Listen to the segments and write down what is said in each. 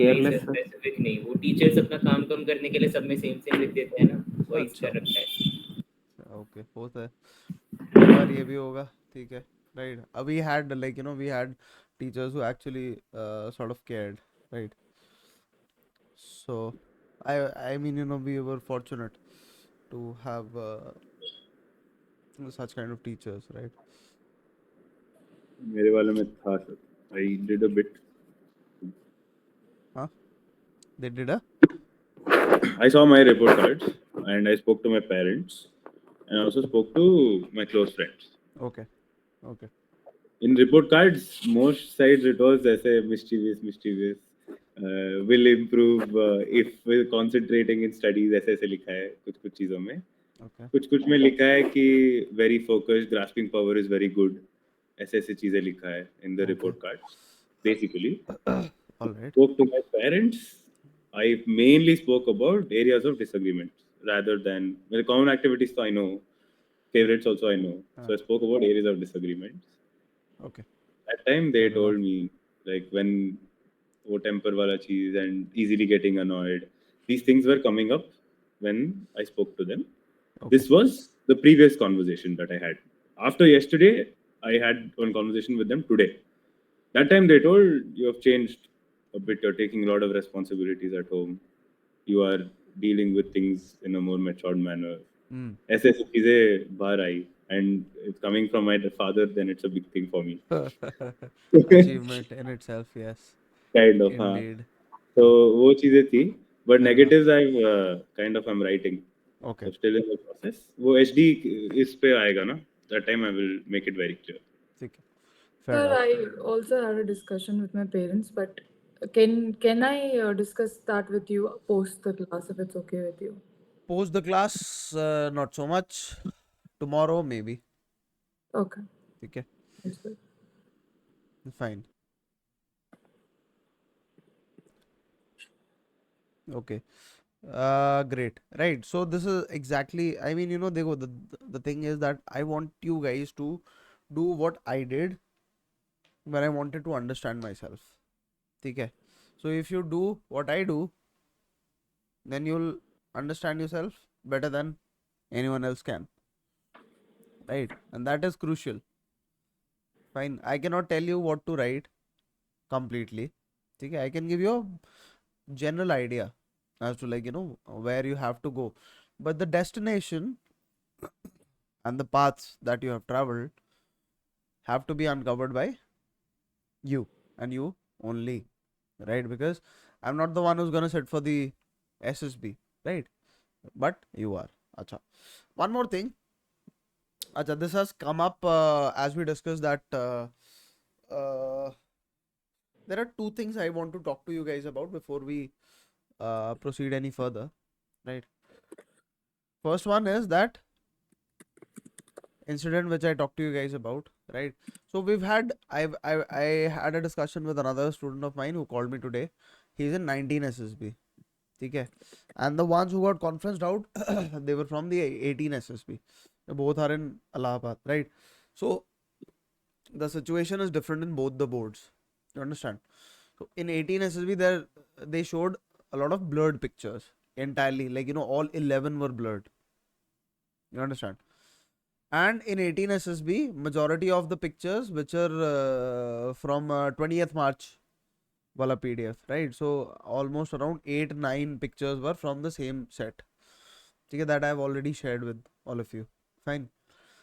नहीं sir, careless है। Specific नहीं, वो टीचर्स अपना काम कम करने के लिए सब में सेम सेम लिख देते हैं ना, वही अच्छा कर रखा है। ओके होता है, कई बार ये भी होगा, ठीक है, right. We had like we had teachers who actually sort of cared, right? So I mean we were fortunate to have such kind of teachers, right? मेरे वाले में था sir, I did a bit. Huh? They did a I saw my report cards and I spoke to my parents and I also spoke to my close friends. okay, okay, In report cards, most sides it was ऐसे mischievous. Will improve if we're concentrating in studies, ऐसे ऐसे लिखा है कुछ कुछ चीजों में. okay. कुछ कुछ में लिखा है कि very focused, grasping power is very good. ऐसे ऐसे चीजें लिखा है in the Okay. report cards. Basically, All right. spoke to my parents. I mainly spoke about areas of disagreement rather than well, common activities. So I know favorites also I know. So I spoke about areas of disagreements. Okay. That time they Fair told enough. me like when wo temper wala cheese and easily getting annoyed. These things were coming up when I spoke to them. Okay. This was the previous conversation that I had. After yesterday, I had one conversation with them today. That time they told you have changed a bit. You're taking a lot of responsibilities at home. You are dealing with things in a more matured manner. Hmm. ऐसे ऐसी चीजें बाहर आई and it's coming from my father, then it's a big thing for me. Achievement in itself, yes. Kind of, हाँ. Indeed. So वो चीजें थी, but Fair negatives I've I'm writing. Okay. So still in the process. वो HD इस पे आएगा ना? That time I will make it very clear. ठीक है. Fair Sir, enough. I also had a discussion with my parents, but can I discuss that with you post the class if it's okay with you? Post the class, not so much. Tomorrow maybe. Okay. ठीक है. Yes, sir. Fine. Okay. Great. Right. So this is exactly, I mean, देखो, the thing is that I want you guys to do what I did when I wanted to understand myself. ठीक है. So if you do what I do, then you'll understand yourself better than anyone else can. Right? And that is crucial. Fine. I cannot tell you what to write completely. ठीक है. I can give you a general idea as to where you have to go. But the destination and the paths that you have traveled have to be uncovered by you and you only, right? Because I'm not the one who's gonna sit for the SSB, right? But you are. Acha. One more thing. Acha, this has come up as we discussed that there are two things I want to talk to you guys about before we proceed any further, right? First one is that incident which I talked to you guys about, right? So we've had I had a discussion with another student of mine who called me today. He's in 19 SSB. Okay. And the ones who got conferenced out, they were from the 18 SSB. Both are in Allahabad, right? So the situation is different in both the boards. You understand? So in 18 SSB, they showed a lot of blurred pictures entirely. All 11 were blurred. You understand? And in 18 SSB, majority of the pictures which are from 20th March wala PDF, right? So almost around 8-9 pictures were from the same set. Okay, that I have already shared with all of you. Fine.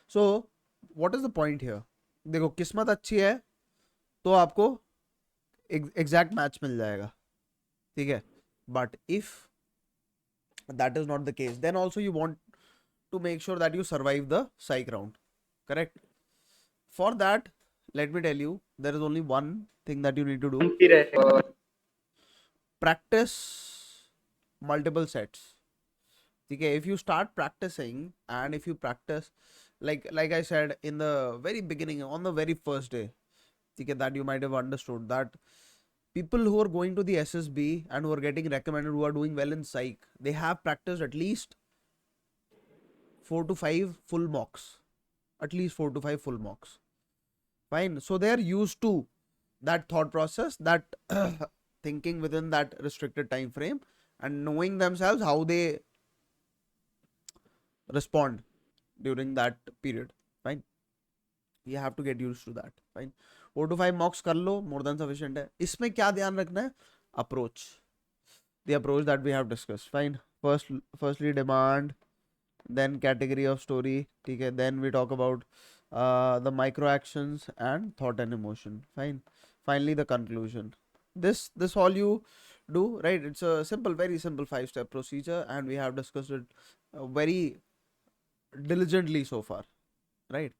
So what is the point here? देखो किस्मत अच्छी है तो आपको exact match मिल जाएगा, ठीक है. But if that is not the case, then also you want to make sure that you survive the psych round, correct? For that, let me tell you, there is only one thing that you need to do. Practice multiple sets. Okay, if you start practicing and if you practice like I said in the very beginning, on the very first day, okay, that you might have understood that people who are going to the SSB and who are getting recommended, who are doing well in psych, they have practiced at least 4 to 5 full mocks, at least 4 to 5 full mocks. Fine. So they are used to that thought process that thinking within that restricted time frame and knowing themselves how they respond during that period. Fine. You have to get used to that. Fine. 4 to 5 mocks कर लो, more than sufficient है. इसमें क्या ध्यान रखना है? Approach. The approach that we have discussed. Fine. Firstly demand, then category of story. Okay. Then we talk about the micro actions and thought and emotion. Fine. Finally the conclusion. This all you do, right? It's a simple, very simple 5-step procedure, and we have discussed it very diligently so far, right?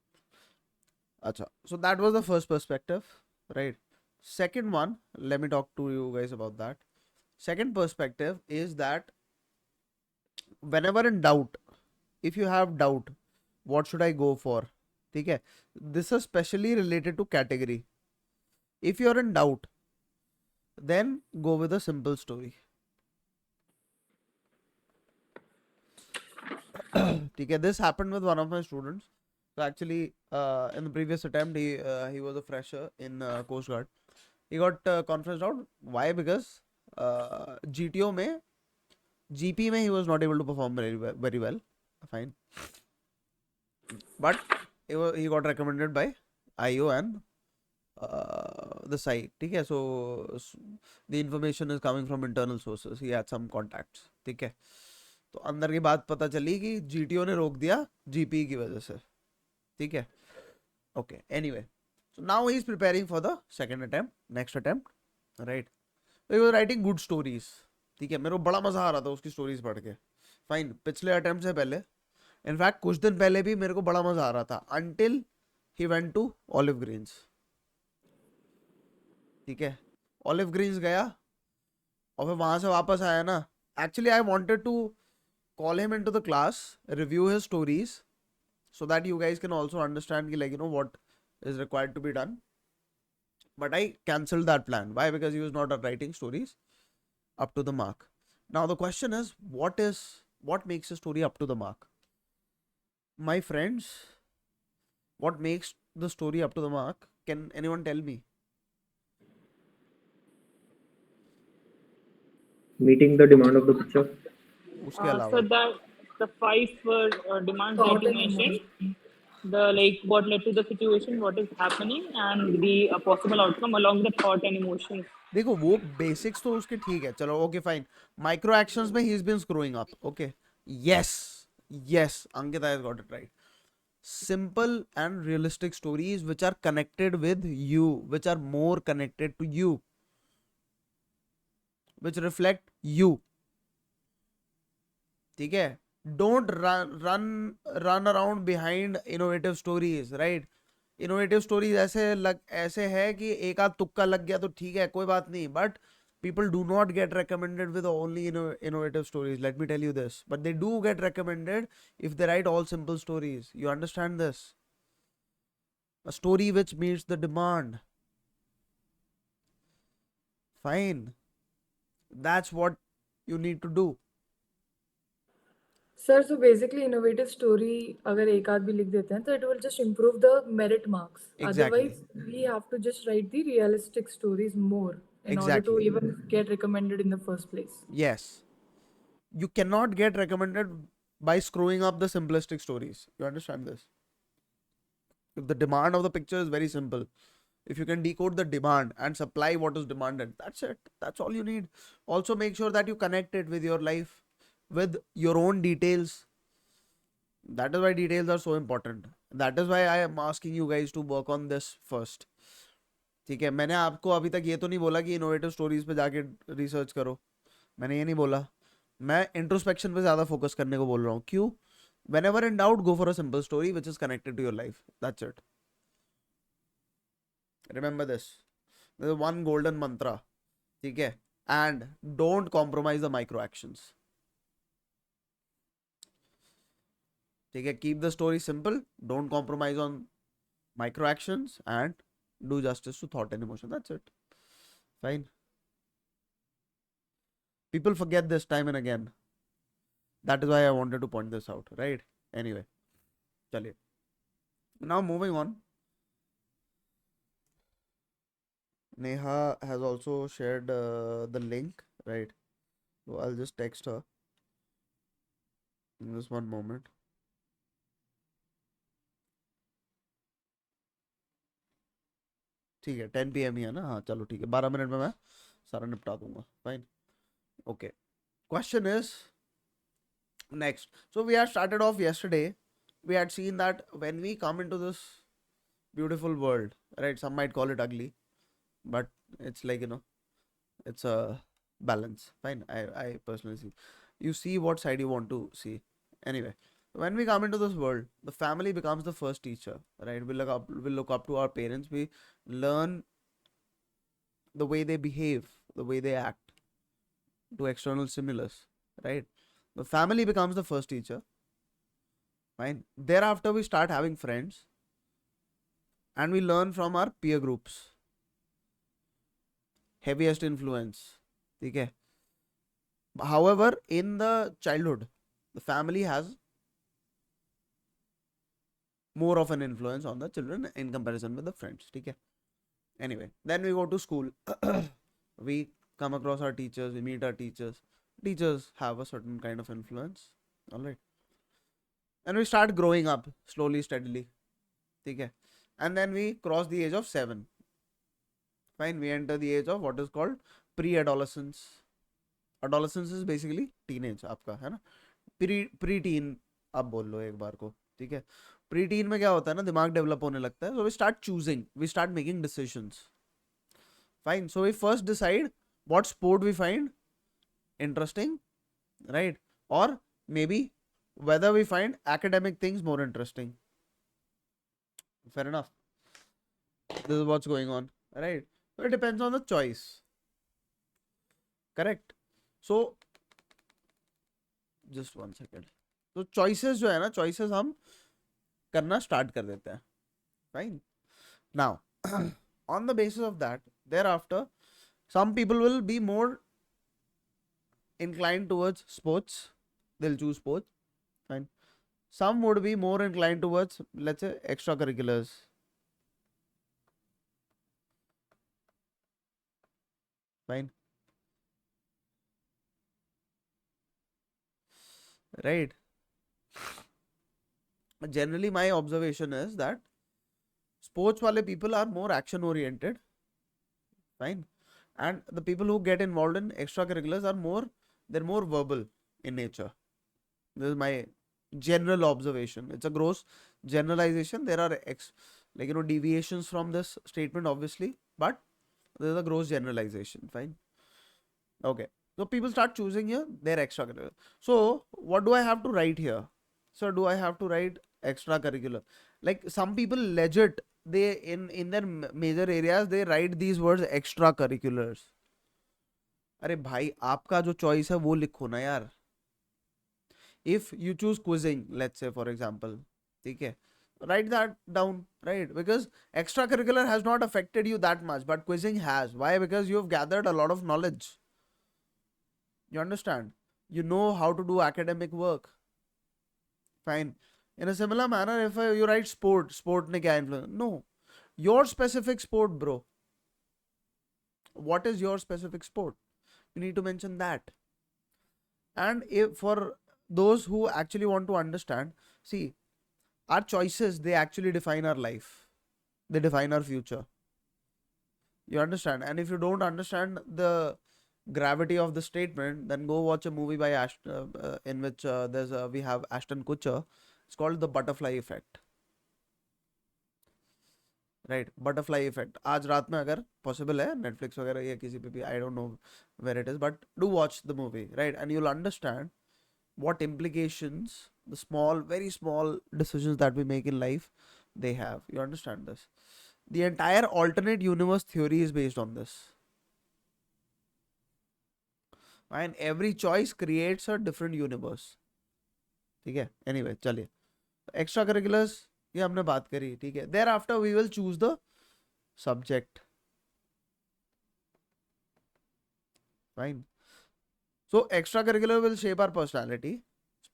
Acha. So that was the first perspective, right? Second one, let me talk to you guys about that. Second perspective is that whenever in doubt, if you have doubt, what should I go for? Okay, this is specially related to category. If you're in doubt, then go with a simple story. Okay, this happened with one of my students. So actually, in the previous attempt, he was a fresher in Coast Guard. He got conferenced out. Why? Because GTO mein, GP mein he was not able to perform very well. Fine. But he got recommended by IO and the site. Okay, so the information is coming from internal sources. He had some contacts. ठीक है, तो अंदर की बात पता चली कि GTO ने रोक दिया GP की वजह से. ठीक है, okay. Anyway, so now he is preparing for the next attempt, right? So he was writing good stories. ठीक है, मेरे को बड़ा मजा आ रहा था उसकी स्टोरीज पढ़ के. फाइन. पिछले अटेम्प्ट से पहले, इनफैक्ट कुछ दिन पहले भी मेरे को बड़ा मजा आ रहा था, until he went to Olive Greens. ठीक है, Olive Greens गया और फिर वहां से वापस आया ना. Actually, I wanted to call him into the class, review his stories, so that you guys can also understand like, you know, what is required to be done. But I cancelled that plan. Why? Because he was not writing stories up to the mark. Now the question is, what makes a story up to the mark? My friends, what makes the story up to the mark? Can anyone tell me? Meeting the demand of the picture. उसके So अलावा the 5 demands Thought that you and mentioned, the like what led to the situation, what is happening, and the possible outcome along with the thought and emotion. देखो वो basics तो उसके ठीक है, चलो okay fine. Micro actions में ही is been screwing up. Okay, yes, Ankita has got it right. Simple and realistic stories which are connected with you, which are more connected to you, which reflect you. ठीक है, don't run around behind innovative stories, right? Innovative stories ऐसे है कि एक आध तुक्का लग गया तो ठीक है, कोई बात नहीं. But people do not get recommended with only innovative stories. Let me tell you this. But they do get recommended if they write all simple stories. You understand this? A story which meets the demand. Fine. That's what you need to do. Sir, so basically innovative story अगर एक आध भी लिख देते हैं तो it will just improve the merit marks. Exactly. Otherwise we have to just write the realistic stories more in order to Exactly. even get recommended in the first place. Yes. You cannot get recommended by screwing up the simplistic stories. You understand this? If the demand of the picture is very simple, if you can decode the demand and supply what is demanded, that's it. That's all you need. Also make sure that you connect it with your life, with your own details. That is why details are so important. That is why I am asking you guys to work on this first. ठीक है, मैंने आपको अभी तक ये तो नहीं बोला कि इनोवेटिव स्टोरीज पे जाके रिसर्च करो. मैंने ये नहीं बोला. मैं इंट्रोस्पेक्शन पे ज्यादा फोकस करने को बोल रहा हूँ. क्यों? Whenever in doubt, go for a simple story which is connected to your life. That's it. Remember this. There is one golden mantra. ठीक है? And don't compromise the micro actions. ठीक है? Keep the story simple. Don't compromise on micro actions and do justice to thought and emotion. That's it. Fine. People forget this time and again. That is why I wanted to point this out, right? Anyway, chaliye. Now moving on. Neha has also shared the link, right? So I'll just text her. Just one moment. ठीक है 10 PM ही है ना हाँ चलो ठीक है 12 minute में मैं सारा निपटा दूंगा fine okay question is next so we had started off yesterday we had seen that when we come into this beautiful world right some might call it ugly but it's like it's a balance fine I personally see you see what side you want to see anyway when we come into this world the family becomes the first teacher right we look up to our parents we learn the way they behave the way they act to external stimulus right the family becomes the first teacher fine thereafter we start having friends and we learn from our peer groups heaviest influence okay however in the childhood the family has more of an influence on the children in comparison with the friends okay anyway then we go to school we come across our teachers we meet our teachers have a certain kind of influence all right and we start growing up slowly steadily okay and then we cross the age of 7 fine we enter the age of what is called pre-adolescence adolescence is basically teenage आपका है ना pre-teen आप बोल लो एक बार को ठीक है pre-teen में क्या होता है ना दिमाग डेवलप होने लगता है so we start choosing we start making decisions fine so we first decide what sport we find interesting right or maybe whether we find academic things more interesting fair enough this is what's going on right so it depends on the choice correct so just one second तो choices जो है ना choices हम करना start कर देते हैं fine now on the basis of that thereafter some people will be more inclined towards sports they'll choose sports fine some would be more inclined towards let's say extracurriculars fine right generally my observation is that sports wale people are more action oriented fine and the people who get involved in extracurriculars are they're more verbal in nature this is my general observation it's a gross generalization there are deviations from this statement obviously but this is a gross generalization fine okay so people start choosing here their extracurricular so what do I have to write here so do I have to write extracurricular like some people legit they in their major areas they write these words extracurriculars अरे भाई आपका जो choice है वो लिखो ना यार if you choose quizzing let's say for example ठीक है write that down right because extracurricular has not affected you that much but quizzing has why because you have gathered a lot of knowledge you understand you know how to do academic work fine in a similar manner if you write sport ne kya influence no your specific sport bro what is your specific sport you need to mention that and if for those who actually want to understand see our choices they actually define our life they define our future you understand and if you don't understand the gravity of the statement then go watch a movie by in which we have Ashton Kutcher it's called The Butterfly Effect right butterfly effect आज रात में अगर possible है Netflix वगैरह या किसी पे भी I don't know where it is but do watch the movie right and you'll understand what implications the small very small decisions that we make in life they have you understand this the entire alternate universe theory is based on this and every choice creates a different universe ठीक है anyway चलिए extra curriculars ये हमने बात करी ठीक है thereafter we will choose the subject fine so extracurricular will shape our personality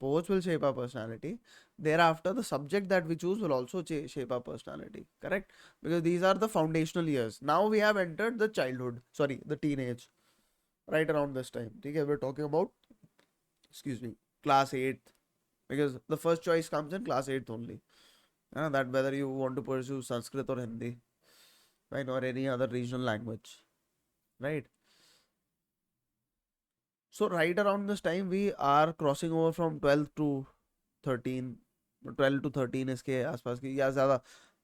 sports will shape our personality. Thereafter, the subject that we choose will also shape our personality. Correct? Because these are the foundational years. Now we have entered the childhood. Sorry, the teenage. Right around this time. Okay, we're talking about, excuse me, class 8th. Because the first choice comes in class 8th only. That whether you want to pursue Sanskrit or Hindi, right, or any other regional language, right? So right around this time we are crossing over from 12th to 13, 12 to 13 इसके आसपास की या ज़्यादा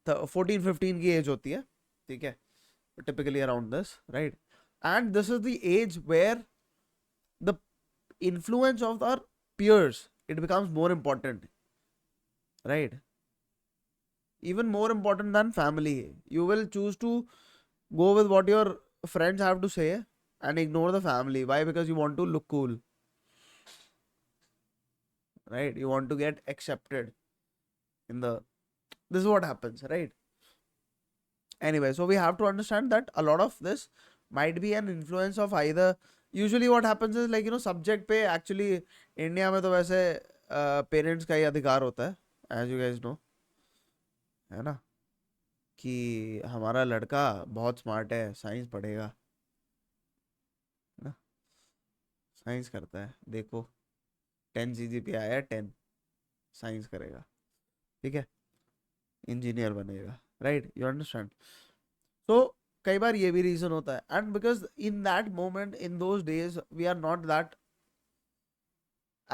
14-15 की as होती है, ठीक है, typically around this, right? And this is the age where the influence of our peers, it becomes more important, right? Even more important than family. You will choose to go with what your friends have to say and ignore the family. Why? Because you want to look cool, right? You want to get accepted in the, this is what happens, right? Anyway, so we have to understand that a lot of this might be an influence of either, usually what happens is like, you know, subject पे actually India में तो वैसे parents का ही अधिकार होता है, as you guys know, है ना, कि हमारा लड़का बहुत स्मार्ट है, साइंस पढ़ेगा, है ना, साइंस करता है, देखो 10 CGPA आया, 10 साइंस करेगा, ठीक है, इंजीनियर बनेगा, राइट? You understand? सो कई बार ये भी रीजन होता है, and because in that moment, in those days, we are not that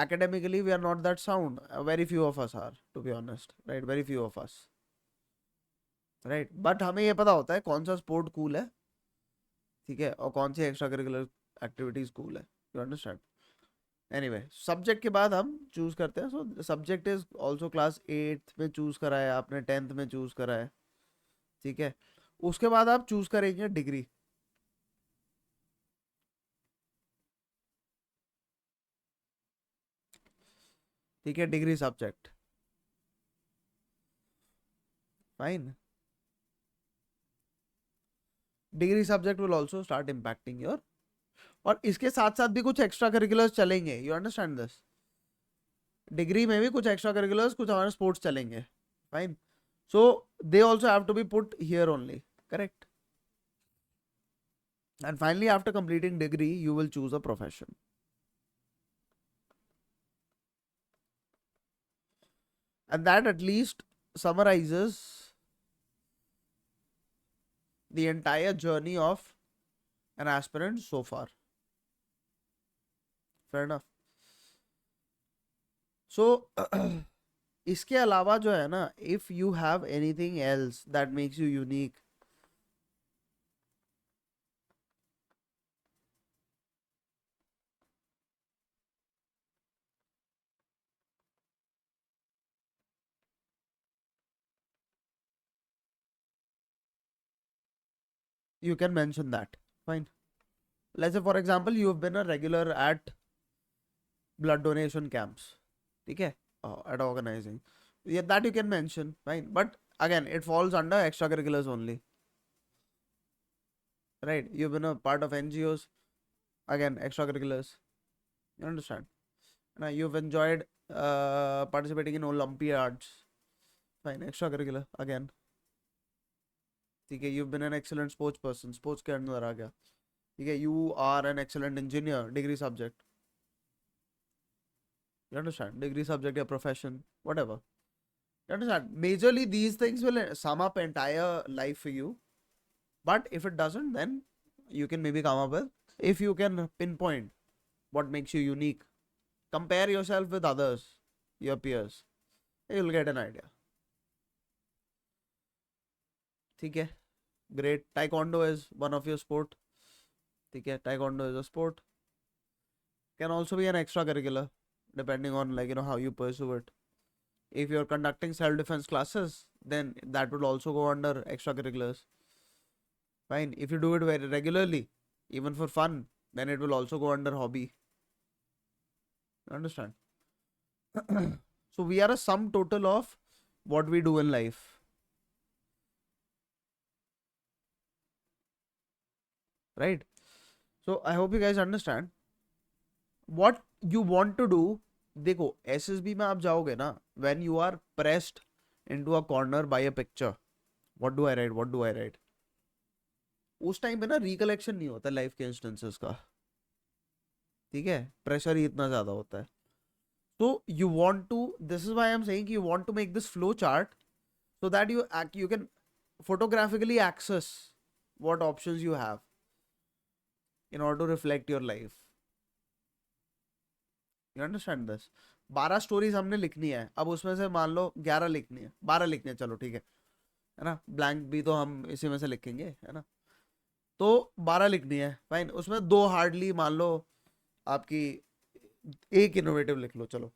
academically, we are not that sound. Very few of us are, to be honest, right? Very few of us, right? But हमें ये पता होता है कौन सा sport cool है, ठीक है, और कौन सी एक्स्ट्रा करिकुलर एक्टिविटीज कूल है. You understand? एनीवे, सब्जेक्ट के बाद हम चूज करते हैं. So subject is also class 8th में चूज करा है आपने, 10th में चूज करा है, ठीक है. उसके बाद आप चूज करेंगे डिग्री. ठीक है, degree subject, fine. Degree subject will also start impacting your, और इसके साथ साथ भी कुछ एक्स्ट्रा करिकुलर्स चलेंगे. You understand this? डिग्री में भी कुछ एक्स्ट्रा करिकुलर्स, कुछ हमारे स्पोर्ट्स चलेंगे, fine. So they also have to be put here only, correct? And finally, after completing degree, you will choose a profession. And that at least summarizes the entire journey of an aspirant so far. Fair enough. So, इसके अलावा जो है ना, if you have anything else that makes you unique, you can mention that. Fine. Let's say, for example, you have been a regular at blood donation camps. Okay? At organizing. Yeah, that you can mention. Fine. But again, it falls under extracurriculars only. Right? You've been a part of NGOs. Again, extracurriculars. You understand? Now, you've enjoyed participating in Olympiads. Fine. Extracurricular. Again. Okay, you've been an excellent sports person. Sports के अंदर आ गया. Okay, you are an excellent engineer. Degree subject. You understand? Degree subject, your profession, whatever. You understand? Majorly, these things will sum up entire life for you. But if it doesn't, then you can maybe come up with, if you can pinpoint what makes you unique, compare yourself with others, your peers, you'll get an idea. ठीक है, great. Taekwondo is one of your sport. ठीक है, taekwondo is a sport. Can also be an extracurricular, depending on, like, you know, how you pursue it. If you're conducting self-defense classes, then that would also go under extracurriculars. Fine. If you do it very regularly, even for fun, then it will also go under hobby. Understand? So we are a sum total of what we do in life. Right? So I hope you guys understand. What you want to do देखो SSB में आप जाओगे ना, when you are pressed into a corner by a picture, what do I write, उस time पे ना recollection नहीं होता लाइफ के इंस्टेंसेस का, ठीक है, प्रेशर ही इतना ज्यादा होता है. So you want to, this is why I'm saying you want to make this flow chart so that you can photographically access what options you have in order to reflect your life. You understand this? 12 stories हमने लिखनी है, अब उसमें से मान लो 11 लिखनी है, 12 लिखनी है, चलो ठीक है ना, ब्लैंक भी तो हम इसी में से लिखेंगे, है ना, तो 12 लिखनी है, फाइन, उसमें 2 हार्डली मान लो आपकी, एक इनोवेटिव लिख लो, चलो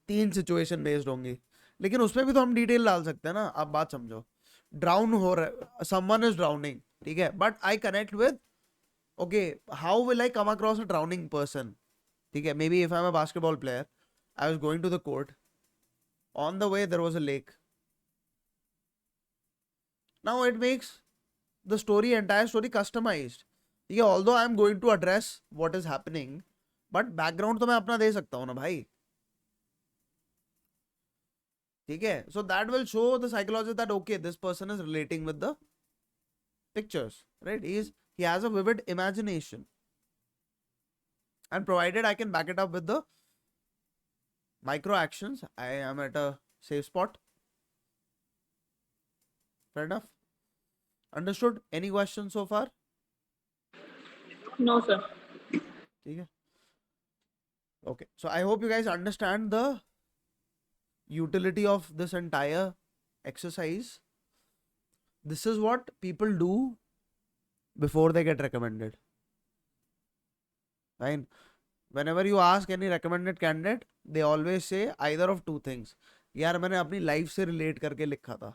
3 सिचुएशन बेस्ड होंगी, लेकिन उसमें भी तो हम डिटेल डाल सकते हैं ना. आप बात समझो, ड्राउन हो रहा, समवन इज ड्राउनिंग, ठीक है, but I connect with, okay, how will I come across a drowning person, ठीक है, maybe if I am a basketball player, I was going to the court, on the way there was a lake, now it makes the story, entire story customised, ठीक है, although I am going to address what is happening, but background तो मैं अपना दे सकता हूँ ना भाई, ठीक है. So that will show the psychology that okay this person is relating with the pictures, right, he has a vivid imagination, and provided I can back it up with the micro actions, I am at a safe spot. Fair enough? Understood? Any questions so far? No, sir. Okay. Okay. So I hope you guys understand the utility of this entire exercise. This is what people do before they get recommended. Fine. Whenever you ask any recommended candidate, they always say either of two things. यार मैंने अपनी life से relate करके लिखा था.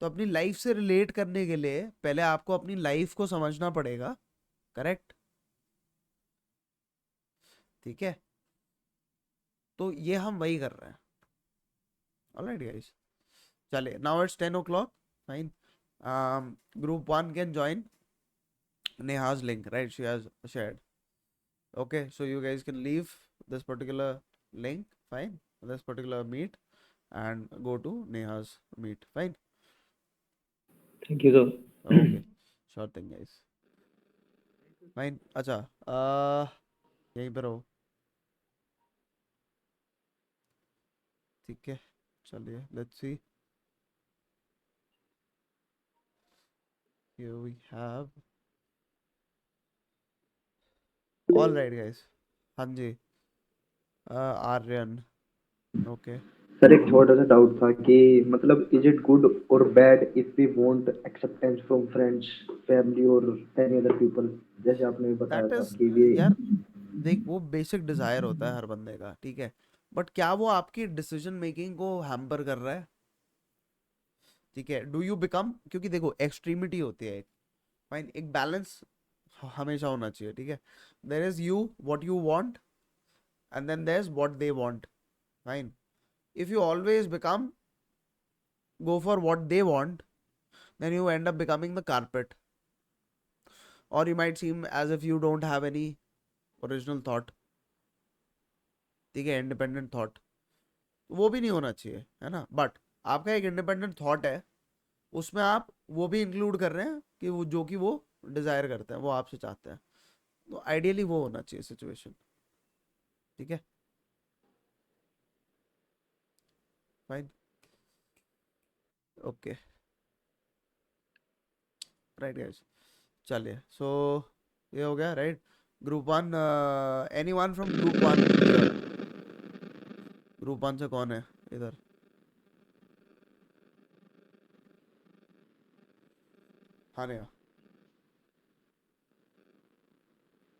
तो अपनी life से रिलेट करने के लिए पहले आपको अपनी लाइफ को समझना पड़ेगा, करेक्ट, ठीक है, तो ये हम वही कर रहे हैं. ऑलराइट गाइस, चलिए, now it's 10 o'clock, fine. Group 1 can join Neha's link, right, she has shared. Okay, so you guys can leave this particular link, fine, this particular meet, and go to Neha's meet, fine. Thank you, sir. Okay, sure thing guys, fine. अच्छा, यहीं पर हो, ठीक है, चलिए, let's see. Here we have, all right guys, हाँ जी, Aryan, okay. Sir एक छोटा सा डाउट था कि मतलब इज इट गुड और bad if we want acceptance from friends, family और एनी अदर पीपल, जैसे आपने भी बताया दैट था इज, कि ये यार देख, वो बेसिक डिजायर होता है हर बंदे का, ठीक है, बट क्या वो आपकी डिसीजन मेकिंग को हैम्पर कर रहा है, ठीक है, डू यू बिकम, क्योंकि देखो एक्सट्रीमिटी होती है एक, फाइन, एक बैलेंस हमेशा होना चाहिए, ठीक है, there is you what you want and then there is what they want, fine. If you always become go for what they want, then you end up becoming the carpet, or you might seem as if you don't have any original thought, ठीक है, independent thought, वो भी नहीं होना चाहिए, है ना, but आपका एक इंडिपेंडेंट थॉट है, उसमें आप वो भी इंक्लूड कर रहे हैं कि वो जो कि वो डिजायर करते हैं, वो आपसे चाहते हैं, तो आइडियली वो होना चाहिए सिचुएशन, ठीक है, फाइन, ओके, राइट गाइस, चलिए, सो ये हो गया, right. Group 1, anyone from group 1, group 1 से कौन है इधर, हाँ नहीं,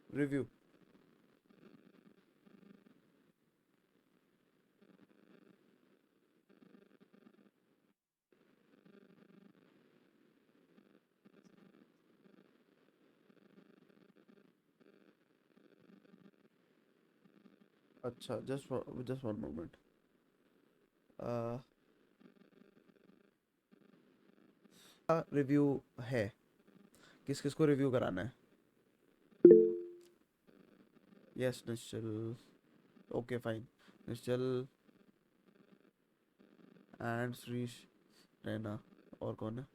रिव्यू, अच्छा, just one moment. रिव्यू है, किस किस को रिव्यू कराना है? Yes Nishchal, okay fine, Nishchal and Shrish Raina, और कौन है?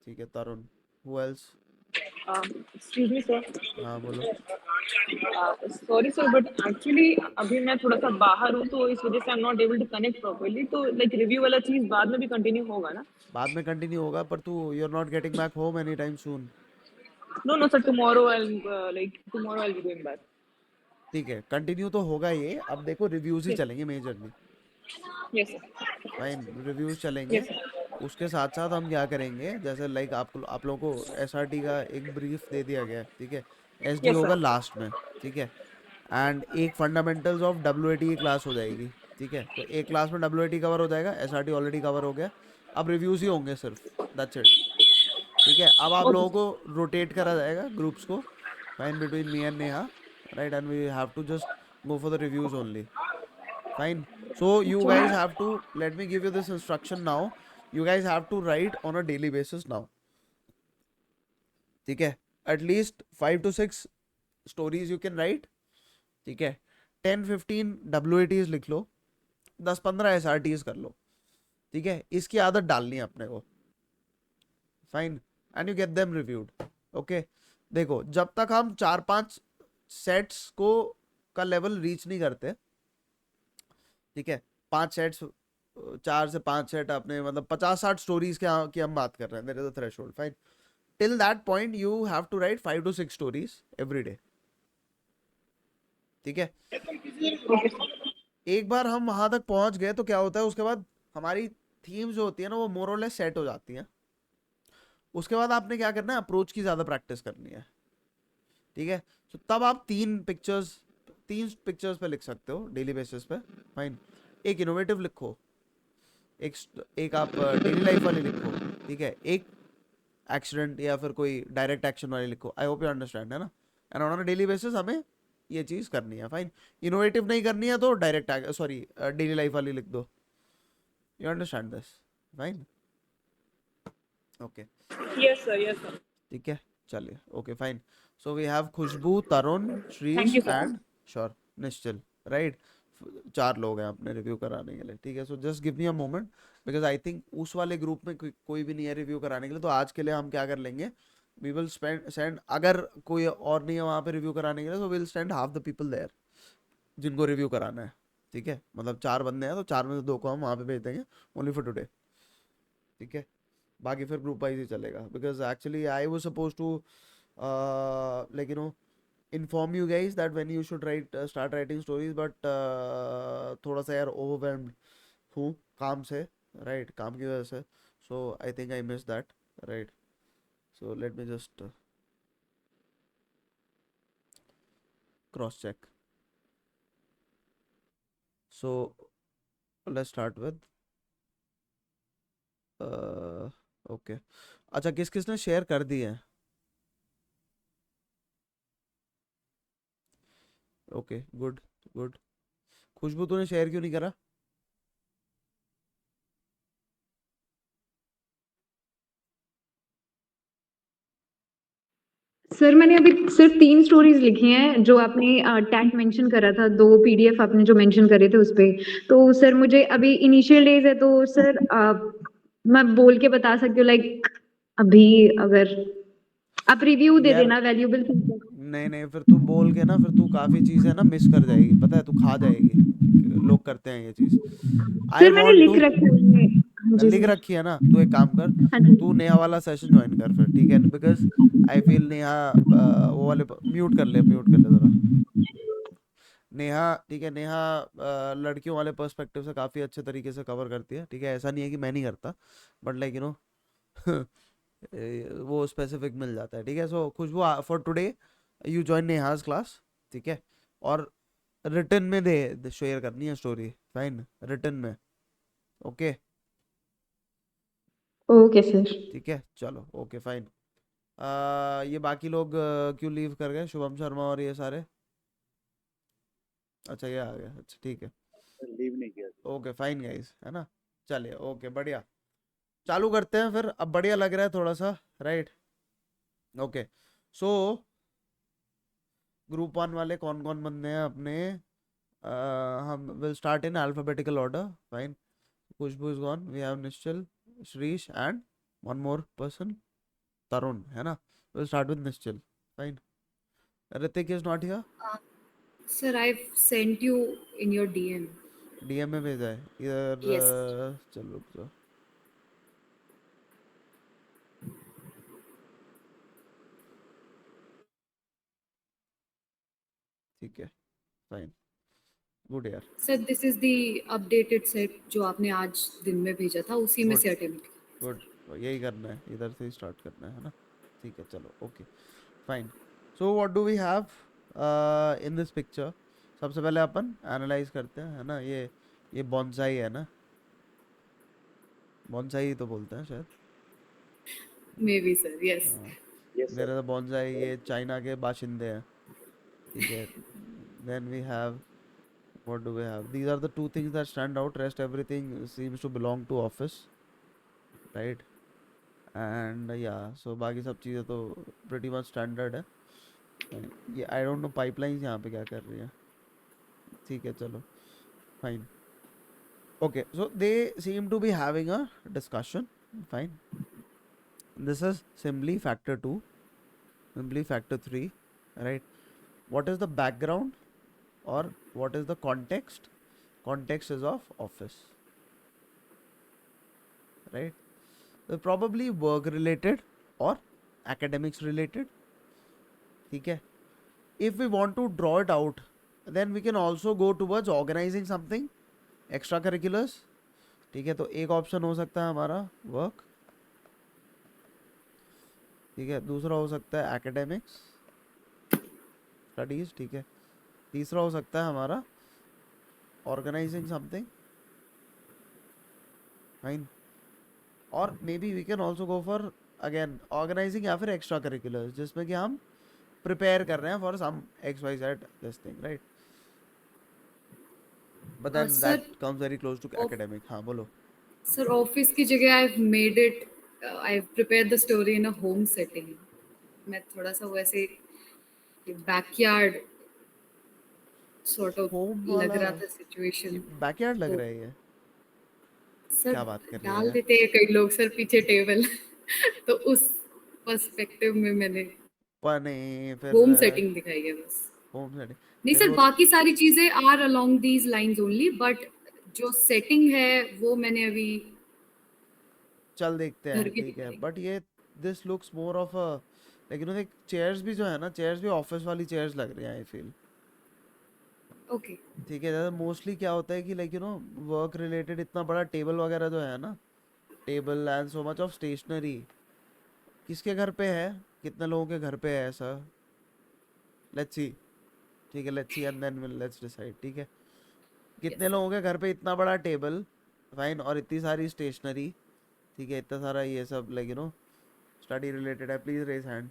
ठीक है, Tarun, who else? Excuse me, sir. हाँ बोलो। Sorry, sir, but actually अभी मैं थोड़ा सा बाहर हूँ, तो इस वजह से I'm not able to connect properly. तो like review वाला चीज बाद में भी continue होगा ना? बाद में कंटिन्यू होगा, पर तू you are not getting back home any time soon. No, no, sir. Tomorrow I'll be going back. ठीक है, कंटिन्यू तो होगा ये। अब देखो रिव्यूज ही Yes, चलेंगे majorly, yes, sir. Fine, reviews चलेंगे। Yes, sir. उसके साथ साथ हम क्या करेंगे, जैसे लाइक आप लोगों को एसआरटी का एक ब्रीफ दे दिया गया है, ठीक है, एसडी Yes, होगा sir. लास्ट में, ठीक है, एंड एक फंडामेंटल्स ऑफ डब्ल्यूएटी की क्लास हो जाएगी, ठीक है, तो एक क्लास में डब्ल्यूएटी कवर हो जाएगा, एसआरटी ऑलरेडी कवर हो गया, अब रिव्यूज ही होंगे सिर्फ, दैट्स इट, ठीक है। अब आप Okay, लोगों को रोटेट करा जाएगा ग्रुप्स को, fine, between me and Neha, right, and we have to just go for the reviews only, fine. So you guys have to, let me give you this instruction now, you guys have to write on a daily basis now, ठीक है, at least 5 to 6 stories you can write, ठीक है, 10-15 WATs लिख लो, 10-15 SRTs कर लो, ठीक है, इसकी आदत डालनी है अपने को, fine, and you get them reviewed, okay. देखो जब तक हम 4-5 सेट्स को का लेवल रीच नहीं करते, ठीक है, 5 सेट्स, 4 से 5 सेट अपने, मतलब 50-60 स्टोरीज की हम बात कर रहे हैं, there is a threshold, fine, till that point you have to write 5 to 6 stories every day, ठीक है। एक बार हम वहां तक पहुंच गए तो क्या होता है, उसके बाद हमारी थीम जो होती है ना, वो मोर और लेस सेट हो जाती है। उसके बाद आपने क्या करना है, अप्रोच की ज्यादा प्रैक्टिस करनी है, ठीक है। तो तब आप 3 पिक्चर्स पे लिख सकते हो डेली बेसिस पे, फाइन। एक इनोवेटिव लिखो, एक आप डेली लाइफ वाली लिखो, ठीक है, एक एक्सीडेंट या फिर कोई डायरेक्ट एक्शन वाली लिखो, आई होप यू अंडरस्टैंड, है ना। And on a daily basis हमें ये चीज करनी है, फाइन। इनोवेटिव नहीं करनी है तो डायरेक्ट, सॉरी, डेली लाइफ वाली लिख दो, you understand this, fine, okay, yes, sir. Yes, sir. ठीक है, चलिए, okay fine. So we have Khushboo, Tarun, Shrish Thank you, sir. And sure Nishchal, right, 4 लोग हैं अपने रिव्यू कराने के लिए, ठीक है। So just give me a moment, because I think उस वाले ग्रुप में कोई भी नहीं है रिव्यू कराने के लिए, तो आज के लिए हम क्या कर लेंगे, वी विल सेंड, अगर कोई और नहीं है वहाँ पे रिव्यू कराने के लिए, तो will send half the people there जिनको रिव्यू कराना है, ठीक है, मतलब 4 बंदे हैं तो 4 में से 2 को हम वहाँ पे भेज देंगे, ओनली फॉर टुडे, ठीक है। बाकी फिर ग्रुप वाइज ही चलेगा, because actually I was suppose to like inform you guys that when you should start writing stories, but थोड़ा सा यार overwhelmed हूँ काम से, right, काम की वजह से, so I think I missed that, right, so let me just cross check. So let's start with okay, अच्छा, किस किसने शेयर कर दी है? Okay, good good. खुशबू तूने शेयर क्यों नहीं करा? सर मैंने अभी सिर्फ 3 स्टोरीज लिखी हैं जो आपने टैग मेंशन करा था, 2 पीडीएफ आपने जो मेंशन करे थे उस पे। तो सर मुझे अभी इनिशियल डेज है, तो सर मैं बोल के बता सकती हूँ लाइक अभी अगर आप रिव्यू दे यार देना वैल्यूएबल फीडबैक। नहीं नहीं, फिर तू बोल के ना, फिर तू काफी चीजें ना मिस कर जाएगी, पता है, तू खा जाएगी, लोग करते हैं ये चीज। आई सर मैंने वांट लिख टू, रखा है। हाँ जी लिख सर। रखी है ना, तू एक काम कर, हाँ जी। तू नेहा वाला सेशन ज्वाइन कर फिर, ठीक है, बिकॉज आई फील नेहा वो वाले, म्यूट कर ले जरा नेहा, ठीक है, नेहा लड़कियों वाले पर्सपेक्टिव से काफी अच्छे तरीके से कवर करती है, ठीक है, ऐसा नहीं है कि मैं नहीं करता, बट लाइक वो स्पेसिफिक मिल जाता है, ठीक है। So Khushboo, for today you join Neha's class, ठीक है, और रिटर्न में दे शेयर करनी है स्टोरी, फाइन, रिटर्न में, ओके ओके सर। ठीक है, चलो, ओके फाइन। ये बाकी लोग क्यों लीव कर गए, शुभम शर्मा और ये सारे? अच्छा, ये आ गया, अच्छा ठीक है, लीव नहीं किया। ओके फाइन गाइस, है ना, चलिए, ओके बढ़िया, चालू करते हैं फिर, अब बढ़िया लग रहा है थोड़ा सा, राइट, ओके। सो ग्रुप 1 वाले कौन कौन बंदे हैं अपने? हम will start in alphabetical order. Fine. Khushboo is gone. We have Nishchal, Shrish and one more person, Tarun, है ना? Will start with Nishchal. Fine. Hrithik is not here. Sir, I've sent you in your DM. DM में भेजा है इधर. Yes. चल रुक जाओ. ठीक है. फाइन. गुड यार. Sir, this is the updated set जो आपने आज दिन में भेजा था, उसी में Good. से अटेम्प्ट किया. गुड. यही करना है, इधर से ही स्टार्ट करना है ना? ठीक है चलो. Okay fine. So what do we have in this picture? सबसे पहले अपन एनालाइज करते हैं, है ना? ये बॉन्साई है ना? बॉन्साई ही तो बोलते हैं शायद. Maybe sir, yes. हाँ. Yes, sir. मेरे तो बॉन्साई ये चाइना के बाशिंदे हैं. ठीक है. Then we have, what do we have? These are the two things that stand out. Rest everything seems to belong to office, right? And yeah, so बाकी सब चीज़ें तो pretty much standard है. ये I don't know pipelines यहाँ पे क्या कर रही है. ठीक है चलो. Fine. Okay, so they seem to be having a discussion. Fine. This is simply factor 2, simply factor 3, right? What is the background or what is the context? Context is of office, right? They're probably work related or academics related. ठीक है. If we want to draw it out, then we can also go towards organizing something, extracurriculars. ठीक है. तो एक option हो सकता है हमारा वर्क. ठीक है. दूसरा हो सकता है एकेडमिक्स, स्टडीज. ठीक है. तीसरा हो सकता है हमारा ऑर्गेनाइजिंग समथिंग. फाइन. और maybe we can also go for again organising या फिर एक्स्ट्रा करिकुलर्स, जिसमें कि हम प्रिपेयर कर रहे हैं for some X Y Z this thing, right? But then sir, that comes very close to academic. हाँ बोलो. Sir, office की जगह I've made it. I've prepared the story in a home setting. मैं थोड़ा सा वैसे backyard sort of होम लग वाला रहा था situation. बैकयार्ड लग तो रहा है ये. सर क्या बात कर रही डाल है? देते हैं कई लोग सर पीछे टेबल. तो उस पर्सपेक्टिव में मैंने पर नहीं फिर होम सेटिंग दिखाई है बस. होम सेटिंग नहीं सर, बाकी सारी चीजें are along these lines only, but जो सेटिंग है वो मैंने अभी चल देखते घर हैं. की ठीक है. दिखाई. बट ये this looks more of a, लेकिन देख चेयर्स भी जो है ना, चेयर्स भी ऑफिस वाली चेयर्स लग रही हैं आई फील. ओके. ठीक है. ज़्यादा मोस्टली क्या होता है कि like you know work related इतना बड़ा टेबल वगैरह जो है ना, table and so much of stationery, किसके घर पे है, कितने लोगों के घर पे है ऐसा? Let's see. ठीक है. Let's see and then will let's decide. ठीक है. कितने लोगों के घर पे इतना बड़ा टेबल, फाइन, और इतनी सारी स्टेशनरी. ठीक है. इतना सारा ये सब like you know study related है. Please raise hand.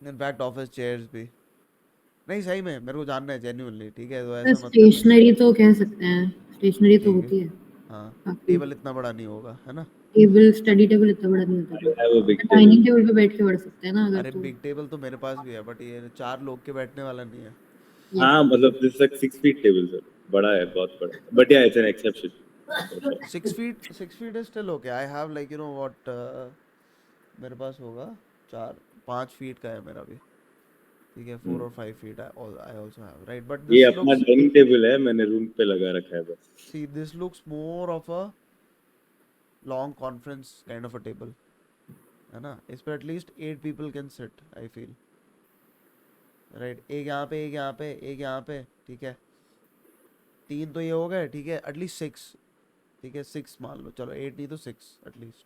In fact office chairs भी नहीं. सही में मेरे को जानना है जेन्युइनली. ठीक है. तो ऐसा मत करना. स्टेशनरी तो कह सकते हैं, स्टेशनरी तो ठीक है. होती है. हाँ. बाकी टेबल इतना बड़ा नहीं होगा, है ना? टेबल, स्टडी टेबल इतना बड़ा नहीं होता. I have a big dining table. Table पे बैठ के पढ़ सकते हैं ना अगर अरे तो. बिग टेबल तो मेरे पास भी है, बट ये 4 लोग के बैठने वाला नहीं है. हाँ मतलब this is like 6 feet table sir. बड़ा है, बहुत बड़ा. But yeah, it's an exception. 6 feet is still okay. I have like you know what मेरे पास होगा 4-5 feet का है मेरा भी. ठीक है. 4 or 5 feet I also have, right? But ये this अपना looks, डाइनिंग टेबल है, मैंने रूम पे लगा रखा है बस. see this looks more of a long conference kind of a table, है ना? इस पे at least 8 people can sit, I feel, right? एक यहाँ पे, एक यहाँ पे, एक यहाँ पे. ठीक है. 3 तो ये हो गए. ठीक है. at least 6. ठीक है. 6 मान लो. चलो 8 नहीं तो 6 at least,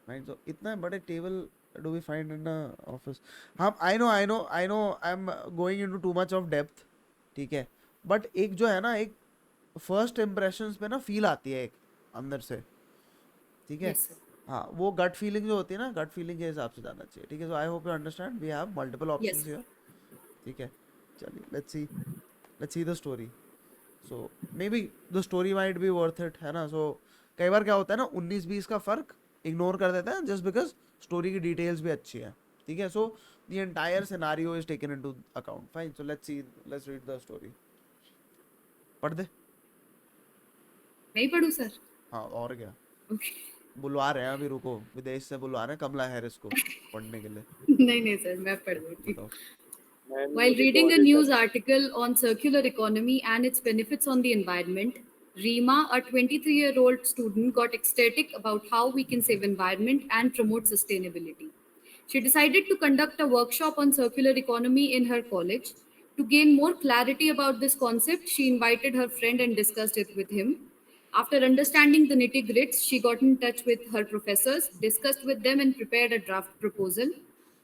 right? So इतना बड़े table do we find in a office? हम I know I'm going into too much of depth. ठीक है. बट एक जो है ना, एक फर्स्ट इम्प्रेशंस पे ना फील आती है एक अंदर से. ठीक है. Yes sir. हाँ. वो गट फीलिंग जो होती है ना, गट फीलिंग के हिसाब से जाना चाहिए. ठीक है. So I hope you understand. We have multiple options Yes. Here. ठीक है. चलिए let's see the story. So maybe the story might be worth it, है ना? सो कई बार क्या होता है ना, 19-20 का फर्क इग्नोर कर देते हैं जस्ट बिकॉज स्टोरी की डिटेल्स भी अच्छी है. ठीक है. So the entire scenario is taken into account. Fine. So let's read the story. पढ़ दे. नहीं पढ़ूं सर? हाँ, और क्या. Okay. बुलवा रहे हैं अभी, रुको, विदेश से बुलवा रहे हैं कमला हैरिस को पढ़ने के लिए. नहीं सर, मैं पढ़ दूँ, ठीक. बताओ. While reading a news article on circular economy and its benefits on the environment, Reema, a 23-year-old student, got ecstatic about how we can save environment and promote sustainability. She decided to conduct a workshop on circular economy in her college. To gain more clarity about this concept, she invited her friend and discussed it with him. After understanding the nitty-gritties, she got in touch with her professors, discussed with them, and prepared a draft proposal.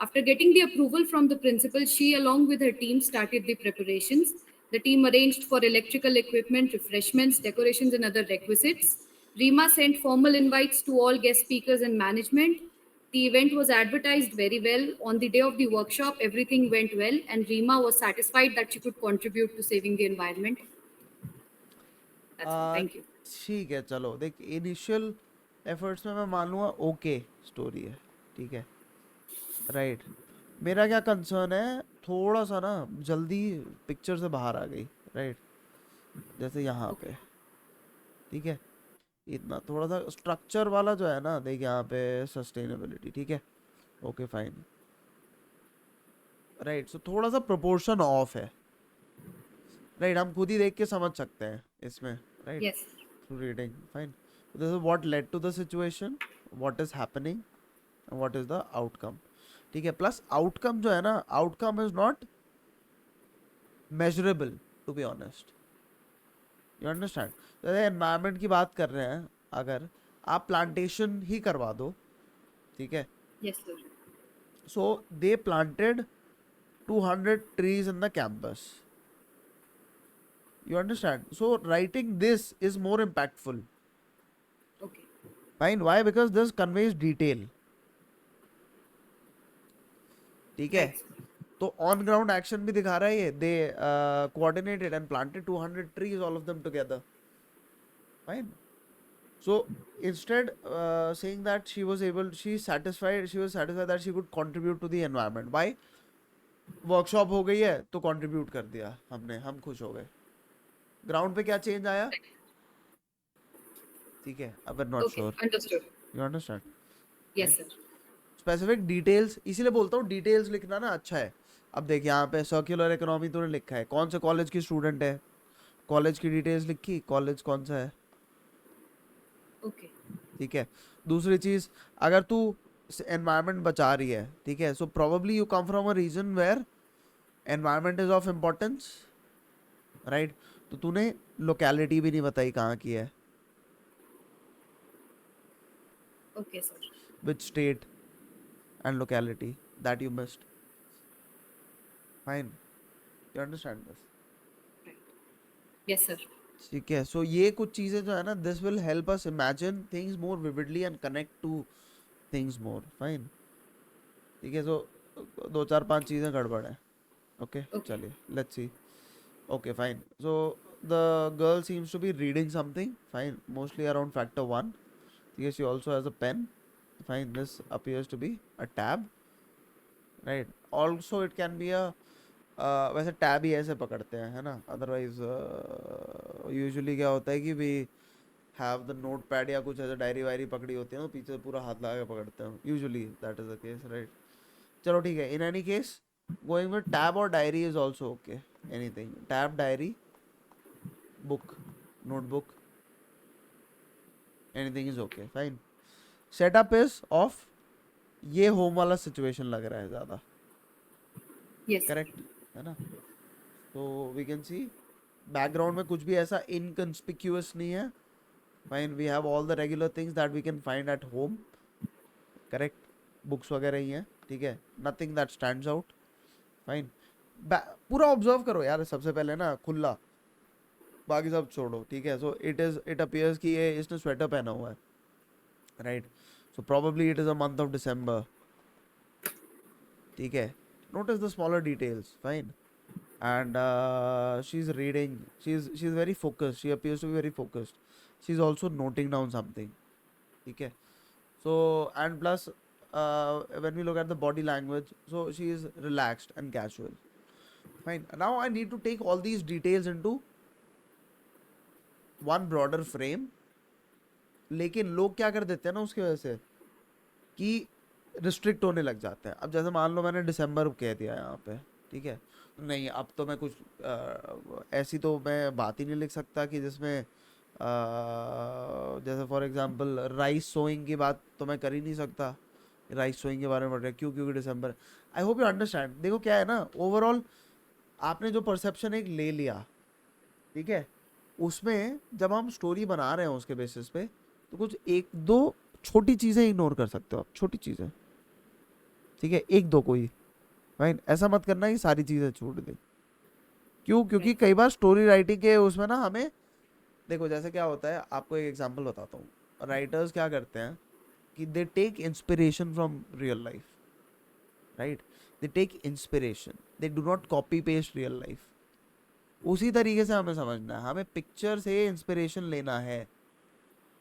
After getting the approval from the principal, she, along with her team, started the preparations. The team arranged for electrical equipment, refreshments, decorations, and other requisites. Reema sent formal invites to all guest speakers and management. The event was advertised very well. On the day of the workshop, everything went well, and Reema was satisfied that she could contribute to saving the environment. That's all. Thank you. ठीक है, चलो देख, initial efforts में मैं मान लूँगा okay story है, ठीक है, राइट. मेरा क्या कंसर्न है, थोड़ा सा ना जल्दी पिक्चर से बाहर आ गई, राइट, जैसे यहाँ पे, ठीक है, इतना थोड़ा सा स्ट्रक्चर वाला जो है ना, देख यहाँ पे सस्टेनेबिलिटी, ठीक है, ओके फाइन, राइट. सो थोड़ा सा प्रोपोर्शन ऑफ है, राइट. हम खुद ही देख के समझ सकते हैं इसमें, right. Yes. Through reading, fine. So this is what led to the situation, what is happening, and what is the outcome. ठीक है. Plus outcome जो है ना, outcome is not measurable, to be honest. You understand? जैसे environment की बात कर रहे हैं, अगर आप plantation ही करवा दो, ठीक है. Yes, sir. So they planted 200 trees in the campus. You understand? So writing this is more impactful. Okay. Fine. Why? Because this conveys detail. ठीक है. तो on ground action भी दिखा रहा है ये. They coordinated and planted 200 trees, all of them together. Fine. So instead saying that she was satisfied that she could contribute to the environment. Why? Workshop हो गई है तो contribute कर दिया हमने, हम खुश हो गए. ग्राउंड पे क्या चेंज आया, ठीक है, अब not Okay. Sure. Understood. You understand. Yes, sir. Specific details, इसीलिए बोलता हूँ डिटेल्स लिखना ना अच्छा है. अब देख यहाँ पे सर्कुलर इकोनॉमी तूने लिखा है, कौन से कॉलेज की स्टूडेंट है, कॉलेज की डिटेल्स लिखी, कॉलेज कौन सा है, Okay. ठीक है. दूसरी चीज, अगर तू एनवायरनमेंट बचा रही है, ठीक है, so probably you come from a region where environment is of importance, right. तो तूने लोकेलिटी भी नहीं बताई कहाँ की है, Okay, sir. which state and locality that you missed. Fine. You understand this? Yes, sir. ठीक है. So ये कुछ चीज़ें जो है ना, this will help us imagine things more vividly and connect to things more. Fine. ठीक है. So 2 4 5 चीज़ें गड़बड़ है. Okay. चलिए. Let's see. Okay, fine. So the girl seems to be reading something. Fine. Mostly around factor 1. Yes, she also has a pen. Fine. This appears to be a tab. Right. Also, it can be a वैसे tab ही ऐसे पकड़ते हैं, है ना. Otherwise usually क्या होता है कि we have the notepad या कुछ ऐसे डायरी वायरी पकड़ी होती है ना, पीछे से पूरा हाथ लगा के पकड़ते हैं usually. That is the case, right. चलो ठीक है. In any case going with tab और diary is also okay. Anything, tab, diary, book, notebook, anything is okay. Fine. Setup is off, ये होम वाला सिचुएशन लग रहा है ज़्यादा, Yes. करेक्ट है ना. तो वी कैन सी बैकग्राउंड में कुछ भी ऐसा इनकंस्पिक्यूअस नहीं है. Fine. We have all the regular things that we can find at home, correct. Books वगैरह ही हैं, ठीक है. Nothing that stands out. Fine. पूरा ऑब्जर्व करो यार सबसे पहले ना, खुला, बाकी सब छोड़ो, ठीक है. सो इट अपीयर्स कि ये इसने स्वेटर पहना हुआ है, right. So probably it is a month of December, ठीक है. Notice the smaller details. Fine. And she's reading, she's very focused, she appears to be very focused. She's also noting down something, ठीक है. So and plus when we look at the body language, so she is relaxed and casual. Fine. Now I need to take all these details into one broader frame. लेकिन लोग क्या कर देते हैं ना उसकी वजह से कि रिस्ट्रिक्ट होने लग जाते हैं. अब जैसे मान लो मैंने दिसंबर कह दिया यहाँ पे, ठीक है, नहीं अब तो मैं कुछ ऐसी तो मैं बात ही नहीं लिख सकता कि जिसमें जैसे फॉर एग्जांपल राइस सोइंग की बात तो मैं कर ही नहीं सकता. राइस सोइंग के बारे में पढ़ रहे क्यों, क्योंकि दिसंबर. I hope you understand. देखो क्या है ना, ओवरऑल आपने जो परसेप्शन एक ले लिया, ठीक है, उसमें जब हम स्टोरी बना रहे हैं उसके बेसिस पे तो कुछ एक दो छोटी चीज़ें इग्नोर कर सकते हो आप, छोटी चीज़ें, ठीक है, एक दो कोई. फाइन. ऐसा मत करना कि सारी चीज़ें छोड़ दे. क्यों? क्योंकि कई बार स्टोरी राइटिंग के उसमें ना हमें देखो जैसे क्या होता है, आपको एक एग्जांपल बताता हूँ. राइटर्स क्या करते हैं कि they take inspiration from real life, right. They take inspiration, they do not copy paste real life. उसी तरीके से हमें समझना है, हमें पिक्चर से इंस्पिरेशन लेना है,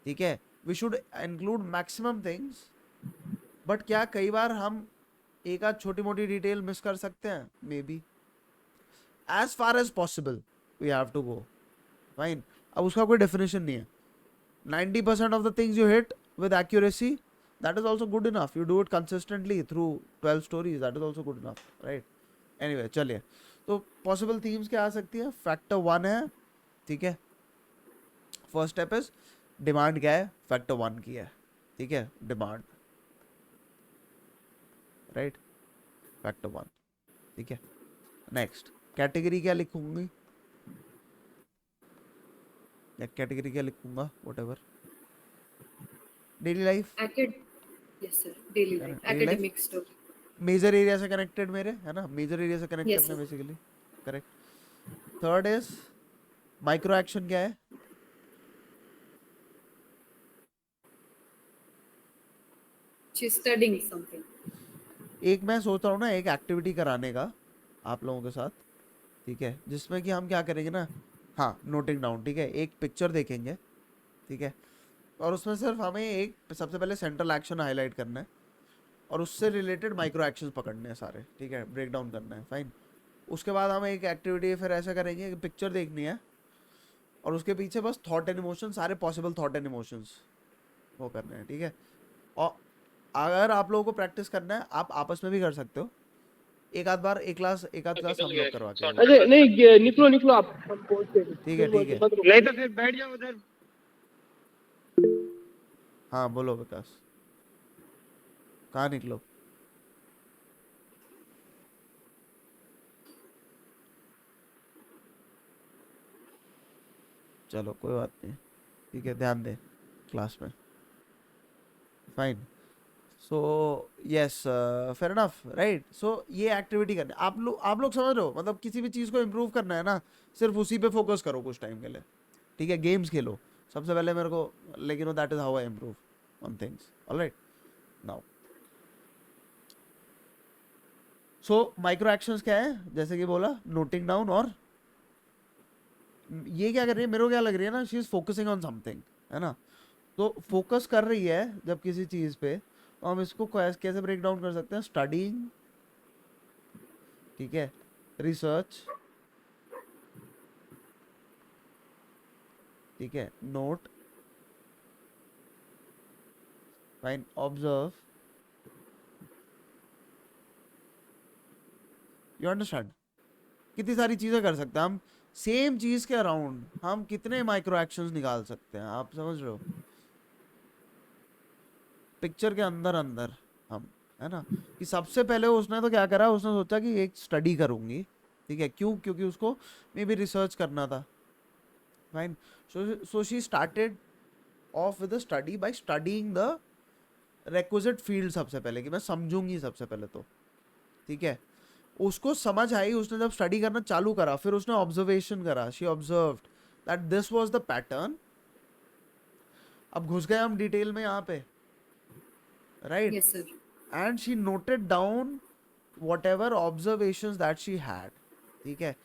ठीक है. We should include maximum things, but क्या कई बार हम एक आध छोटी मोटी डिटेल मिस कर सकते हैं, maybe. As far as possible we have to go. Fine. अब उसका कोई डेफिनेशन नहीं है. 90% of the things you hit with accuracy, that is also good enough. You do it consistently through 12 stories, that is also good enough, right? Anyway, चलिए. तो possible themes क्या आ सकती है. फैक्टर 1 है, ठीक है. फर्स्ट स्टेप इज डिमांड क्या है, फैक्टर 1 की है, ठीक है, डिमांड, राइट. फैक्टर 1, ठीक है. नेक्स्ट कैटेगरी क्या लिखूंगी, या कैटेगरी क्या लिखूंगा, whatever. Daily life, yes sir, daily life, academic story, major area से कनेक्टेड मेरे, है ना, मेजर एरिया से कनेक्ट Yes, करना sir. Basically, correct. Third is micro action क्या है, शी इज स्टडीइंग समथिंग. एक मैं सोच रहा हूँ ना एक एक्टिविटी कराने का आप लोगों के साथ, ठीक है, जिसमें कि हम क्या करेंगे ना, हाँ, नोटिंग डाउन, ठीक है, एक पिक्चर देखेंगे, ठीक है, और उसमें सिर्फ हमें एक सबसे पहले सेंट्रल एक्शन हाईलाइट करना है और उससे रिलेटेड माइक्रो एक्शंस पकड़ने हैं सारे, ठीक है, ब्रेक डाउन करना है. फाइन. उसके बाद हम एक एक्टिविटी फिर ऐसा करेंगे कि पिक्चर देखनी है और उसके पीछे बस थॉट एंड इमोशन, सारे पॉसिबल थॉट एंड इमोशंस वो करने हैं, ठीक है. और अगर आप लोगों को प्रैक्टिस करना है आप आपस में भी कर सकते हो. एक आध क्लास हम लोग करवा के. अरे नहीं, निकलो आप. ठीक है. नहीं तो फिर बैठ जाओ उधर. हाँ बोलो विकास, कहाँ निकलो. चलो कोई बात नहीं, ठीक है, ध्यान दे क्लास में. Fine. So yes, fair enough, right. So ये एक्टिविटी करना, आप लोग समझ रहे हो, मतलब किसी भी चीज़ को इम्प्रूव करना है ना, सिर्फ उसी पे फोकस करो कुछ टाइम के लिए, ठीक है. गेम्स खेलो सबसे पहले मेरे को, लेकिन that is how I improve on things. Alright. Now so micro actions क्या है, जैसे कि बोला नोटिंग डाउन, और ये क्या कर रही है, मेरे को क्या लग रही है ना, she is focusing on something, है ना. तो फोकस कर रही है जब किसी चीज पे, तो हम इसको कैसे ब्रेक डाउन कर सकते हैं. स्टडीइंग, ठीक है, रिसर्च, ठीक है, note, fine, observe. You understand. कितनी सारी चीजें कर सकते हैं हम सेम चीज के अराउंड, हम कितने माइक्रो एक्शंस निकाल सकते हैं, आप समझ रहे हो. पिक्चर के अंदर हम, है ना, कि सबसे पहले उसने तो क्या करा, उसने सोचा कि एक स्टडी करूंगी, ठीक है. क्यों? क्योंकि उसको मे बी रिसर्च करना था. Fine. So she started off with the study bye studying the requisite field सबसे पहले, कि मैं समझूंगी सबसे पहले तो, ठीक है. उसको समझ आई, उसने जब स्टडी करना चालू करा, फिर उसने ऑब्जर्वेशन करा. She observed that this was the pattern. अब घुस गए हम डिटेल में यहाँ पे, right. Yes sir. And she noted down whatever observations that she had, ठीक है.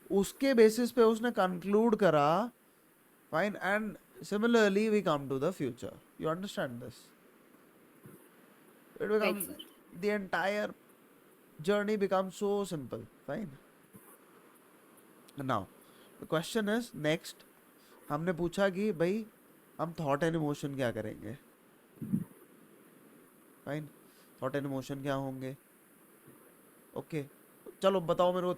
उसके बेसिस पे उसने कंक्लूड करा. Fine. And similarly we come to the future. You understand this, it Right, becomes, sir. the entire journey becomes so simple. Fine. Now the question is next, हमने पूछा कि भाई हम थॉट एंड इमोशन क्या करेंगे. Fine, thought and emotion क्या होंगे. Okay, चलो बताओ मेरे को,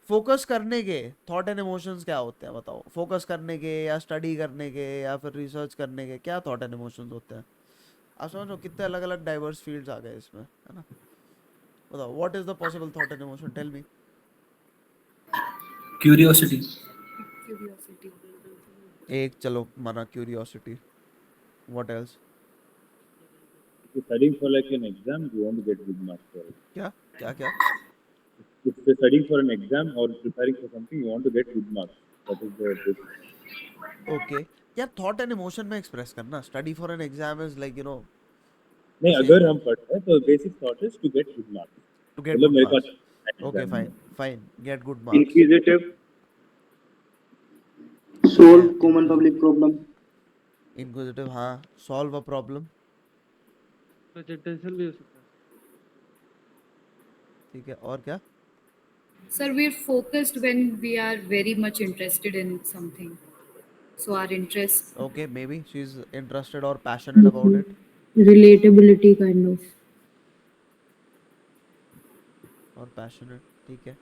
फोकस करने के थॉट एंड इमोशंस क्या होते हैं बताओ. फोकस करने के या स्टडी करने के या फिर रिसर्च करने के क्या थॉट एंड इमोशंस होते हैं. आप समझ लो कितने अलग अलग डाइवर्स फील्ड्स आ गए इसमें, है ना. बताओ what is the possible thought and emotion, tell me. Curiosity. Curiosity. एक चलो माना curiosity, what else. If you're studying for like an exam, you want to get good marks for it. क्या क्या क्या. If you're studying for an exam or preparing for something, you want to get good marks. That is the big. Okay, यार thought and emotion में express करना. Study for an exam is like you know नहीं, Same. अगर हम पढ़ रहे हैं तो basic thought is to get good marks. To get मतलब गुड मेरे marks. Pass okay fine fine, get good marks. Inquisitive, solve common public problem. Inquisitive, हाँ, सॉल्व अ प्रॉब्लम. प्रेजेंटेशन भी हो सकता है. ठीक है, और क्या. Sir, we're focused when we are very much interested in something. So our interest. Okay, maybe she is interested और passionate about it. Relatability kind of. और पैशनेट, ठीक है.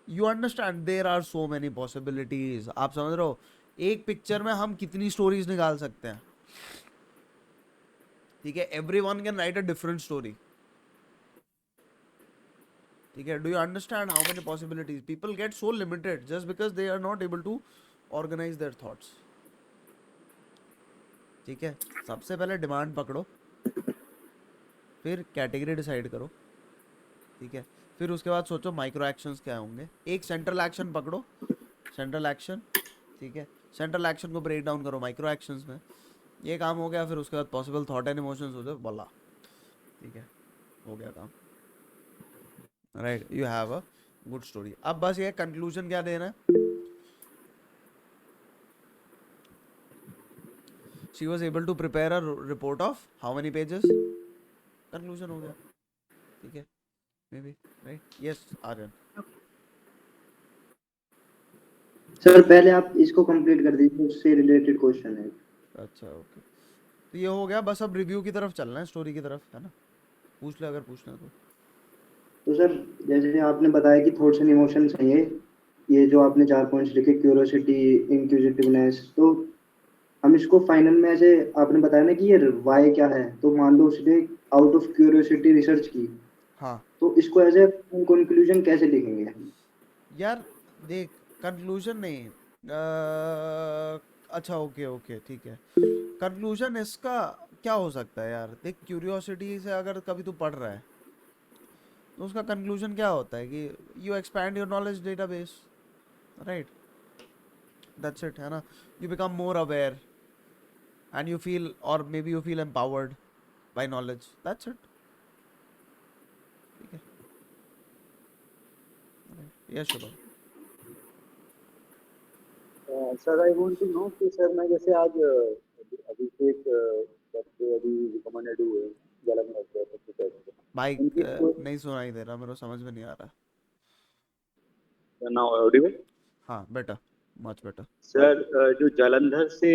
You understand there are so many possibilities. आप समझ रहे हो एक picture में हम कितनी स्टोरीज निकाल सकते हैं. ठीक है, everyone can write a different story. ठीक है, do you understand how many possibilities. People get so limited just because they are not able to organise their thoughts. ठीक है, सबसे पहले डिमांड पकड़ो, फिर कैटेगरी डिसाइड करो. ठीक है, फिर उसके बाद सोचो माइक्रो एक्शंस क्या होंगे. एक सेंट्रल एक्शन पकड़ो, सेंट्रल एक्शन. ठीक है, सेंट्रल एक्शन को ब्रेक डाउन करो माइक्रो एक्शंस में. ये काम हो गया, फिर उसके बाद पॉसिबल थॉट एंड इमोशंस हो जाए, बोला. ठीक है, हो गया काम. Right, you have a good story. अब बस ये कंक्लूजन क्या देना है. She was able to prepare a report of how many pages. Conclusion हो गया. ठीक है, maybe right. Yes Aryan. Sir पहले आप इसको कंप्लीट कर दीजिए, उससे रिलेटेड क्वेश्चन है. अच्छा ओके, तो ये हो गया. बस अब रिव्यू की तरफ चलना है, स्टोरी की तरफ, है ना. पूछ ले अगर पूछना है तो सर जैसे आपने बताया कि थॉट्स एंड इमोशंस हैं ये जो आपने 4 पॉइंट्स लिखे, क्यूरियोसिटी, इंक्विजिटिवनेस, तो हम इसको फाइनल में ऐसे आपने बताया ना कि ये वाई क्या है, तो मान लो उसने आउट ऑफ क्यूरियोसिटी रिसर्च की. हाँ. तो इसको ऐसे कंक्लूजन कैसे लिखेंगे. यार देख, कंक्लूजन नहीं, अच्छा ओके ओके ठीक है. कंक्लूजन इसका क्या हो सकता है यार. देख, क्यूरियोसिटी से अगर कभी तू पढ़ रहा है तो उसका कंक्लूजन क्या होता है कि you expand your knowledge database. Right, that's it, है ना. You become more aware and you feel, और maybe you feel empowered by knowledge. That's it. ठीक है, yes Shubham. Sir I want to know कि सर मैं जैसे आज अभिषेक बच्चे अभी रिकमेंडेड हुए जालंधर से तो भाई नहीं सुनाई दे रहा, मेरे को समझ में नहीं आ रहा. Now Audible. हाँ बेटर, मच बेटर. सर जो जालंधर से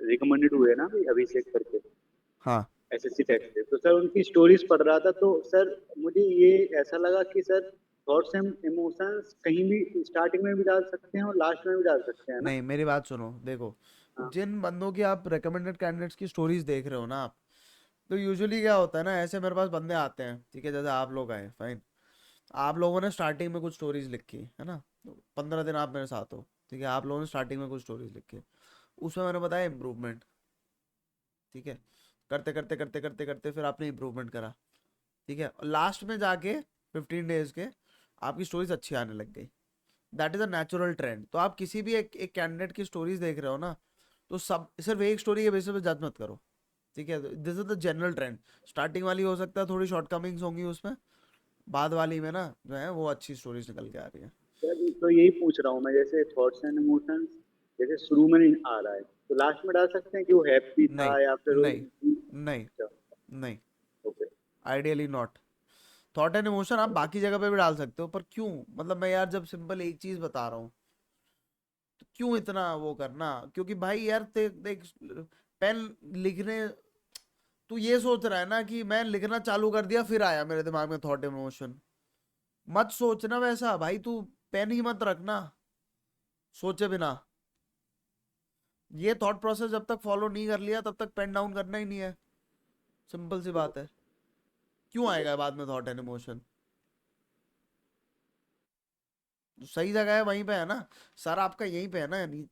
रिकमेंडेड हुए ना अभी अभिषेक करके, हाँ, एसएससी टेस्ट से, तो सर उनकी स्टोरीज पढ़ रहा था, तो सर मुझे ये ऐसा लगा कि सर थॉट्स एंड इमोशंस कहीं भी स्टार्टिंग में भी डाल सकते हैं और लास्ट में भी डाल सकते हैं ना. नहीं मेरी बात सुनो. देखो, जिन बंदों की आप रिकमेंडेड कैंडिडेट्स की स्टोरीज देख रहे हो ना आप, तो यूजुअली क्या होता है ना, ऐसे मेरे पास बंदे आते हैं. ठीक है, जैसे आप लोग आए, फाइन, आप लोगों ने स्टार्टिंग में कुछ स्टोरीज लिखी है ना, 15 दिन आप मेरे साथ हो. ठीक है, आप लोगों ने स्टार्टिंग में कुछ स्टोरीज लिखी, उसमें मैंने बताया इम्प्रूवमेंट. ठीक है, करते करते करते करते करते फिर आपने इम्प्रूवमेंट करा. ठीक है, लास्ट में जाके 15 डेज के आपकी स्टोरीज अच्छी आने लग गई. That is a natural trend. तो आप किसी भी एक कैंडिडेट की स्टोरीज देख रहे हो ना, तो सब सिर्फ एक स्टोरी के बेसिस पे जज मत करो. ठीक है, this is the general trend. Starting वाली हो सकता है थोड़ी शॉर्टकमिंग्स होंगी उसमें, बाद वाली में ना जो है वो अच्छी स्टोरीज निकल के आ रही है. सर तो यही पूछ रहा हूँ मैं, जैसे थॉट्स एंड इमोशंस जैसे शुरू में नहीं आ रहा है तो लास्ट में डाल सकते हैं कि वो हैप्पी था या फिर नहीं नहीं नहीं. Okay. Ideally not. Thought and emotion आप बाकी जगह पे भी डाल सकते हो, पर क्यों, मतलब मैं यार जब सिंपल एक चीज बता रहा हूँ तो क्यों इतना वो करना? क्योंकि भाई यार देख, पेन लिखने, तू ये सोच रहा है ना कि मैं लिखना चालू कर दिया फिर आया मेरे दिमाग में थॉट इमोशन, मत सोचना वैसा भाई, तू पेन ही मत रखना सोचे बिना। ये थॉट प्रोसेस जब तक फॉलो नहीं कर लिया तब तक पेन डाउन करना ही नहीं है, सिंपल सी बात है। क्यों आएगा बाद में थॉट एंड इमोशन? सही जगह है वहीं पे है ना, सर आपका यहीं पे है ना, यानी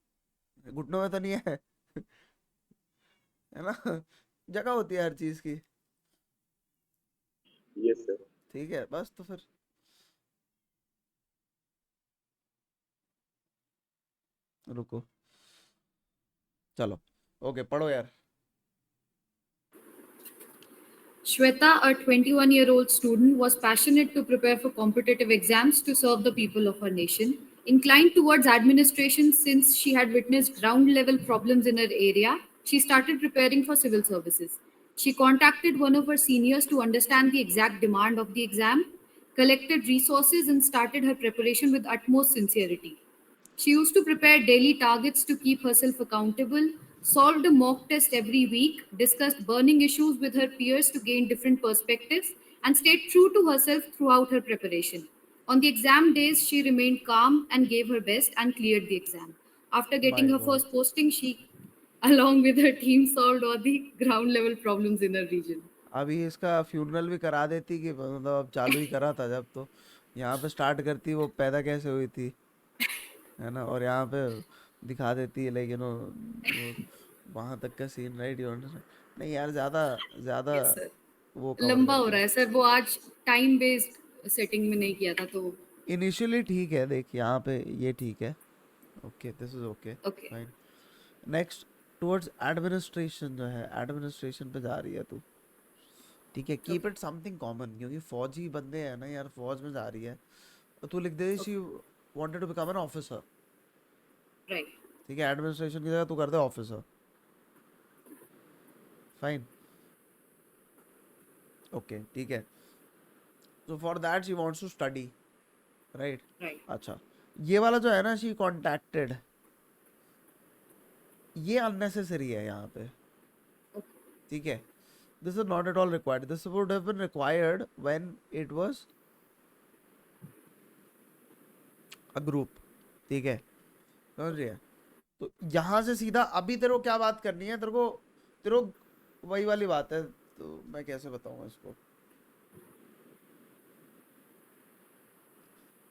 घुटनों में तो नहीं है है ना, जगह होती है हर चीज की। Yes sir. ठीक है बस, तो फिर रुको, चलो ओके पढ़ो यार। Shweta, a 21-year-old student, was passionate to prepare for competitive exams to serve the people of her nation. Inclined towards administration since she had witnessed ground level problems in her area, she started preparing for civil services. She contacted one of her seniors to understand the exact demand of the exam, collected resources, and started her preparation with utmost sincerity. She used to prepare daily targets to keep herself accountable, solved a mock test every week, discussed burning issues with her peers to gain different perspectives, and stayed true to herself throughout her preparation. On the exam days, she remained calm and gave her best and cleared the exam. After getting my her God, first posting, she, along with her team, solved all the ground level problems in her region. अभी इसका funeral भी करा देती कि मतलब अब चालू ही करा था जब, तो यहाँ पे स्टार्ट करती वो पैदा कैसे हुई थी, है ना, और यहाँ पे दिखा देती है लाइक यू नो वो वहां तक का सीन, राइट, यू अंडरस्टैंड? नहीं यार, ज्यादा ज्यादा Yes, sir. वो कवर लंबा हो करती रहा है। है सर, वो आज टाइम बेस्ड सेटिंग में नहीं किया था तो इनिशियली ठीक है, देख यहाँ पे ये ठीक है, okay this is okay okay. Fine. Next, towards administration, जो है एडमिनिस्ट्रेशन पे जा रही है तू, ठीक है, कीप इट समथिंग कॉमन, क्योंकि फौजी बंदे हैं ना यार, फौज में जा रही है, तो तू लिख दे she wanted to become an officer, right. ठीक है, एडमिनिस्ट्रेशन की जगह तू कर दे ऑफिसर, फाइन, ओके ठीक है। so for that she wants to study, right? Right. अच्छा, ये वाला जो है ना, she contacted, ये unnecessary है यहाँ पे, ठीक है, this is not at all required, this would have been required when it was a group, ठीक है, समझ रही है? तो यहाँ से सीधा अभी तेरे को क्या बात करनी है, तेरे को वही वाली बात है, तो मैं कैसे बताऊंगा इसको।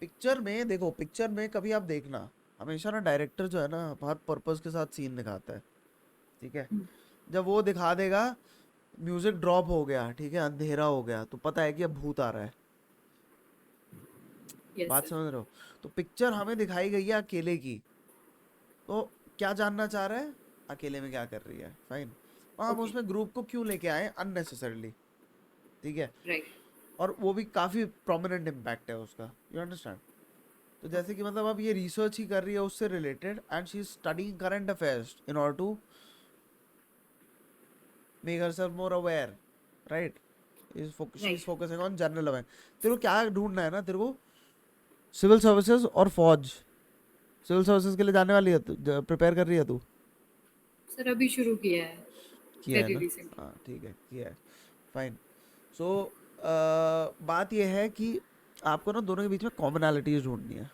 पिक्चर में देखो, पिक्चर में कभी आप देखना, हमेशा ना डायरेक्टर जो है ना बहुत पर्पस के साथ सीन दिखाता है, ठीक है, जब वो दिखा देगा म्यूजिक ड्रॉप हो गया, ठीक है, अंधेरा हो गया, तो पता है कि अब भूत आ रहा है, बात समझ रहे हो? तो पिक्चर हमें दिखाई गई है अकेले की, तो क्या जानना चाह रहा है, अकेले में क्या कर रही है, फाइन, और हम उसमें ग्रुप को क्यों लेके आए अननेसेसरली, ठीक है, राइट। और वो भी काफी प्रोमिनेंट इम्पैक्ट है उसका, यू अंडरस्टैंड? तो जैसे कि मतलब अब ये रिसर्च ही कर रही है उससे related, and she is studying current affairs in order to make herself more aware, right, she is focusing on general aware. तेरे को क्या ढूंढना है ना, तेरे को सिविल सर्विसेज और फौज, सिविल सर्विसेज के लिए जाने वाली है तू, प्रिपेयर कर रही है तू? सर अभी शुरू किया है, किया है वेरी ना, रिसेंट। हाँ ठीक है, किया है, फाइन। सो बात यह है कि आपको ना दोनों के बीच में कॉमनैलिटीज ढूंढनी है,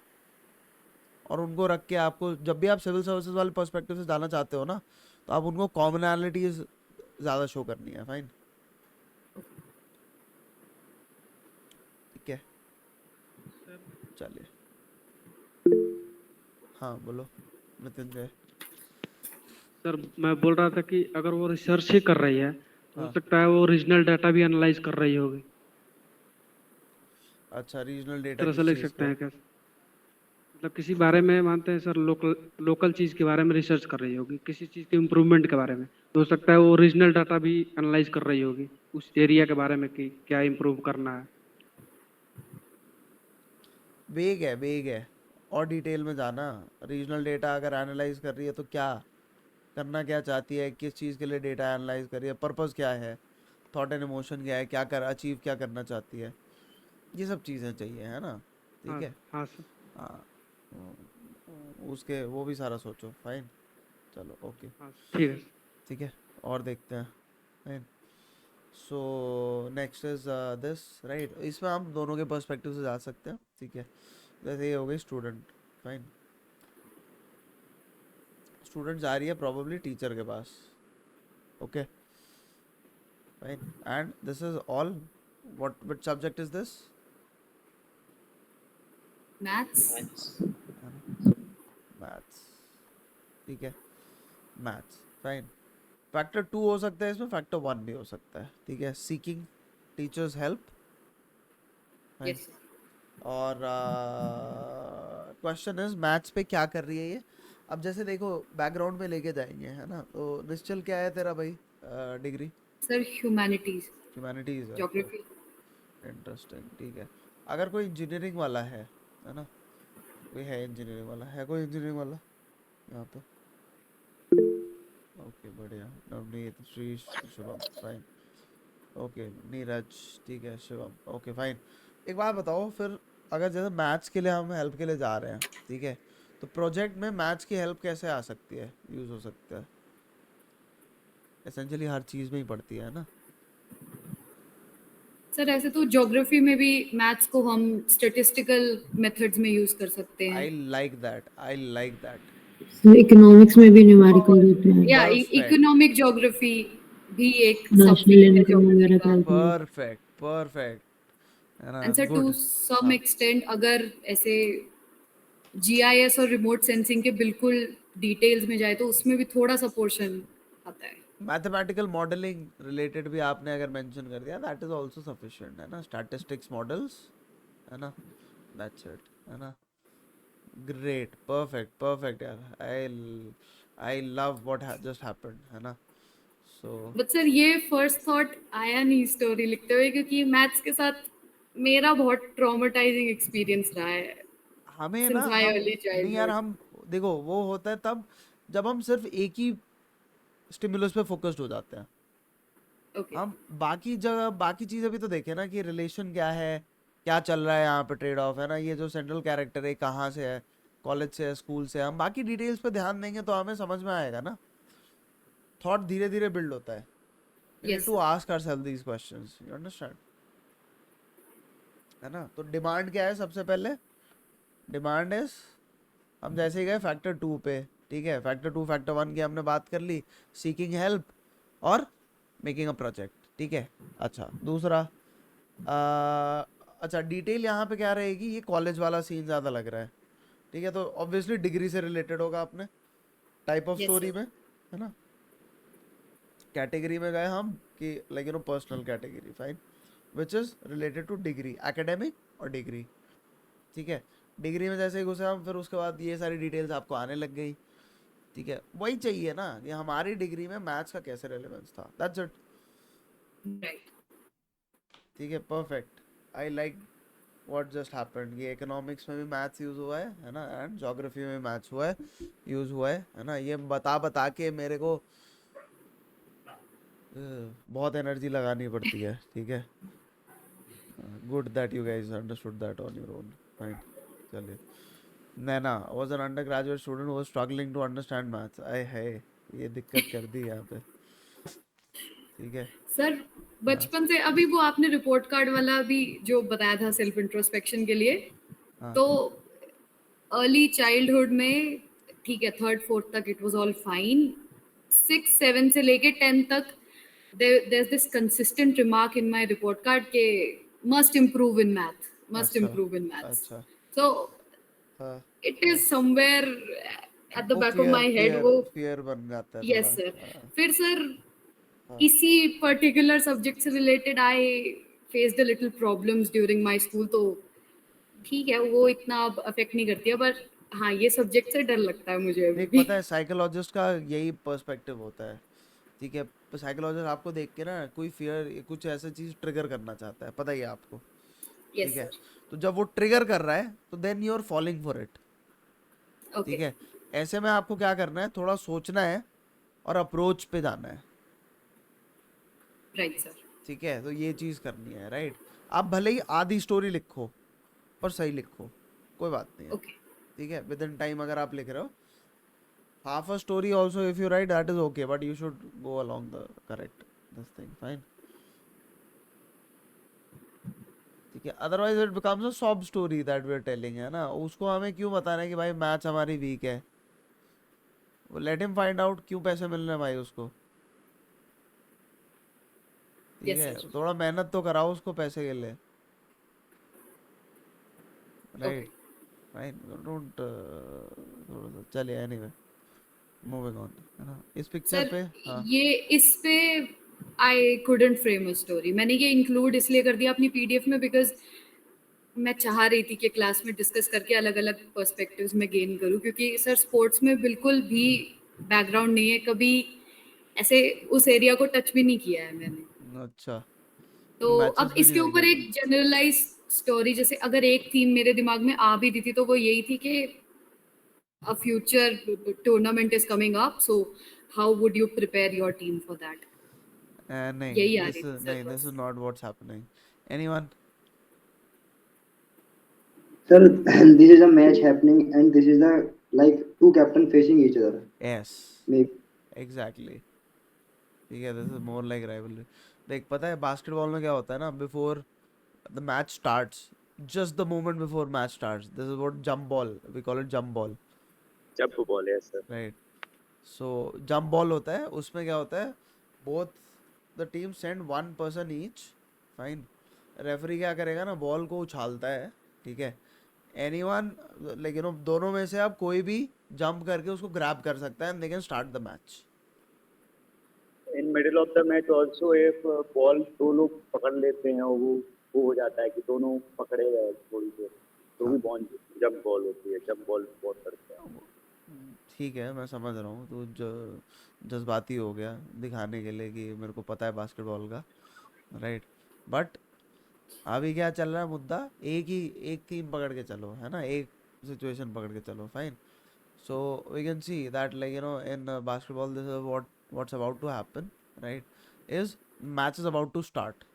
और उनको रख के आपको, जब भी आप सिविल सर्विसेज वाले पर्सपेक्टिव से जाना चाहते हो ना, तो आप उनको कॉमनैलिटीज ज़्यादा शो करनी है, फाइन, ठीक है, चलिए, हाँ बोलो मृत्युंजय। सर मैं बोल रहा था कि अगर वो रिसर्च ही कर रही है तो हाँ। हो सकता है वो रीजनल डाटा भी एनालाइज कर रही होगी, अच्छा, रीजनल डेटा तरह किस से लिख चीज़ सकते का? हैं क्या? मतलब किसी बारे में मानते हैं सर, लोकल चीज़ के बारे में रिसर्च कर रही होगी, किसी चीज़ के इम्प्रूवमेंट के बारे में, तो हो सकता है वो रीजनल डाटा भी एनालाइज कर रही होगी उस एरिया के बारे में कि क्या इम्प्रूव करना है। वेग है, और डिटेल में जाना, रीजनल डेटा अगर एनालाइज कर रही है तो क्या करना, क्या चाहती है, किस चीज़ के लिए डेटा एनालाइज कर रही है, पर्पस क्या है, थॉट एंड इमोशन क्या है, क्या कर अचीव क्या करना चाहती है, ये सब चीज़ें चाहिए, है ना? ठीक हाँ है। हाँ सर। हाँ, उसके वो भी सारा सोचो। फाइन, चलो ओके, हाँ ठीक है। ठीक है, और देखते हैं। Fine, so next is this, right? इसमें हम दोनों के पर्सपेक्टिव से जा सकते हैं, ठीक है? जैसे ये हो गई स्टूडेंट, फाइन, स्टूडेंट जा रही है प्रोबेबली टीचर के पास, okay, fine, and this is all what subject is this? Maths. Maths, ठीक है, मैथ्स, फाइन। फैक्टर 2 हो सकता है इसमें, फैक्टर 1 भी हो सकता है, ठीक है? Seeking teachers help, fine. Yes. और क्वेश्चन इज मैथ्स पे क्या कर रही है ये? अब जैसे देखो बैकग्राउंड में लेके जाएंगे, है ना? तो निश्चल क्या है तेरा भाई डिग्री? सर ह्यूमैनिटीज, ह्यूमैनिटीज है, ज्योग्राफी। इंटरेस्टिंग, ठीक है। अगर कोई इंजीनियरिंग वाला है ना? कोई है इंजीनियरिंग वाला? है कोई इंजीनियरिंग वाला यहाँ पे? ओके बढ़िया, नवनीत, श्री, शुभम, फाइन, ओके, नीरज, ठीक है, शिवम, ओके फाइन। एक बात बताओ फिर, अगर जैसे मैथ्स के लिए हम हेल्प के लिए जा रहे हैं, ठीक है, तो प्रोजेक्ट में मैथ्स की हेल्प कैसे आ सकती है, यूज हो सकता है? एसेंशियली हर चीज़ में ही पड़ती है ना? सर ऐसे तो ज्योग्राफी में भी मैथ्स को हम स्टैटिस्टिकल मेथड्स में यूज कर सकते आई हैं। Like that, I like that, sir economics में भी न्यूमेरिकल और होते हैं, या परफेक्ट, इकोनॉमिक ज्योग्राफी भी एक नेशनल सबफील्ड है इनकम ज्योग्राफी वगैरह का। कैलकुलेट। परफेक्ट, परफेक्ट, है ना? And sir too good. Some हाँ, एक्सटेंट अगर ऐसे जीआईएस और रिमोट सेंसिंग के बिल्कुल डिटेल्स में जाए तो उसमें भी थोड़ा सा पोर्शन आता है। मैथमेटिकल मॉडलिंग रिलेटेड भी आपने अगर मेंशन कर दिया, दैट इज आल्सो सफिशिएंट, है ना? स्टैटिस्टिक्स मॉडल्स, है ना? दैट्स इट, है ना? ग्रेट, परफेक्ट, परफेक्ट यार, I love what just happened, है ना? सो बट सर ये फर्स्ट थॉट आया नहीं स्टोरी लिखते हुए, क्योंकि मैथ्स के साथ मेरा बहुत ट्रॉमेटाइजिंग एक्सपीरियंस रहा है हमें ना, सिंस माय हम अर्ली नहीं यार, चाइल्डहुड। हम देखो वो होता है तब जब हम सिर्फ एक ही स्टिमुलस पे फोकस्ड हो जाते हैं। ओके। हम बाकी जगह बाकी चीज़ें भी तो देखें ना, कि रिलेशन क्या है, क्या चल रहा है यहाँ पे, ट्रेड ऑफ, है ना? ये जो सेंट्रल कैरेक्टर है कहाँ से है, कॉलेज से है, स्कूल से है, हम बाकी डिटेल्स पे ध्यान देंगे तो हमें समझ में आएगा ना। थॉट धीरे धीरे बिल्ड होता है। We need yes to sir. ask ourselves these questions, you understand? है ना? तो डिमांड क्या है सबसे पहले? डिमांड इज, हम जैसे ही गए फैक्टर 2 पे, ठीक है, फैक्टर 2 फैक्टर 1 की हमने बात कर ली, सीकिंग हेल्प और मेकिंग अ प्रोजेक्ट, ठीक है। अच्छा दूसरा, अच्छा डिटेल यहाँ पे क्या रहेगी? ये कॉलेज वाला सीन ज़्यादा लग रहा है, ठीक है? तो ऑब्वियसली डिग्री से रिलेटेड होगा अपने type of yes story sir. में, है ना? कैटेगरी में गए हम कि like personal category, fine, which is related two degree, academic और डिग्री, ठीक है? डिग्री में जैसे ही घुसे हम, फिर उसके बाद ये सारी डिटेल्स आपको आने लग गई, ठीक है? वही चाहिए ना कि हमारी डिग्री में मैथ्स का कैसे रेलेवेंस था, दैट्स इट, राइट। ठीक है? Perfect, I like what just happened. ये इकोनॉमिक्स में भी मैथ्स यूज हुआ है ना? एंड ज्योग्राफी में मैथ्स हुआ है, यूज हुआ है ना? ये बता बता के मेरे को बहुत एनर्जी लगानी पड़ती है, ठीक है? Good that you guys understood that on your own, fine, चलिए। Naina was an undergraduate student who was struggling to understand maths, आय है, ये दिक्कत कर दी यहाँ पे, ठीक है? सर हाँ बचपन से अभी वो आपने रिपोर्ट कार्ड वाला भी जो बताया था सेल्फ इंट्रोस्पेक्शन के लिए, हाँ तो अर्ली चाइल्डहुड में ठीक है, थर्ड फोर्थ तक इट वाज ऑल फाइन। 6 7 से लेके 10 तक there's this consistent remark in my report card के must improve in math, must अच्छा, improve in maths. अच्छा, So हाँ, it is somewhere at the वो back of fear my head fear वो। Fear बन जाता है yes थोड़ा, sir। हाँ, फिर सर हाँ, इसी पर्टिकुलर सब्जेक्ट से related I faced a little problems during my school, तो ठीक है वो इतना अब अफेक्ट नहीं करती है, पर हाँ ये सब्जेक्ट से डर लगता है मुझे अभी देख भी। पता है साइकोलॉजिस्ट का यही पर्सपेक्टिव होता है, ठीक है? साइकोलॉजिस्ट आपको देख के ना कोई फियर, कुछ ऐसा चीज ट्रिगर करना चाहता है, पता ही है आपको, ठीक यस है? सर। तो जब वो ट्रिगर कर रहा है तो then you are falling for it, ठीक ओके। है? ऐसे में आपको क्या करना है, थोड़ा सोचना है और अप्रोच पे जाना है, राइट सर। ठीक है, तो ये चीज करनी है, राइट? आप भले ही आधी स्टोरी लिखो पर सही लिखो, कोई बात नहीं है, ओके ठीक है? विद इन टाइम अगर आप लिख रहे हो half a story also, if you write, that is okay, but you should go along the correct this thing, fine, ठीक है? otherwise it becomes a sob story that we are telling, है ना? उसको हमें क्यों बताना है कि भाई मैच हमारी वीक है? वो let him find out क्यों पैसे मिल रहे हैं भाई उसको, ठीक यस है? सर थोड़ा मेहनत तो कराओ उसको पैसे के लिए, ओके राइट? फाइन, डोंट थोड़ा सा चलिए, एनीवे मूविंग ऑन, है ना? इस पिक्चर सर पे हाँ ये इस पे I couldn't frame a story. मैंने ये इंक्लूड इसलिए कर दिया अपनी पीडीएफ में बिकॉज मैं चाह रही थी कि क्लास में डिस्कस करके अलग अलग पर्सपेक्टिव्स में गेन करूं, क्योंकि सर स्पोर्ट्स में बिल्कुल भी बैकग्राउंड नहीं है, कभी ऐसे उस एरिया को टच भी नहीं किया है मैंने। अच्छा, तो मैचेस अब भी नहीं इसके देखे ऊपर आपने? एक जनरलाइज स्टोरी, जैसे अगर एक थीम मेरे दिमाग में आ भी रही थी तो वो यही थी कि a future tournament is coming up, so how would you prepare your team for that? नहीं, यही आ this रही थी is सर नहीं, this बस। is not what's happening. Anyone? Sir, this is a match happening, and this is the like two captain facing each other. Yes, Maybe. exactly. ठीक है, this is more like rivalry. देख, पता है basketball में क्या होता है ना, before the match starts, just the moment before match starts, this is what jump ball, we call it jump ball, जब बॉल है sir. right? So jump ball होता है, उसमें क्या होता है, both the teams send one person each, fine. Referee क्या करेगा ना, बॉल को उछालता है, ठीक है? एनीवन, लेकिन दोनों में से आप कोई भी जंप करके उसको ग्रैब कर सकता है, and they can start the match. In middle of the match also एक बॉल दो लोग पकड़ लेते हैं और वो हो जाता है कि दोनों पकड़े गए थोड़ी देर, तो भी बॉल जब बॉल होती है, जब बॉल बहुत करते हैं। ठीक है, मैं समझ रहा हूँ, तो जज्बाती हो गया दिखाने के लिए कि मेरे को पता है बास्केटबॉल का, राइट? बट अभी क्या चल रहा है मुद्दा, एक टीम पकड़ के चलो, है ना? एक सिचुएशन पकड़ के चलो, fine. So we can see that, like, you know, in basketball, this is what's about to happen, right? Is match is about to start,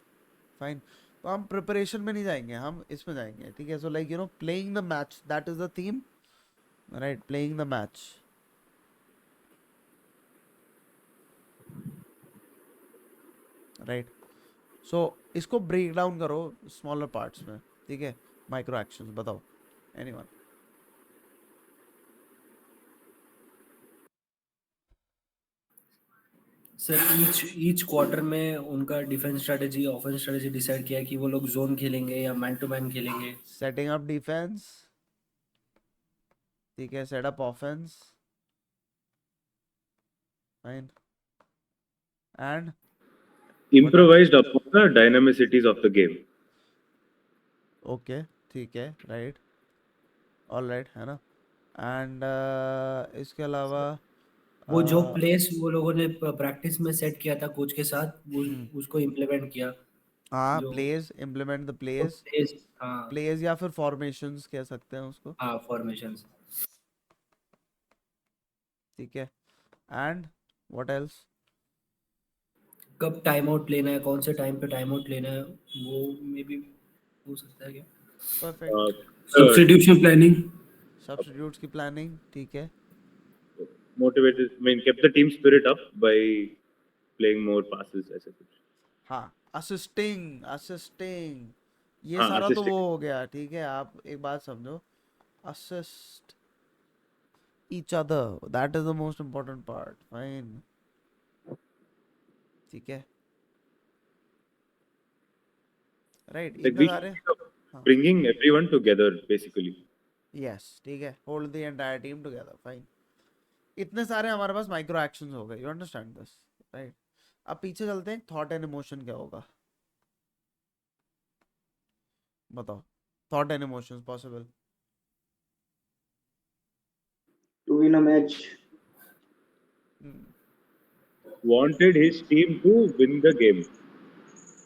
fine. तो हम प्रिपरेशन में नहीं जाएंगे, हम इसमें जाएंगे, ठीक है? So like, you know, playing the match, that is the theme, right? Playing the match, right? So इसको ब्रेक डाउन करो स्मॉलर पार्ट्स में, ठीक है? माइक्रो एक्शंस बताओ, एनीवन? सर ईच क्वार्टर में उनका defence strategy, offence strategy decide किया है कि वो लोग जोन खेलेंगे या मैन टू मैन खेलेंगे. सेटिंग अप डिफेंस, ठीक है? Setup offence, fine, and Improvised upon the dynamicities of the game. Okay, ठीक है, राइट, ऑल राइट, है ना? एंड इसके अलावा वो जो प्लेस वो लोगों ने प्रैक्टिस में सेट किया था कोच के साथ, वो उसको इम्प्लीमेंट किया. हाँ, जो place, implement the place, place, हाँ प्लेस या फिर फॉर्मेशंस कह सकते हैं उसको, हाँ फॉर्मेशंस. ठीक है? And what else? कब टाइम आउट लेना है, कौन से टाइम पे टाइम आउट लेना है, वो मे बी हो सकता है क्या. परफेक्ट. सब्स्टिट्यूशन प्लानिंग, सब्स्टिट्यूट्स की प्लानिंग, ठीक है? Motivated, I mean, kept the team spirit up by playing more passes, ऐसे कुछ. हाँ, असिस्टिंग, असिस्टिंग, ये हाँ, सारा तो assisting. वो हो गया, ठीक है? आप एक बात समझो, assist each other, that is the most important part, fine, ठीक है? राइट, Like इतने we सारे, हाँ, bringing everyone together basically. Yes, ठीक है? Hold the entire team together, fine. इतने सारे हमारे पास माइक्रो एक्शंस हो गए, यू अंडरस्टैंड दिस, राइट? अब पीछे चलते हैं, थॉट एंड इमोशन क्या होगा, बताओ? Thought and emotions possible. To win a match. Wanted his team to win the game.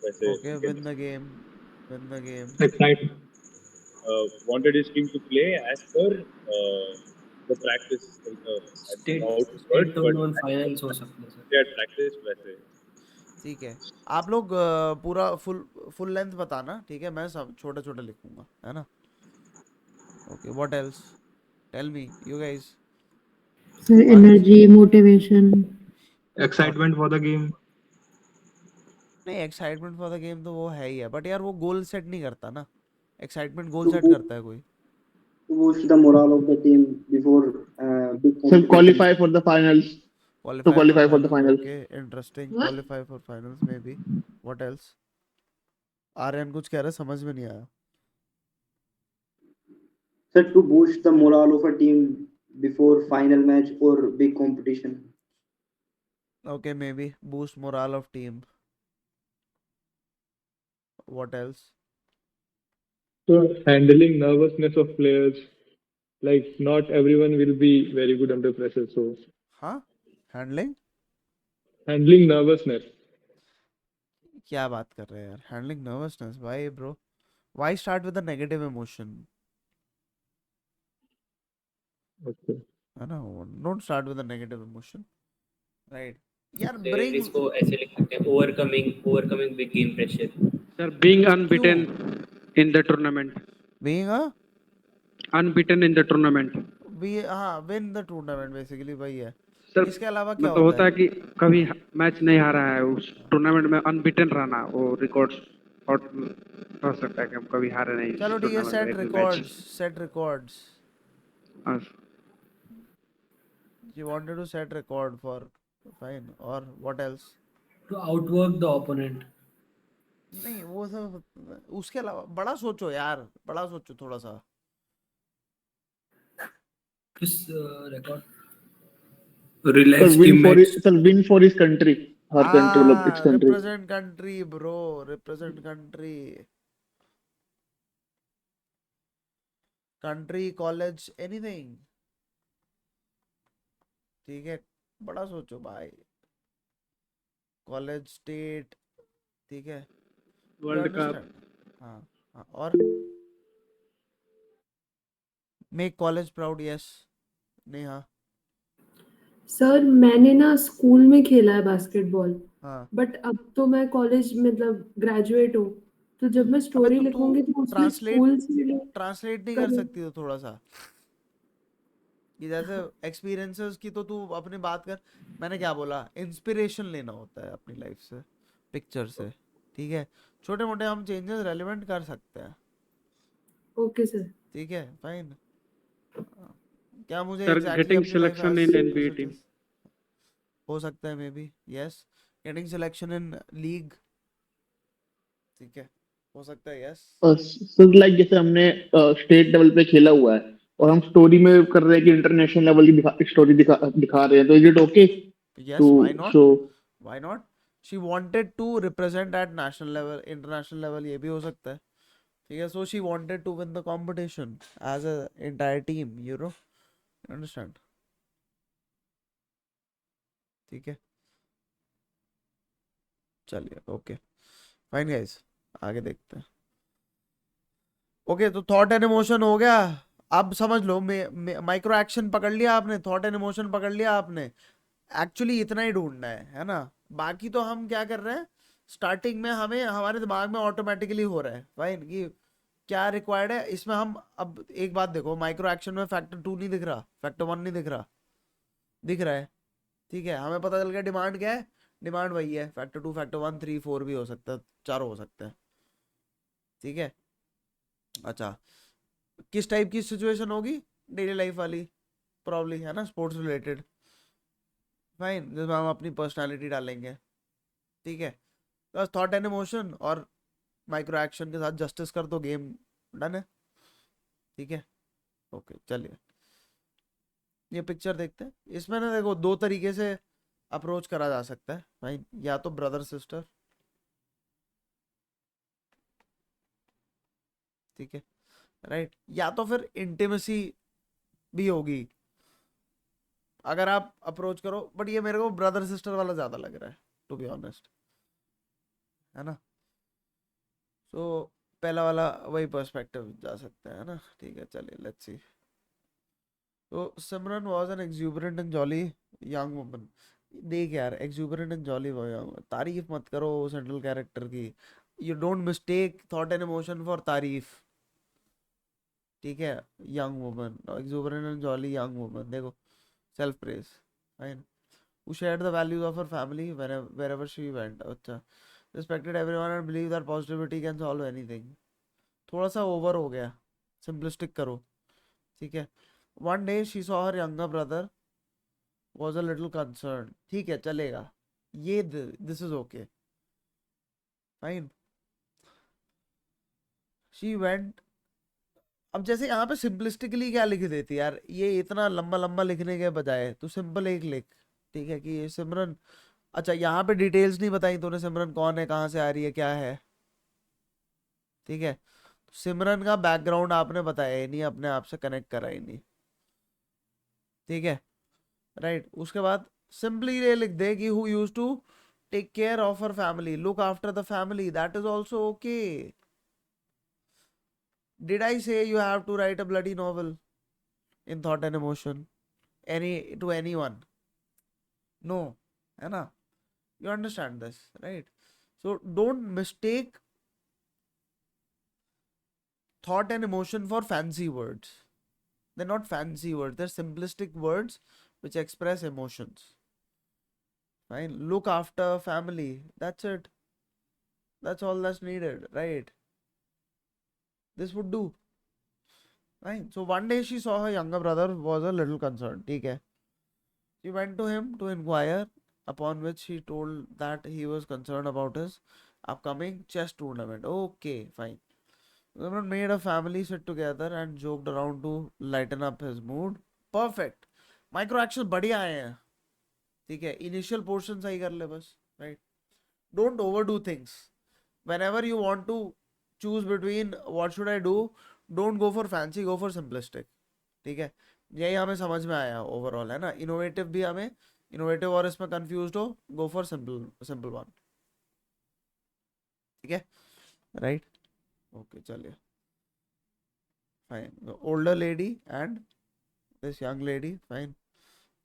वैसे Okay, win the game, win the game. wanted his team to play as per the practice state outward, state but tournament finals हो सकते हैं sir. they had practiced वैसे. ठीक है, आप लोग पूरा फुल लेंथ बताना, ठीक है, मैं सब छोटा छोटा लिखूंगा, है ना? Okay, what else? Tell me you guys. Sir energy, motivation. Excitement for the game. नहीं, एक्साइटमेंट फॉर द गेम तो वो है ही है, बट यार वो गोल सेट नहीं करता ना। एक्साइटमेंट गोल तो सेट वो करता है कोई? boost the morale of the team before big So competition. qualify for the finals. To Qualify for qualify for the finals, finals. okay, interesting. Qualify for finals maybe. What else? Aryan कुछ कह रहा है, समझ में नहीं आया। Sir, to boost the morale of a team before final match or big competition. Okay, maybe boost morale of team. What else? So handling nervousness of players, like not everyone will be very good under pressure. So हाँ, handling? handling nervousness. क्या बात कर रहे हैं यार? Handling nervousness, why bro? Why start with a negative emotion? Okay. है ना? Don't start with a negative emotion, right? यार फिर bring इसको ऐसे लिख सकते हैं, overcoming big game pressure. Sir being unbeaten क्यों? In the tournament. being a unbeaten in the tournament. हाँ, win the tournament basically वही है। सर इसके अलावा क्या मतलब होता होता है? है कि कभी मैच नहीं हारा है, उस टूर्नामेंट में अनबीटन रहना, वो रिकॉर्ड्स और रह सकता है कि हम कभी हारे नहीं चलो इस ठीक है, टूर्नामेंट में सेट एक भी match. Records, set records. You wanted to set record for fine, or what else? To outwork the opponent. नहीं, वो सब उसके अलावा बड़ा सोचो यार, बड़ा सोचो थोड़ा सा। किस record? Sir, Relax win for teammates. sir, win for his country. Her country, मतलब its country. represent country bro, represent country, college, anything, ठीक है, बड़ा सोचो भाई। कॉलेज, स्टेट, ठीक है, वर्ल्ड कप। अंडरस्टैंड। हाँ हाँ, और मेक कॉलेज प्राउड, यस। नहीं, हाँ सर मैंने ना स्कूल में खेला है बास्केटबॉल, हाँ। बट अब तो मैं कॉलेज मतलब ग्रेजुएट हूँ, तो जब मैं अबे स्टोरी तो तू लिखूंगी तो उसमें ट्रांसलेट स्कूल से ट्रांसलेट नहीं कर करें। सकती तो थोड़ा सा कि जैसे एक्सपीरियंसेस की तो तू अपनी बात कर। मैंने क्या बोला, इंस्पिरेशन लेना होता है अपनी लाइफ से, पिक्चर से, ठीक है। छोटे मोटे हम चेंजेस रेलेवेंट कर सकते हैं, ओके सर। ठीक है, फाइन। क्या मुझे सर एग्जैक्टली गेटिंग अपनी life selection as in NBA team. हो सकता है, maybe, yes. Getting selection in league, ठीक है, हो सकता है, यस। सर लाइक जैसे हमने स्टेट लेवल पे खेला हुआ है और हम स्टोरी में कर रहे हैं कि इंटरनेशनल लेवल की स्टोरी दिखा रहे हैं, तो is it okay Yes, to why not? Show? Why not? She wanted to represent at national level, international level, ये भी हो सकता है, ठीक है। So she wanted to win the competition as a entire team, you know, understand? ठीक है, चलिए, ओके, फाइन गाइस, आगे देखते हैं। ओके, तो थॉट एंड इमोशन हो गया। अब समझ लो, माइक्रो एक्शन पकड़ लिया आपने, थॉट एंड इमोशन पकड़ लिया आपने। एक्चुअली इतना ही ढूंढना है ना? बाकी तो हम क्या कर रहे हैं, स्टार्टिंग में हमें हमारे दिमाग में ऑटोमेटिकली हो रहा है फाइन कि क्या रिक्वायर्ड है इसमें। हम अब एक बात देखो, माइक्रो एक्शन में फैक्टर 2 नहीं दिख रहा, फैक्टर 1 नहीं दिख रहा, दिख रहा है, ठीक है। हमें पता चल गया डिमांड क्या है, डिमांड वही है, फैक्टर 2, फैक्टर 1, 3, 4 भी हो सकता है, 4 हो सकते हैं, ठीक है। अच्छा, किस टाइप की सिचुएशन होगी? डेली लाइफ वाली प्रॉब्ली, है ना, स्पोर्ट्स रिलेटेड, फाइन, जिसमें हम अपनी पर्सनालिटी डालेंगे, ठीक है। बस थॉट एंड इमोशन और माइक्रो एक्शन के साथ जस्टिस कर दो, गेम डन है, ठीक है। ओके, चलिए ये पिक्चर देखते हैं। इसमें ना देखो, 2 तरीके से अप्रोच करा जा सकता है भाई, या तो ब्रदर सिस्टर, ठीक है, राइट, या तो फिर इंटीमेसी भी होगी अगर आप अप्रोच करो, बट ये मेरे को ब्रदर सिस्टर वाला ज्यादा लग रहा है, टू बी ऑनेस्ट, है ना। सो पहला वाला वही पर्सपेक्टिव जा सकता है ना, ठीक है, चलिए लेट्स सी। तो Simran was an exuberant and jolly young woman. देख यार, एक्सुबरेंट एंड जॉली बॉय, तारीफ मत करो सेंट्रल कैरेक्टर की. You don't mistake thought and emotion for तारीफ. ठीक है, young woman, exuberant and jolly young woman. देखो, self praise, fine. Who shared the values of her family wherever she went. अच्छा, respected everyone and believed that positivity can solve anything. थोड़ा सा over हो गया, simplistic करो. ठीक है. One day she saw her younger brother was a little concerned. ठीक है, चलेगा ये. This is okay, fine. She went. अब जैसे यहाँ पे सिंपलिस्टिकली क्या लिख देती यार, ये इतना लंबा लंबा लिखने के बजाय तू सिंपल एक लिख. ठीक है, कि ये सिमरन. अच्छा, यहाँ पे डिटेल्स नहीं बताई तूने, सिमरन कौन है, कहाँ से आ रही है, क्या है. ठीक है, सिमरन का बैकग्राउंड आपने बताया ही नहीं, अपने आप से कनेक्ट करा ही नहीं. ठीक है, राइट. उसके बाद सिंपली ये लिख दे कि who used to take care of her family, look after the family. That is also okay. Did I say you have to write a bloody novel in thought and emotion to anyone? No, है ना? You understand this, right? So don't mistake thought and emotion for fancy words. They're not fancy words. They're simplistic words which express emotions. Fine. Look after family. That's it. That's all that's needed, right? This would do. Fine. So one day she saw her younger brother was a little concerned. ठीक है. She went to him to inquire, upon which he told that he was concerned about his upcoming chess tournament. Okay, fine. Simran made a family sit together and joked around to lighten up his mood. Perfect. Micro actions बढ़िया आए हैं. ठीक है, initial portion सही कर ले बस, right? Don't overdo things. Whenever you want to choose between what should I do, don't go for fancy, go for simplistic. ठीक है, यही हमें समझ में आया ओवरऑल, है ना? इनोवेटिव भी हमें, इनोवेटिव और इसमें कंफ्यूज हो, गो फॉर सिंपल वन. ठीक है, राइट. ओके, चलिए, fine. Older lady and this young lady, fine.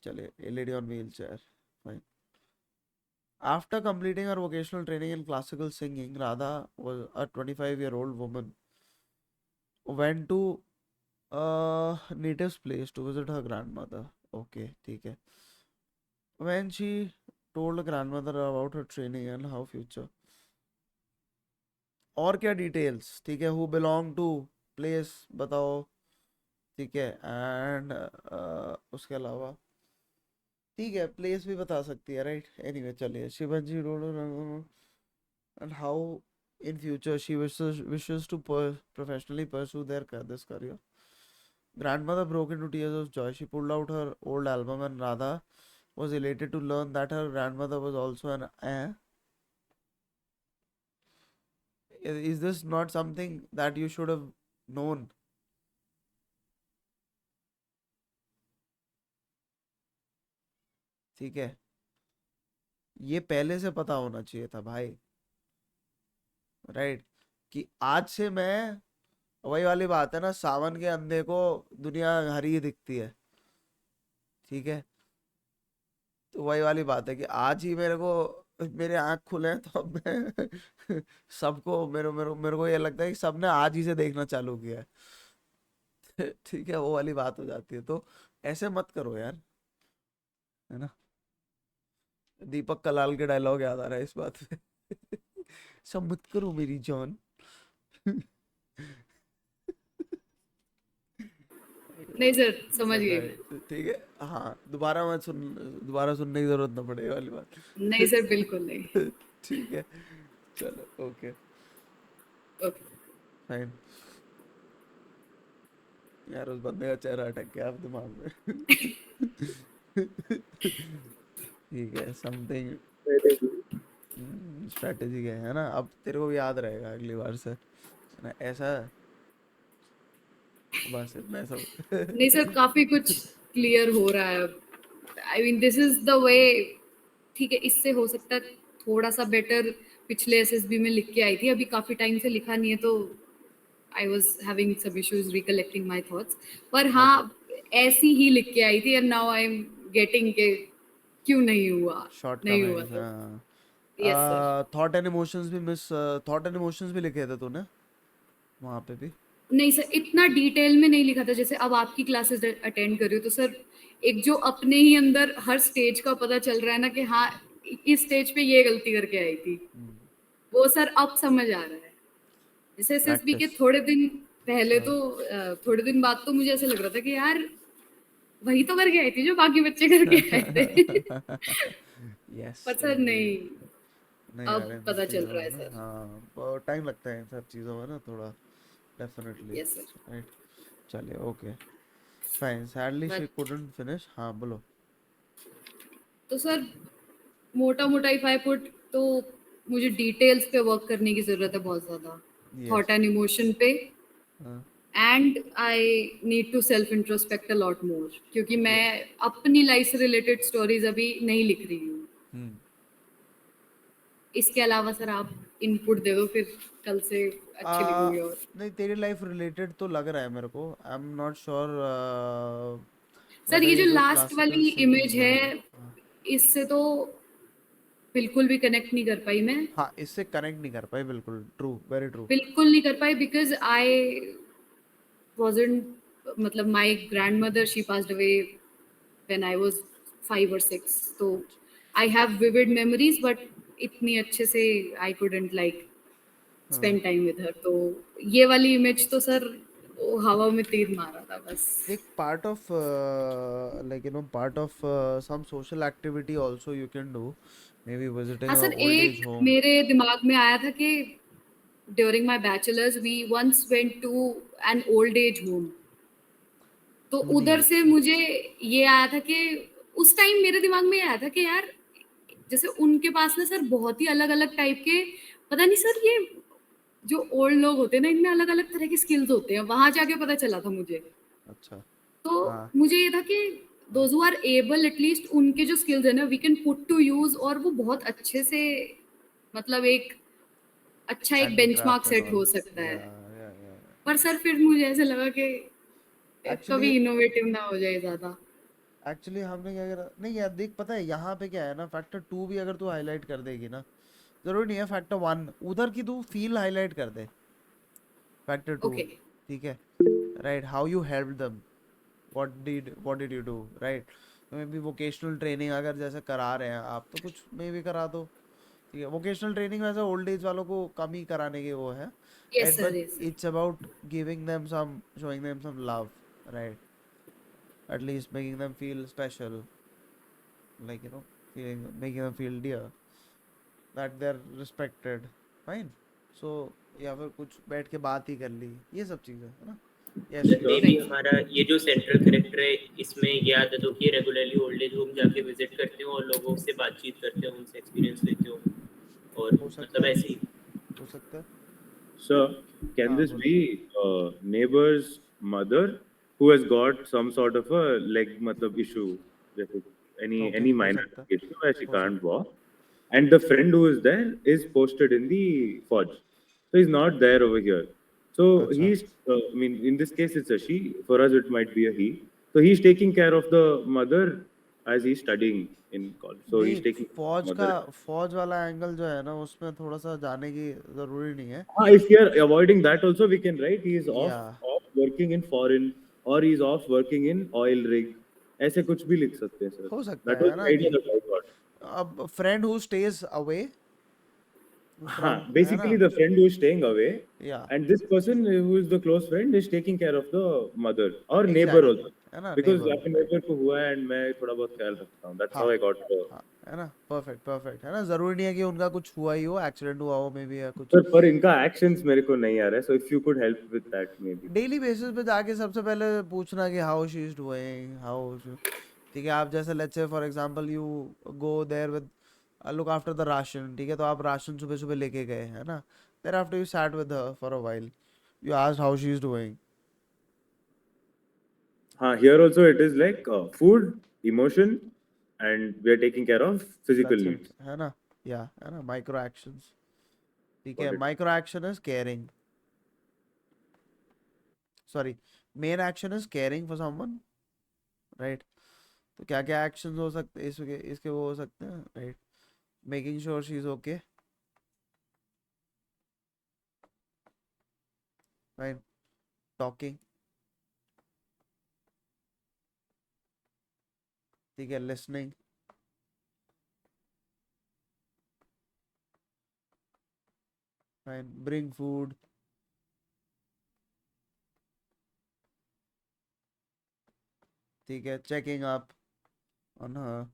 चलिए, a lady on wheelchair, fine. After completing her vocational training in classical singing, Radha was a 25-year-old woman who went to native's place to visit her grandmother. Okay, ठीक है. When she told her grandmother about her training and how future. और क्या details? ठीक है, who belong to place बताओ. ठीक है, and उसके अलावा ठीक है, प्लेस भी बता सकती है, राइट? एनीवे, चलिए. Shivji told and how in future she wishes to professionally pursue this career. Grandmother broke into tears of joy. She pulled out her old album and Radha was elated to learn that her grandmother was also an Is this not something that you should have known? ठीक है, ये पहले से पता होना चाहिए था भाई, राइट? कि आज से मैं, वही वाली बात है ना, सावन के अंधे को दुनिया हरी दिखती है. ठीक है, तो वही वाली बात है कि आज ही मेरे आँख खुले हैं, तो अब मैं सबको मेरे को ये लगता है कि सबने आज ही से देखना चालू किया है. ठीक है, वो वाली बात हो जाती है. तो ऐसे मत करो यार, है ना? दीपक कलाल के डायलॉग याद आ रहा है इस बात पे. सब मत करो मेरी जान. नहीं सर, समझ गए. ठीक है, हाँ, दोबारा सुनने की जरूरत ना पड़े वाली बात. नहीं सर, बिल्कुल नहीं. ठीक है, चलो, ओके, फाइन. यार, उस बंदे का चेहरा अटक गया अब दिमाग में. ठीक है, समथिंग स्ट्रेटेजी है ना? अब तेरे को भी याद रहेगा अगली बार से, है ना? ऐसा बस इतना सब. नहीं सर, काफी कुछ क्लियर हो रहा है. I mean this is the way. ठीक है, इससे हो सकता है थोड़ा सा बेटर. पिछले एसएसबी में लिख के आई थी, अभी काफी टाइम से लिखा नहीं है, तो I was having some issues recollecting my thoughts. पर हाँ, ऐसी ही लिख के आई थी, and now I am getting के क्यों नहीं हुआ, नहीं हुआ शॉर्टकमिंग्स, तो हाँ। Yes sir. Thought and emotions भी थॉट एंड इमोशंस भी लिखे थे तूने वहाँ पे भी? नहीं सर, इतना डिटेल में नहीं लिखा था। जैसे अब आपकी क्लासेस अटेंड कर रही हो तो सर एक जो अपने ही अंदर हर स्टेज का पता चल रहा है ना कि हाँ इस स्टेज पे ये गलती करके आई थी, वो सर अब समझ आ रहा है। जैसे एसएसबी के प्रैक्टिस। थोड़े दिन पहले हाँ। तो थोड़े दिन बाद तो मुझे ऐसा लग रहा था कि यार वही तो करके आई थी जो बाकी बच्चे करके आए थे। यस पर सर नहीं, नहीं अब यार, इन सब पता चल चीज़ों रहा में है ना, सर। हाँ टाइम लगता है इन सब चीज़ों में ना थोड़ा, डेफिनेटली। Yes sir. राइट, चलिए okay fine. Sadly she but couldn't finish. हाँ बोलो। तो सर मोटा मोटा इफ आई पुट तो मुझे डिटेल्स पे वर्क करने की जरूरत है बहुत ज्यादा, यस। थॉट एंड इमोशन पे, हाँ। And I need to self introspect a lot more, क्योंकि मैं यस। अपनी लाइफ से रिलेटेड स्टोरीज अभी नहीं लिख रही हूँ। इसके अलावा सर आप इनपुट दे दो, फिर कल से अच्छे लिखूंगी। और नहीं, तेरी लाइफ रिलेटेड तो लग रहा है मेरे को। I am not sure sir whether ये ये जो जो लास्ट क्लासिकल वाली इमेज सिंगिंग है। है इससे तो बिल्कुल भी कनेक्ट नहीं कर पाई मैं, हाँ, इससे कनेक्ट नहीं कर पाई, बिल्कुल ट्रू, वेरी ट्रू। बिल्कुल नहीं कर पाई, बिकॉज आई wasn't मतलब my grandmother she passed away when I was 5 or 6, तो I have vivid memories but इतनी अच्छे से I couldn't like spend time with her। तो ये वाली इमेज तो सर वो हवा में तीर मारा था बस। एक part of like part of some social activity also you can do, maybe visiting हाँ a सर, old age एक home. मेरे दिमाग में आया था कि during my bachelor's we once went to an old age home, तो उधर से मुझे ये आया था कि उस टाइम मेरे दिमाग में आया था कि यार जैसे उनके पास ना सर बहुत ही अलग अलग टाइप के, पता नहीं सर ये जो ओल्ड लोग होते हैं ना इनमें अलग अलग तरह के स्किल्स होते हैं, वहां जाके पता चला था मुझे। अच्छा। तो हाँ। मुझे ये था कि those who are able at least उनके जो स्किल्स है ना we can put to use, और वो बहुत अच्छे से मतलब एक अच्छा एक benchmark Handicraft and set all. हो सकता है। Yeah. पर सर फिर मुझे ऐसे लगा कि Actually, कभी इनोवेटिव ना हो जाए ज्यादा। एक्चुअली हमने क्या करा, नहीं यार देख, पता है यहाँ पे क्या है ना, फैक्टर 2 भी अगर तू हाईलाइट कर देगी ना, जरूरी नहीं है फैक्टर 1 उधर की तू फील हाईलाइट कर दे। फैक्टर 2, ओके ठीक है, right, how you help them, what did you do, right. तो मे बी वोकेशनल ट्रेनिंग अगर जैसे करा रहे हैं आप तो कुछ मे भी करा दो, ठीक है। वोकेशनल ट्रेनिंग वैसे ओल्ड एज वालों को कम ही कराने के वो है, yes right, sir, but yes sir. It's about giving them some, showing them some love, right, at least making them feel special, like making them feel dear, that they're respected, fine। So या फिर कुछ बैठ के बात ही कर ली, ये सब चीज़ें है ना। यस मे भी हमारा ये जो सेंट्रल कैरेक्टर है इसमें ये आदत हो कि रेगुलरली ओल्ड एज होम जाके विजिट करते हो और लोगों से बातचीत करते हो, उनसे एक्सपीरियंस लेते हो, और हो सकता मतलब है, ऐसे ही। हो सकता है। Sir, can हाँ this बोलो। be neighbor's mother who has got some sort of a leg matlab issue, जैसे ओके, any हो minor सकता है, issue where she हो can't सकता walk, and the friend who is there is posted in the Forge, so he's not there over here. So है। अच्छा, he's, I mean, in this case it's a she. For us it might be a he. So he's taking care of the mother as he's studying in college. So he's नहीं, taking care of फौज the का mother. फौज वाला angle जो है ना उसमें थोड़ा सा जाने की जरूरी नहीं है। If we are avoiding that also, we can write he is या off working in foreign, or he is off working in oil rig. ऐसे कुछ भी लिख सकते हैं सर. हो सकता That was है the ना idea कि that I got. अब फ्रेंड हु स्टेज अवे हाँ, फ्रॉम, है ना, basically the friend who is staying away, या and this person who is the close friend is taking care of the mother or neighbor exactly, also. है ना, Because neighbour, आपके right. neighbor को हुआ है and मैं थोड़ा बहुत ख्याल रखता हूँ. That's हाँ how I got the. हाँ, है ना, परफेक्ट परफेक्ट, है ना, जरूरी नहीं है कि उनका कुछ हुआ ही हो, एक्सीडेंट हुआ हो मे बी, या कुछ सर पर इनका actions मेरे को नहीं आ रहा है. So if you could help with that maybe. Daily basis पे जाके सबसे पहले पूछना कि how she is doing, how, ठीक है। आप जैसे let's say for example you go there with look after the ration, ठीक है, तो आप राशन सुबह सुबह लेके गए, है ना, there after you sat with her for a while, you asked how she is doing. Here also it is like food, emotion, and we are taking care of physical that's it, needs. है ना, या है ना, micro actions, ठीक है। Got it. Micro action is caring, sorry, main action is caring for someone, right. तो क्या क्या एक्शंस हो सकते हैं इसके इसके वो हो सकते हैं, right? Making sure she is okay, fine, talking, ठीक है, लिसनिंग, फाइन, ब्रिंग फूड, ठीक है, चेकिंग अप ऑन हर,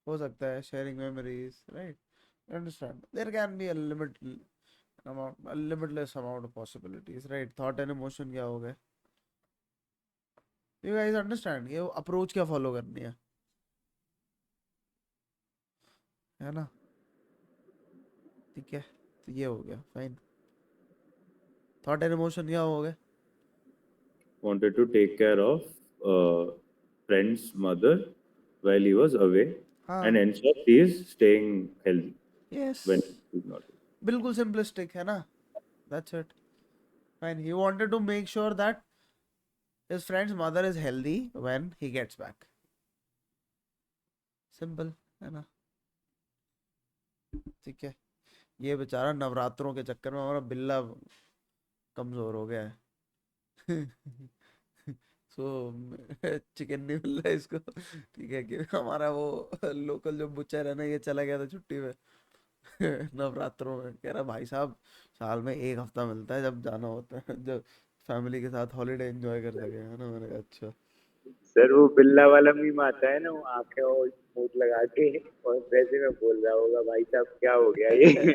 हो सकता है sharing memories, right? Understand there can be a limitless amount of possibilities, right? Thought and emotion क्या हो गए? You guys understand ये अप्रोच क्या फॉलो करनी है ना? ठीक है, तो ये हो गया, फाइन। थॉट एंड इमोशन क्या हो गए? Wanted to take care of friend's mother while he was away, हाँ, and ensure he is staying healthy yes, when he's not. बिल्कुल सिंपलिस्टिक है ना, that's it, fine. He wanted to make sure that his friend's mother is healthy when he gets back, simple है ना? ठीक है, ये बेचारा नवरात्रों के चक्कर में हमारा बिल्ला कमजोर हो गया है। सो चिकन नहीं मिल रहा है इसको, ठीक है, कि हमारा वो लोकल जो बुचर है ना, ये चला गया था छुट्टी में नवरात्रों में। कह रहा भाई साहब साल में एक हफ्ता मिलता है जब जाना होता है, जब फैमिली के साथ हॉलीडे एंजॉय कर सके, है ना? मैंने कहा अच्छा। सर वो बिल्ला वाला मीम आता है ना, वो आंखें और मुंह लगा के और वैसे में बोल रहा होगा भाई साहब क्या हो गया ये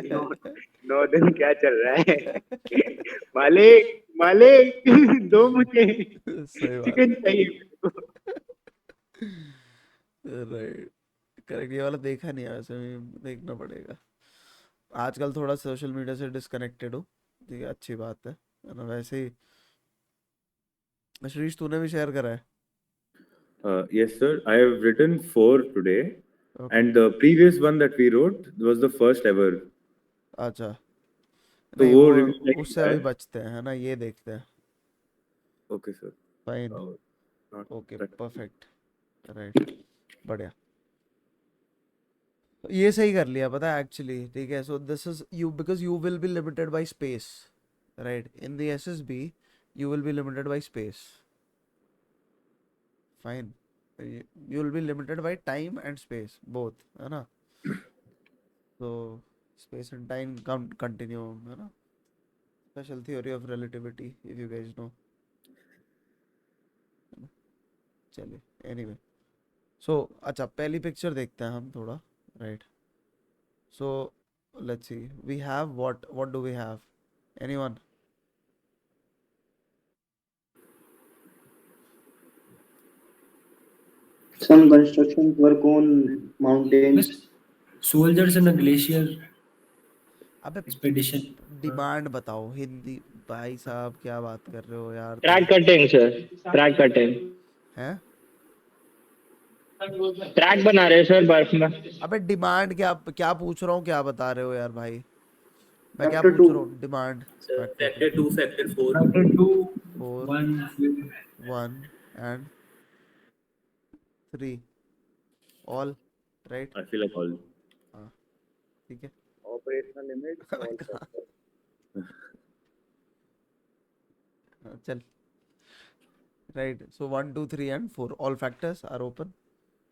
9 दिन क्या चल रहा है मालिक मालिक दो मुझे सही बात, चिकन चाहिए। Right, correct. ये वाला देखा नहीं है वैसे, देखना पड़ेगा। आजकल थोड़ा सोशल मीडिया से डिस्कनेक्टेड हो, ठीक है, अच्छी बात है ना? वैसे ही श्रीश तूने भी शेयर करा है? Yes, sir. I have written 4 today, okay, and the previous one that we wrote was the first ever. अच्छा, तो नहीं वो वो review नहीं उससे हुआ अभी है। बचते हैं, है ना? ये देखते हैं, Okay, sir. Fine, Not okay, that. Perfect, right, बढ़िया। ये सही कर लिया पता है एक्चुअली, ठीक है। So this is you, because you will be limited by space, right? In the SSB you will be limited by space, fine. You will be limited by time and space both, है ना? तो space and time continuum, है ना? Special theory of relativity, if you guys know. चलिए, anyway, so अच्छा, पहली picture देखते हैं हम थोड़ा, right? So let's see, we have what do we have? Anyone? Some construction work on mountains. Soldiers in a glacier अबे expedition. Demand बताओ हिंदी, भाई साहब क्या बात कर रहे हो यार ट्रैक तुम? कटिंग सर, ट्रैक कटिंग, हैं? ट्रैक बना रहे हैं सर बर्फ में। अबे डिमांड क्या क्या पूछ रहा हूँ, क्या बता रहे हो यार भाई? मैं क्या Factor पूछ 2. रहा हूँ? Demand, factor factor 2 factor 4 factor 2 4 1 1 and 3 all, right? I feel like all. हाँ, ठीक है। ऑपरेशनल लिमिट अबे ऑल कहाँ? फैक्टर। हाँ, चल, right. So 1 2 3 and 4 all factors are open,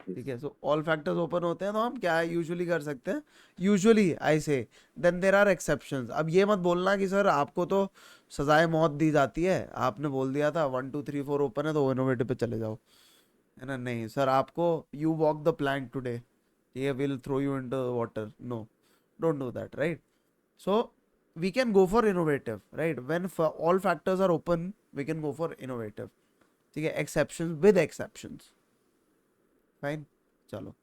ठीक है। सो ऑल फैक्टर्स ओपन होते हैं तो हम क्या यूजुअली कर सकते हैं? यूजुअली आई से, देन देयर आर एक्सेप्शंस। अब ये मत बोलना कि सर आपको तो सजाए मौत दी जाती है, आपने बोल दिया था 1 2 3 4 ओपन है तो इनोवेटिव पे चले जाओ, है ना? नहीं सर, आपको you walk the plank today, ये will throw you into water, no, don't do that, right? So we can go for innovative, right? When all factors are open we can go for innovative, ठीक है, exceptions with exceptions, fine। चलो,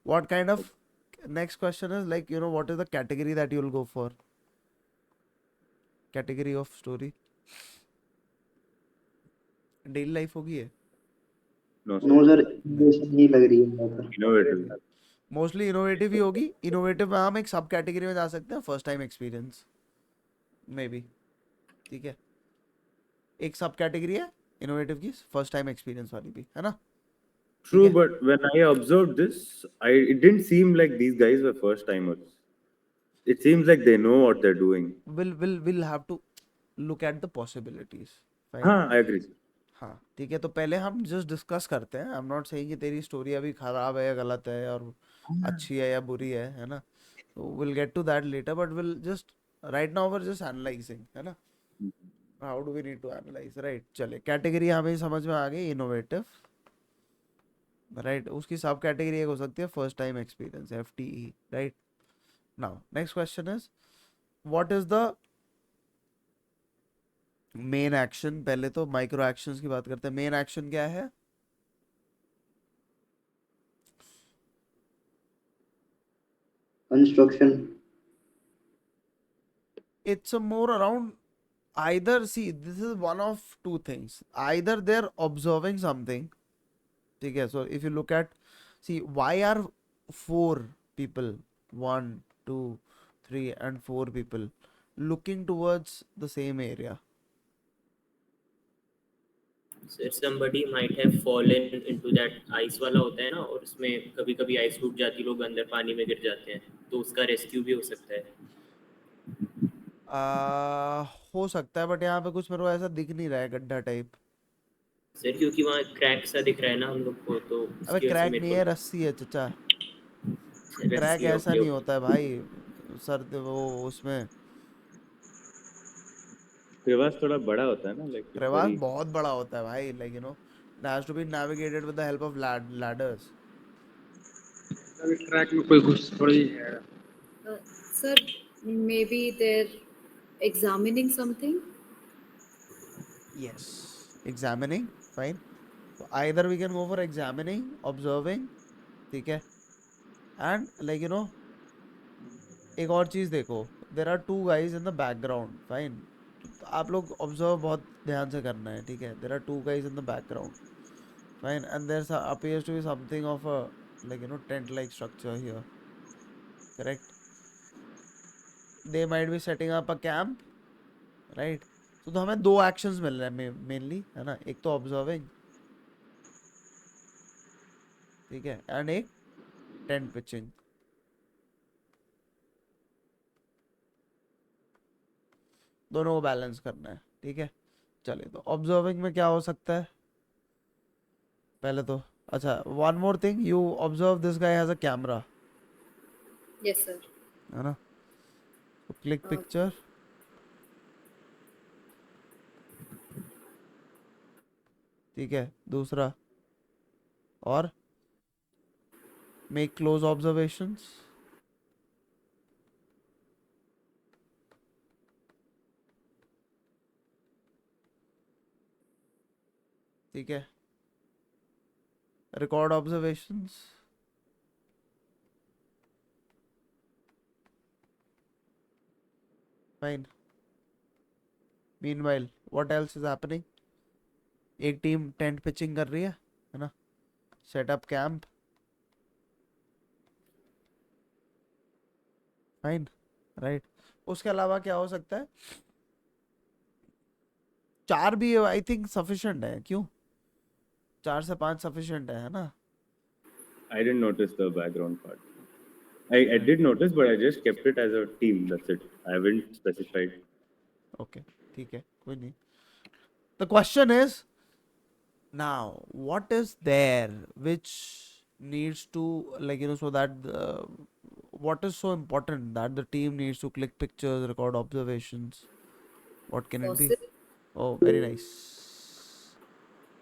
what kind of, next question is like, you know, what is the category that you will go for? Category of story, daily life होगी है? No, No sir. sir, innovation ही लग रही है यहाँ पर। Innovative. Mostly innovative ही होगी। Innovative में हम एक सब कैटेगरी में जा सकते हैं, first time experience may be, ठीक है, एक सब कैटेगरी है इनोवेटिव की, फर्स्ट टाइम एक्सपीरियंस वाली भी है ना। True, but when I observed this, it didn't seem like these guys were first timers. It seems like they know what they're doing. We'll have to look at the possibilities. Fine. हाँ, I agree. हाँ ठीक है, तो पहले हम just discuss करते हैं। आई am not saying कि तेरी स्टोरी अभी खराब है या गलत है और अच्छी है या बुरी है ना। तो will get to that later, but will just right now were just analysing, है ना। How do we need to analyse, right. चले, कैटेगरी हमें समझ में आ गई, इनोवेटिव, राइट। उसकी सब कैटेगरी एक हो सकती है first time experience, FTE, right. Now next question is what is the main action. पहले तो माइक्रो एक्शंस की बात करते हैं। मेन एक्शन क्या है? Construction. It's a more around either, see this is one of two things, either they're observing something, okay, so if you look at, see why are 4 people, 1 2 3 and 4 people looking towards the same area? Sir, somebody might have fallen into that ice वाला होता है ना, और उसमें कभी कभी ice टूट जाती, लोग अंदर पानी में गिर जाते हैं, तो उसका रेस्क्यू भी हो सकता है। हो सकता है, बट यहाँ पे कुछ मेरे को ऐसा दिख नहीं रहा है गड्ढा टाइप। सर क्योंकि वहाँ क्रैक सा दिख रहा है ना हम लोग को, तो अबे उसकी वजह से क्रैक मेरे नहीं को है, रस्सी है चचा। क्रैक रस्सी, ऐसा ओके नहीं ओके। होता है भाई सर, वो उसमें क्रेवास थोड़ा बड़ा होता है ना, like it's क्रेवास very. बहुत बड़ा होता है भाई, like you know it has to be navigated with the help of ladders. अभी ट्रैक में कोई घुस थोड़ी है। Sir, maybe they're examining something. Yes, examining, fine. So either we can go for examining, observing, ठीक है, and like you know एक और चीज देखो, there are 2 guys in the background, fine. तो आप लोग observe बहुत ध्यान से करना है, ठीक है। There are 2 guys in the background, fine, and there appears to be something of a, like you know, tent like structure here, correct? They might be setting up a camp, right? तो हमें 2 actions मिल रहे हैं mainly, है ना। एक तो observing, ठीक है, एंड एक टेंट पिचिंग। दोनों को बैलेंस करना है, ठीक है। चलिए, तो ऑब्जर्विंग में क्या हो सकता है पहले तो, अच्छा one more thing, you observe this guy has a camera, Yes, sir. है ना। तो क्लिक पिक्चर, ठीक है। दूसरा, और मेक क्लोज ऑब्जर्वेशंस, ठीक है। Record observations, fine. Meanwhile what else is happening? एक टीम टेंट पिचिंग कर रही है ना, सेटअप कैंप, फाइन, राइट। उसके अलावा क्या हो सकता है? 4 भी आई थिंक सफिशिएंट है, क्यों? 4 से 5 सफिशिएंट है ना। I didn't notice the background part. I did notice, but I just kept it as a team. That's it. I haven't specified. Okay, ठीक है, कोई नहीं। The question is now what is there which needs to, like you know, so that what is so important that the team needs to click pictures, record observations? What can it be? Fossil. Oh, very nice,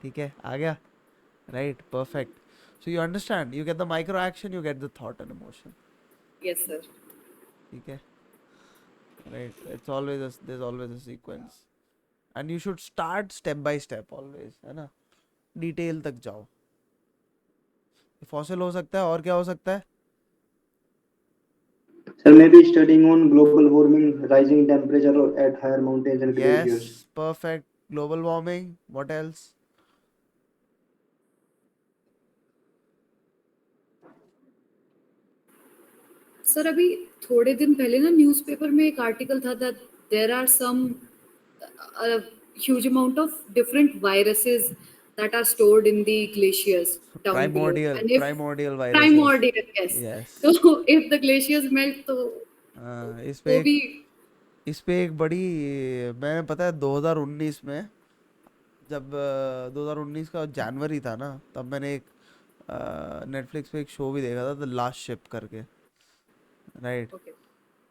ठीक है, आ गया, right, perfect. So you understand, you get the micro action, you get the thought and emotion, Yes, sir. ठीक है, right. It's always there's always a sequence and you should start step by step always, है ना। Detail तक जाओ। Fossil हो सकता है, और क्या हो सकता है? Sir, maybe studying on global warming, rising temperature at higher mountains and glaciers. Yes, perfect. Global warming, what else? Sir अभी थोड़े दिन पहले ना न्यूज़पेपर में एक आर्टिकल था that there are some huge amount of different viruses that are stored in the glaciers down below. And if primordial viruses. primordial, yes. Yes. So if the glaciers melt, तो इस वो पे भी इस पे एक बड़ी मैंने पता है 2019 में जब 2019 का जनवरी था ना, तब मैंने एक नेटफ्लिक्स पे एक शो भी देखा था, द लास्ट शिप करके, right? okay.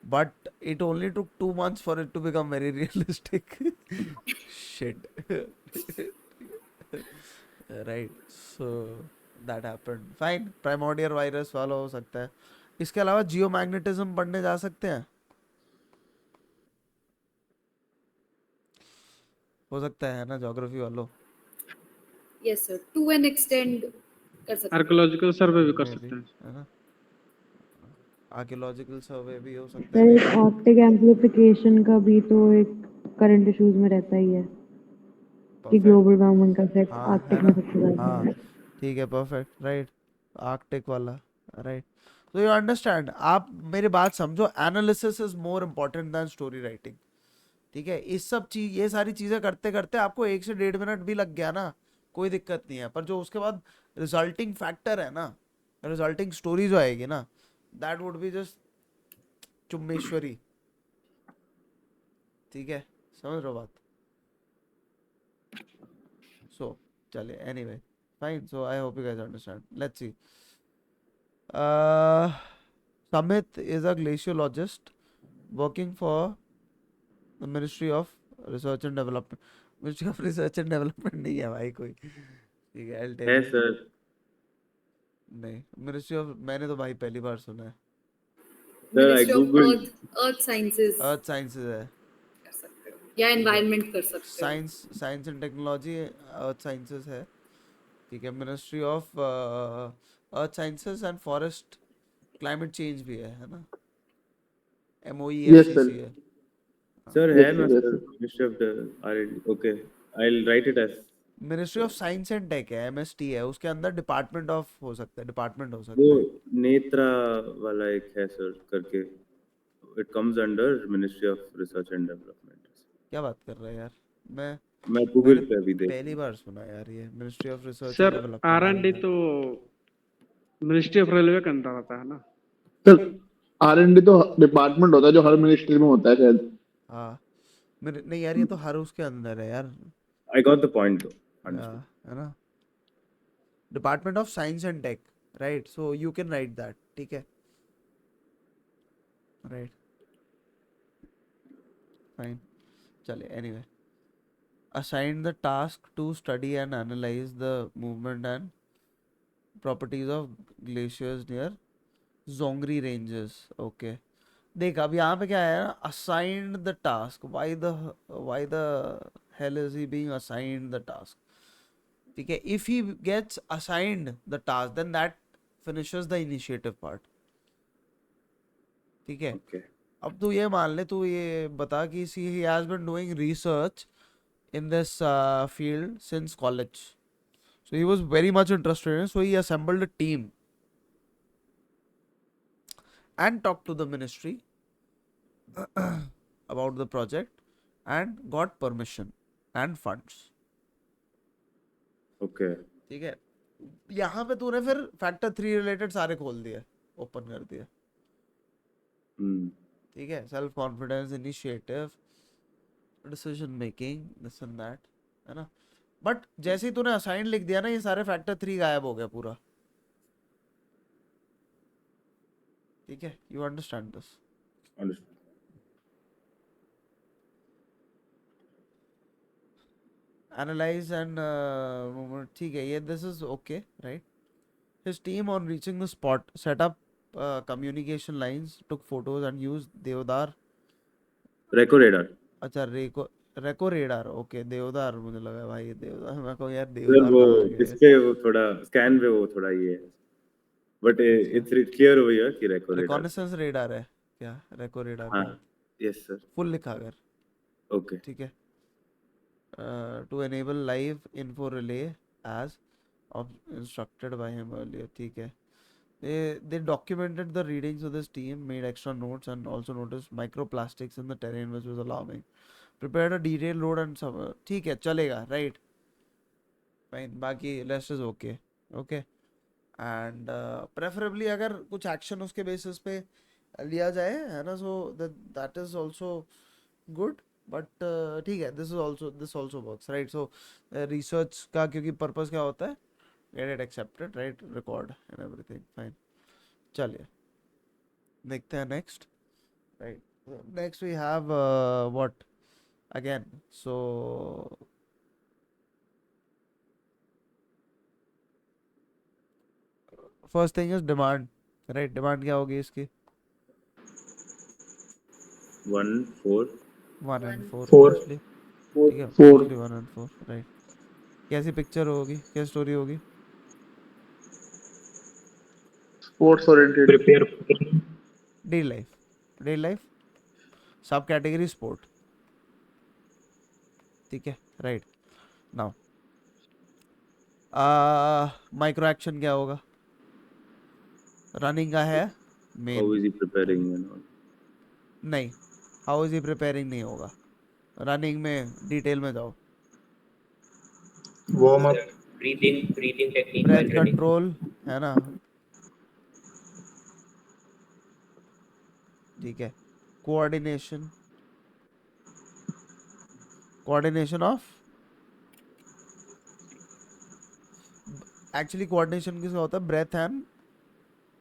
But it only took 2 months for it to become very realistic. Shit. Right. So that happened. Fine. Primordial virus वाला हो सकता है. इसके अलावा जियोमैग्नेटिज्म पढ़ने जा सकते हैं. हो सकता है ना ज्योग्राफी वालों. Yes sir, to an extent कर सकते हैं. आर्कियोलॉजिकल सर्वे भी कर सकते हैं, है ना? आर्कियोलॉजिकल सर्वे भी हो सकता सर है. एक ऑप्टिक एम्प्लीफिकेशन का भी तो एक करंट इश्यूज में रहता ही है कि ग्लोबल वार्मिंग का इफेक्ट हाँ, आर्कटिक है में ना? सबसे ज्यादा हाँ, है. ठीक है, परफेक्ट, राइट. आर्कटिक वाला, राइट. तो यू अंडरस्टैंड, आप मेरी बात समझो, analysis is more important than story writing. ठीक है, इस सब चीज, ये सारी चीजें करते करते आपको 1 से 1.5 मिनट भी लग गया ना, कोई दिक्कत नहीं है. पर जो उसके बाद रिजल्टिंग फैक्टर है ना, रिजल्टिंग स्टोरी जो आएगी ना, दैट वुड बी जस्ट चुम्मेश्वरी. ठीक है, समझ रहे हो बात? So, चलिए, anyway, fine. So I hope you guys understand. Let's see. Samit is a glaciologist working for the Ministry of Research and Development. Ministry of Research and Development नहीं है भाई कोई. ठीक है, I'll tell है you. सर. नहीं, Ministry of, मैंने तो भाई पहली बार सुना है. Sir I Ministry of Google. Earth Sciences Earth Sciences है. कर सकते हो या environment कर सकते हो. Science and technology, earth sciences है. ठीक है, ministry of earth sciences and forest climate change भी है ना? Yes, sir. MOEFCC है. सर Yes, है ना sir. Yes, sir, sir. Ministry of the R&D. Okay, I will write it as. Ministry of science and tech है, MST है. उसके अंदर डिपार्टमेंट ऑफ हो सकता है, डिपार्टमेंट हो सकता वो है. नेत्रा वाला एक है सर करके, it comes under ministry of research and development. क्या बात कर रहा है यार? मैं मैंने गूगल पे अभी देख. पहली बार सुना यार ये ministry of research and sir development. R&D तो मिनिस्ट्री ऑफ रेलवे के अंदर आता है ना? सर R&D तो डिपार्टमेंट होता है जो हर मिनिस्ट्री में होता है शायद. हाँ, नहीं यार, ये तो हर उसके अंदर है यार. आई गॉट द पॉइंट दो. है ना? Department of science and tech, right? So you can write that. ठीक है, राइट, फाइन. चलिए, anyway, assign the task to study and analyze the movement and properties of glaciers near Zongri ranges. Okay, देख अब यहाँ पे क्या है ना, assigned the task. Why the hell is he being assigned the task? ठीक है, if he gets assigned the task, then that finishes the initiative part. ठीक है. Okay. अब तू ये मान ले, तू ये बता कि he has been doing research in this field since college, so he was very much interested in it, so he assembled a team and talked to the ministry about the project and got permission and funds. Okay. ठीक है, यहाँ पे तूने फिर factor 3 related सारे खोल दिए, open कर दिए. ठीक है, self confidence, initiative, decision making, this and that, है ना? बट जैसे ही तूने असाइन लिख दिया ना, ये सारे फैक्टर 3 गायब हो गया पूरा. ठीक है, you understand this? Understood. Analyse and movement, ठीक है, ये this is okay, right? His team on reaching the spot set up communication lines, took photos and used देवदार. रेको रेडार. अच्छा, रेको रेडार. ओके, देवदार मुझे लगा भाई, देवदार मैं कहूँ यार, सर देवदार वो कहाँ आ गया? इस पे वो थोड़ा स्कैन पे वो थोड़ा ये है, but it's clear over here कि रेको रेडार. रिकॉनेसेंस रेडार है क्या? रेको रेडार. हाँ, यस सर. फुल लिखा कर. ओके. ठीक है. To enable live info relay as instructed by him earlier. ठीक है. They documented the readings of this team, made extra notes, and also noticed microplastics in the terrain, which was alarming. Prepared a detailed road and some. ठीक है, चलेगा, right? Fine. बाकी rest is okay. Okay. And preferably अगर कुछ action उसके basis पे लिया जाए, है ना? So that is also good. But ठीक है, this also works, right? So research का क्योंकि purpose क्या होता है? Get it accepted, right? Record and everything. Fine. चलिए देखते हैं next, right? Next we have what again? So first thing is demand, right? Demand क्या होगी इसकी? 1, 4. 1 and 4 4. mostly. ठीक है, 4. mostly 1 and 4, right? कैसी पिक्चर होगी, क्या स्टोरी होगी? Sports oriented. Prepare. Daily life सब कैटेगरी स्पोर्ट, ठीक है, राइट? नाउ माइक्रो एक्शन क्या होगा? रनिंग का है How main, is he preparing and all? नहीं, हाउ इज ही प्रिपेयरिंग नहीं होगा, रनिंग में डिटेल में जाओ. Warm up. breathing technique breath while running. Control है ना, ठीक है. कोऑर्डिनेशन ऑफ, एक्चुअली कोऑर्डिनेशन किसका होता है? Breath and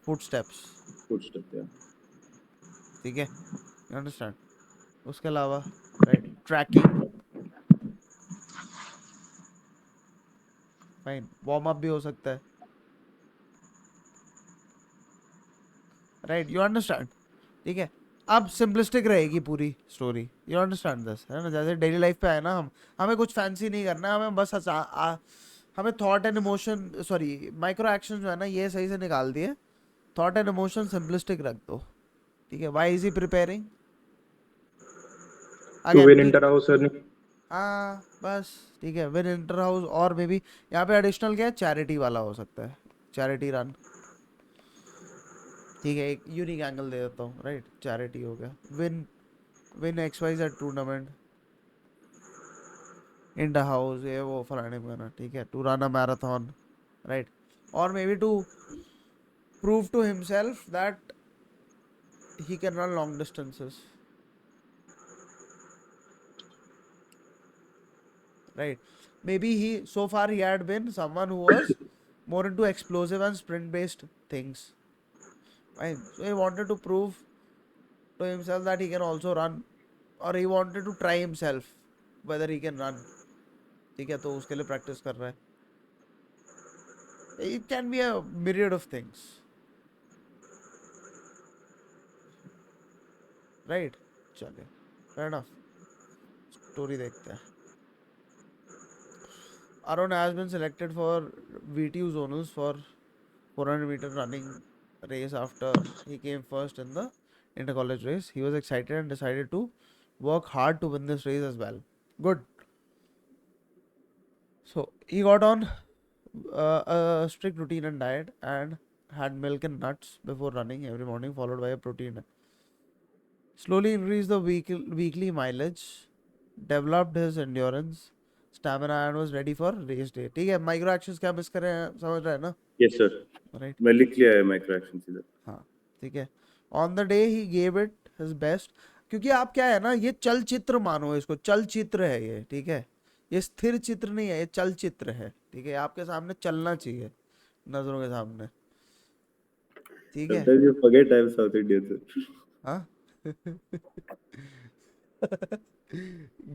footsteps, Footstep, yeah. ठीक है, यू अंडरस्टैंड? उसके अलावा right, tracking, fine. Warm up भी हो सकता है, राइट? You understand? ठीक है. अब सिंपलिस्टिक रहेगी पूरी स्टोरी, यू अंडरस्टैंड दिस, है ना? जैसे डेली लाइफ पे है ना, हमें कुछ फैंसी नहीं करना है, हमें बस हमें thought and emotion, sorry micro action जो है ना, ये सही से निकाल दिए. थॉट एंड इमोशन सिंपलिस्टिक रख दो, ठीक है. Why is he preparing? To win inter-house earning. हाँ बस, ठीक है, विन इंटर हाउस. और मे बी यहाँ पे एडिशनल क्या है, चैरिटी वाला हो सकता है, चैरिटी रन, ठीक है. एक यूनिक एंगल दे देता हूँ, राइट? चैरिटी हो गया. Win XYZ tournament inter house, ये वो फलाने में, ठीक है. To run a marathon, right? और maybe to prove to himself that he can run long distances, right? Maybe so far he had been someone who was more into explosive and sprint based things, right? So he wanted to prove to himself that he can also run, or he wanted to try himself whether he can run, ठीक है. तो उसके लिए practice कर रहा है. It can be a myriad of things, right? चलिए, fair enough. Story देखते हैं. Arun has been selected for VTU zonals for 400 meter running race after he came first in the inter-college race. He was excited and decided to work hard to win this race as well. Good. So he got on a strict routine and diet and had milk and nuts before running every morning, followed by a protein. Slowly increased the weekly mileage, developed his endurance, stamina and was ready for race day. ठीक है. Micro actions क्या miss कर रहे हैं, समझ रहे हैं ना? Yes, sir. Right. मैं लिख लिया है माइक्रो एक्शंस इधर. हाँ, ठीक है. On the day he gave it his best, क्योंकि आप क्या है ना, ये चलचित्र मानो इसको, चलचित्र है ये, ठीक है. ये स्थिर चित्र नहीं है, ये चलचित्र है, ठीक है. आपके सामने चलना चाहिए, नजरों के सामने, ठीक है. Sometimes you forget I'm South Indian, sir. हाँ.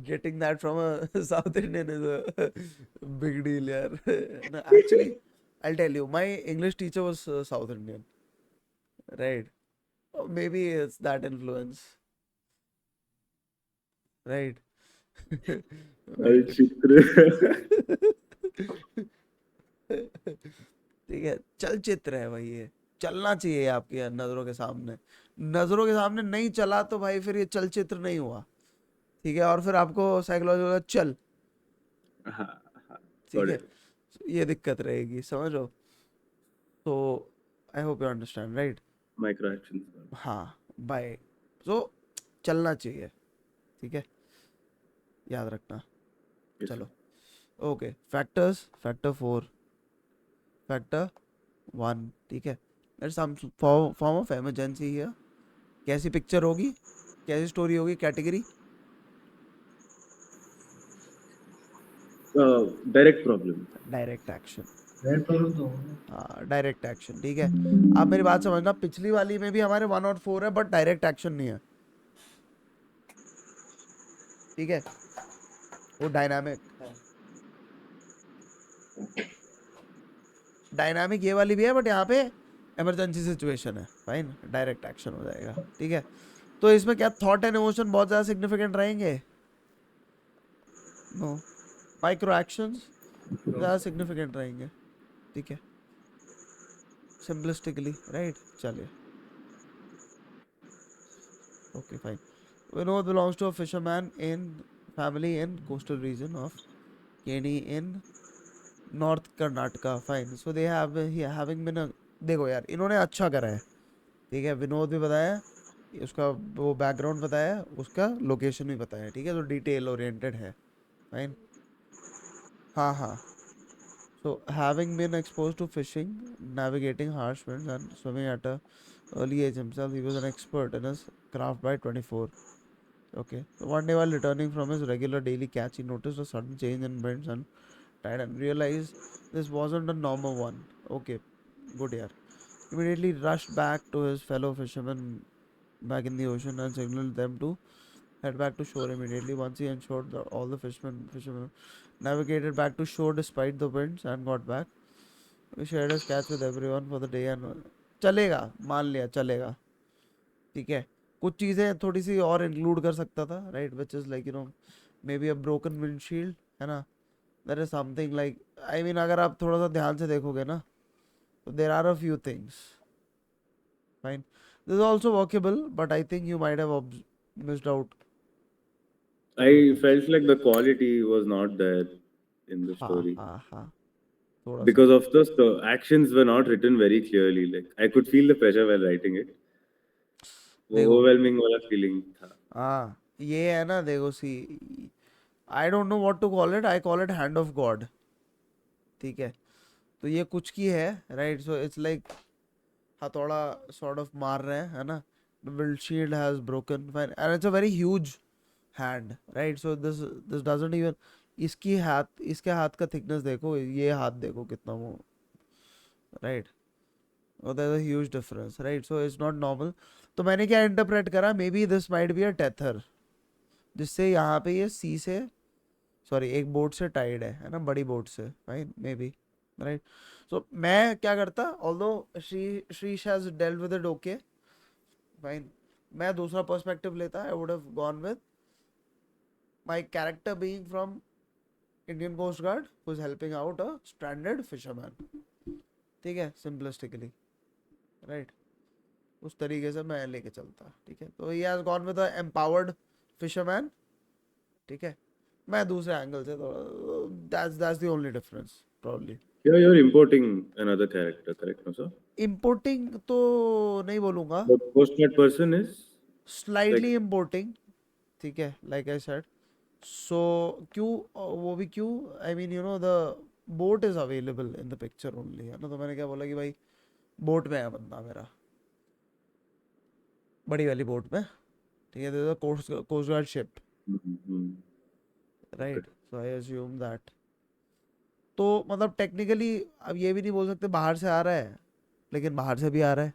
Getting that from a South Indian is a big deal, yaar. No, actually, I'll tell you, my English teacher was South Indian, right? Or maybe it's that influence, right? ठीक है. चलचित्र है भाई, ये चलना चाहिए आपकी नजरों के सामने. नजरों के सामने नहीं चला तो भाई फिर ये चलचित्र नहीं हुआ, ठीक है. और फिर आपको साइकोलॉजी चल, ठीक है, ये दिक्कत रहेगी, समझ लो. तो I hope you understand, right? Micro actions. हाँ, by so चलना चाहिए, ठीक है, याद रखना. Yes, चलो, okay. Factors, factor 4, factor 1, ठीक है. There's some form of emergency here. कैसी पिक्चर होगी, कैसी स्टोरी होगी, category direct problem. Direct action. Red problem तो हाँ, डायरेक्ट एक्शन, ठीक है. आप मेरी बात समझना, पिछली वाली में भी हमारे 1 और 4 है, बट डायरेक्ट एक्शन नहीं है, ठीक है. वो डायनामिक ये वाली भी है, बट यहाँ पे इमरजेंसी सिचुएशन है. फाइन, डायरेक्ट एक्शन हो जाएगा, ठीक है. तो इसमें क्या थॉट एंड इमोशन बहुत ज़्यादा सिग्निफिकेंट रहेंगे? नो. माइक्रो एक्शंस ज़्यादा सिग्निफिकेंट रहेंगे, ठीक है, सिंपलिस्टिकली, राइट. चलिए, okay, fine. Vinod belongs to a fisherman in family in coastal region of Keni in North Karnataka. Fine. So they have having been a, देखो यार, इन्होंने अच्छा करा है, ठीक है. विनोद भी बताया, उसका वो बैकग्राउंड बताया, उसका लोकेशन भी बताया, ठीक है. तो डिटेल ओरिएंटेड है. फाइन. हाँ हाँ. So having been exposed to fishing, navigating harsh winds and swimming at a early age himself, he was an expert in his craft by 24. Okay. So one day while returning from his regular daily catch, he noticed a sudden change in winds and tide and realized this wasn't a normal one. Okay, good year. Immediately rushed back to his fellow fishermen back in the ocean and signaled them to head back to shore immediately. Once he ensured that all the fishermen navigated back to shore despite the winds and got back. We shared his catch with everyone for the day and चलेगा, मान लिया चलेगा, ठीक है. कुछ चीज़ें थोड़ी सी और इंक्लूड कर सकता था, right, which is like maybe a broken windshield, है ना. There is something like, I mean अगर आप थोड़ा सा ध्यान से देखोगे ना, तो there are a few things. Fine. This is also workable, but I think you might have missed out. I felt like the quality was not there in the story. Because of the actions were not written very clearly. Like I could feel the pressure while writing it. Overwhelming वाला feeling था. हाँ, ये है ना, देखो, see, I don't know what to call it, I call it hand of God, ठीक है. तो ये कुछ की है, राइट. सो इट्स लाइक हथौड़ा सॉर्ट ऑफ मार रहे हैं, है ना. The windshield has broken, fine, and it's a very huge hand, right. So this doesn't even, इसके हाथ का thickness देखो, ये हाथ देखो कितना वो, right. Oh, there's a huge difference, right. So it's not normal. तो मैंने क्या इंटरप्रेट करा, may be this might be a tether, जिससे यहाँ पे ये सी से, सॉरी, एक बोट से टाइड है ना, बड़ी बोट से. Fine, maybe, right. So मैं क्या करता, although Shrish has dealt with it, okay, fine, मैं दूसरा पर्सपेक्टिव लेता. I would have gone with my character being from Indian Coast Guard who is helping out a stranded fisherman, ठीक है, simplistically, right. उस तरीके से मैं लेके चलता, ठीक है. तो he has gone with a empowered fisherman, ठीक है. मैं दूसरे एंगल से, तो that's the only difference probably. You're importing another character, correct, no sir? Importing तो नहीं बोलूँगा. The post-grad person is slightly importing, ठीक है, like I said. So क्यों, वो भी क्यों, I mean you know the boat is available in the picture only, है ना. तो मैंने क्या बोला कि भाई बोट में है बंदा मेरा, बड़ी वाली बोट में, ठीक है. There's a coast guard ship, right. So I assume that. तो मतलब टेक्निकली अब ये भी नहीं बोल सकते बाहर से आ रहा है, लेकिन बाहर से भी आ रहा है.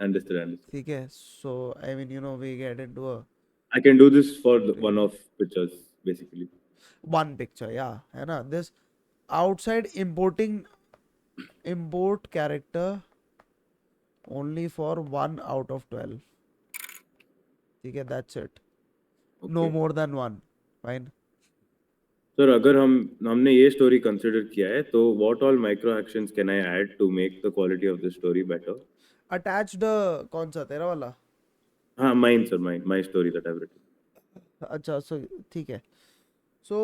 Understood. ठीक है. So I mean you know we get into a, I can do this for one of pictures basically. One picture, yeah, है ना. This outside import character only for 1 out of 12, ठीक है. That's it. No more than 1. Fine. Sir, अगर हमने ये story consider किया है, तो what all micro actions can I add to make the quality of the story better? Attached कौन सा तेरा वाला? हाँ, mine sir, my story that I've written. अच्छा, so ठीक है. So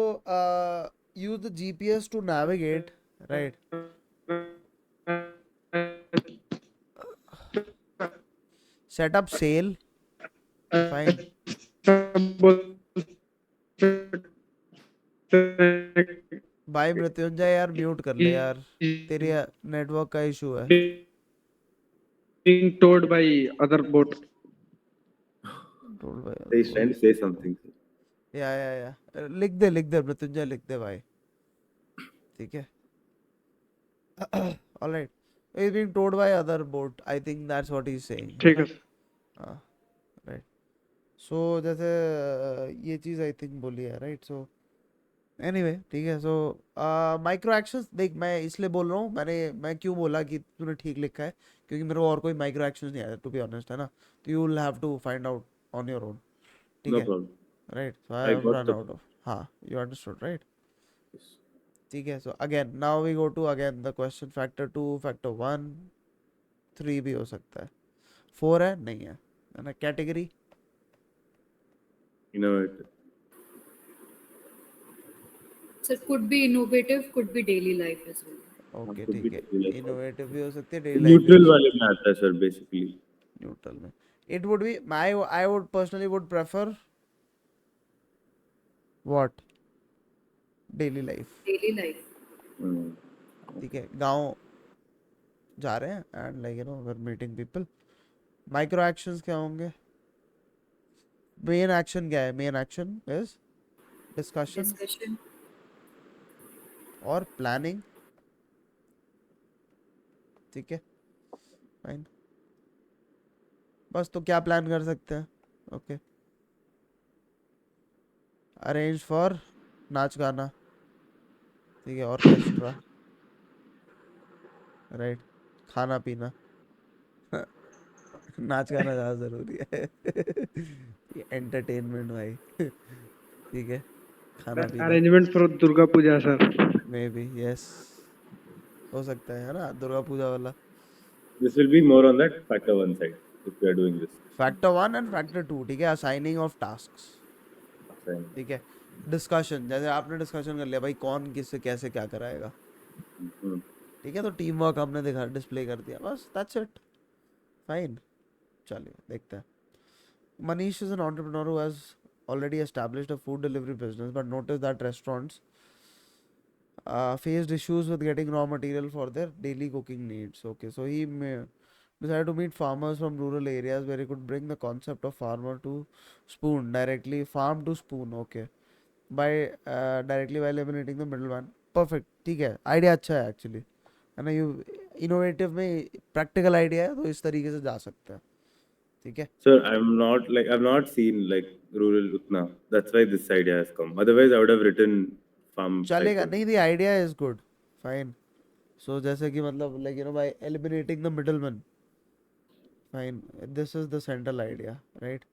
use the GPS to navigate, right. Set up sale. Fine. भाई मृत्युंजय यार म्यूट कर ले यार, तेरे नेटवर्क का इशू है. Being told by other bot. Told by He's trying to say something. या लिख दे मृत्युंजय लिख दे भाई, ठीक है. All right. He's being told by other bot. I think that's what he's saying. ठीक है. हाँ, right. So जैसे ये चीज़ I think बोली है, right? So anyway, ठीक है. So माइक्रो एक्शंस देख, मैं इसलिए बोल रहा हूँ, मैं क्यों बोला कि तूने ठीक लिखा है, क्योंकि मेरे को और कोई माइक्रो एक्शंस नहीं आया, टू बी ऑनेस्ट, है ना. तो you will have to find out on your own, ठीक No है. problem. Right. So I I have got run the- out of. हाँ, यू अंडरस्टूड, राइट. ठीक है. So again now we go to again the question. Factor 2, factor 1, 3 भी हो सकता है, 4 है नहीं है ना. Category Innovative. So it could be innovative, could be daily life as well. Okay, could ठीक be है. daily life. इनोवेटिव भी हो सकती है, डेली लाइफ न्यूट्रल वाले में आता है सर बेसिकली. न्यूट्रल में it would be I would personally would prefer what, daily life. Daily life. ठीक है. गांव जा रहे हैं and like you know we are meeting people. Micro actions क्या होंगे? मेन एक्शन क्या है? Main action is discussion Discussion. और प्लानिंग. ठीक है, फाइन. बस तो क्या प्लान कर सकते हैं? ओके. अरेंज फॉर नाच गाना, ठीक है, ऑर्केस्ट्रा, राइट. खाना पीना. नाच गाना ज़्यादा ज़रूरी है. एंटरटेनमेंट भाई. ठीक है. खाना पीना Arrangement for Durga Puja, sir. May be, yes, हो सकता है ना, दुर्गा पूजा वाला. This will be more on that factor 1 side if we are doing this. Factor 1 and factor 2, ठीक है. असाइनिंग ऑफ टास्क्स, ठीक है. डिस्कशन, जैसे आपने डिस्कशन कर लिया भाई कौन किससे कैसे क्या कराएगा, ठीक है. तो टीम वर्क हमने दिखा, डिस्प्ले कर दिया, बस दैट्स इट. फाइन. चलिए देखते हैं. Manish is an entrepreneur who has already established a food delivery business but noticed that restaurants faced issues with getting raw material for their daily cooking needs. Okay, so he decided to meet farmers from rural areas where he could bring the concept of farmer to spoon directly, farm to spoon. Okay, by directly while eliminating the middleman. Perfect. ठीक है. Idea अच्छा है actually, है ना. You innovative में practical idea है, तो इस तरीके से जा सकता है, ठीक है. Sir, I've not seen like rural Utna. That's why this idea has come. Otherwise, I would have written farm. चलेगा cycle. नहीं, the idea is good, fine. So जैसे कि मतलब like you know by eliminating the middleman, fine. This is the central idea, right.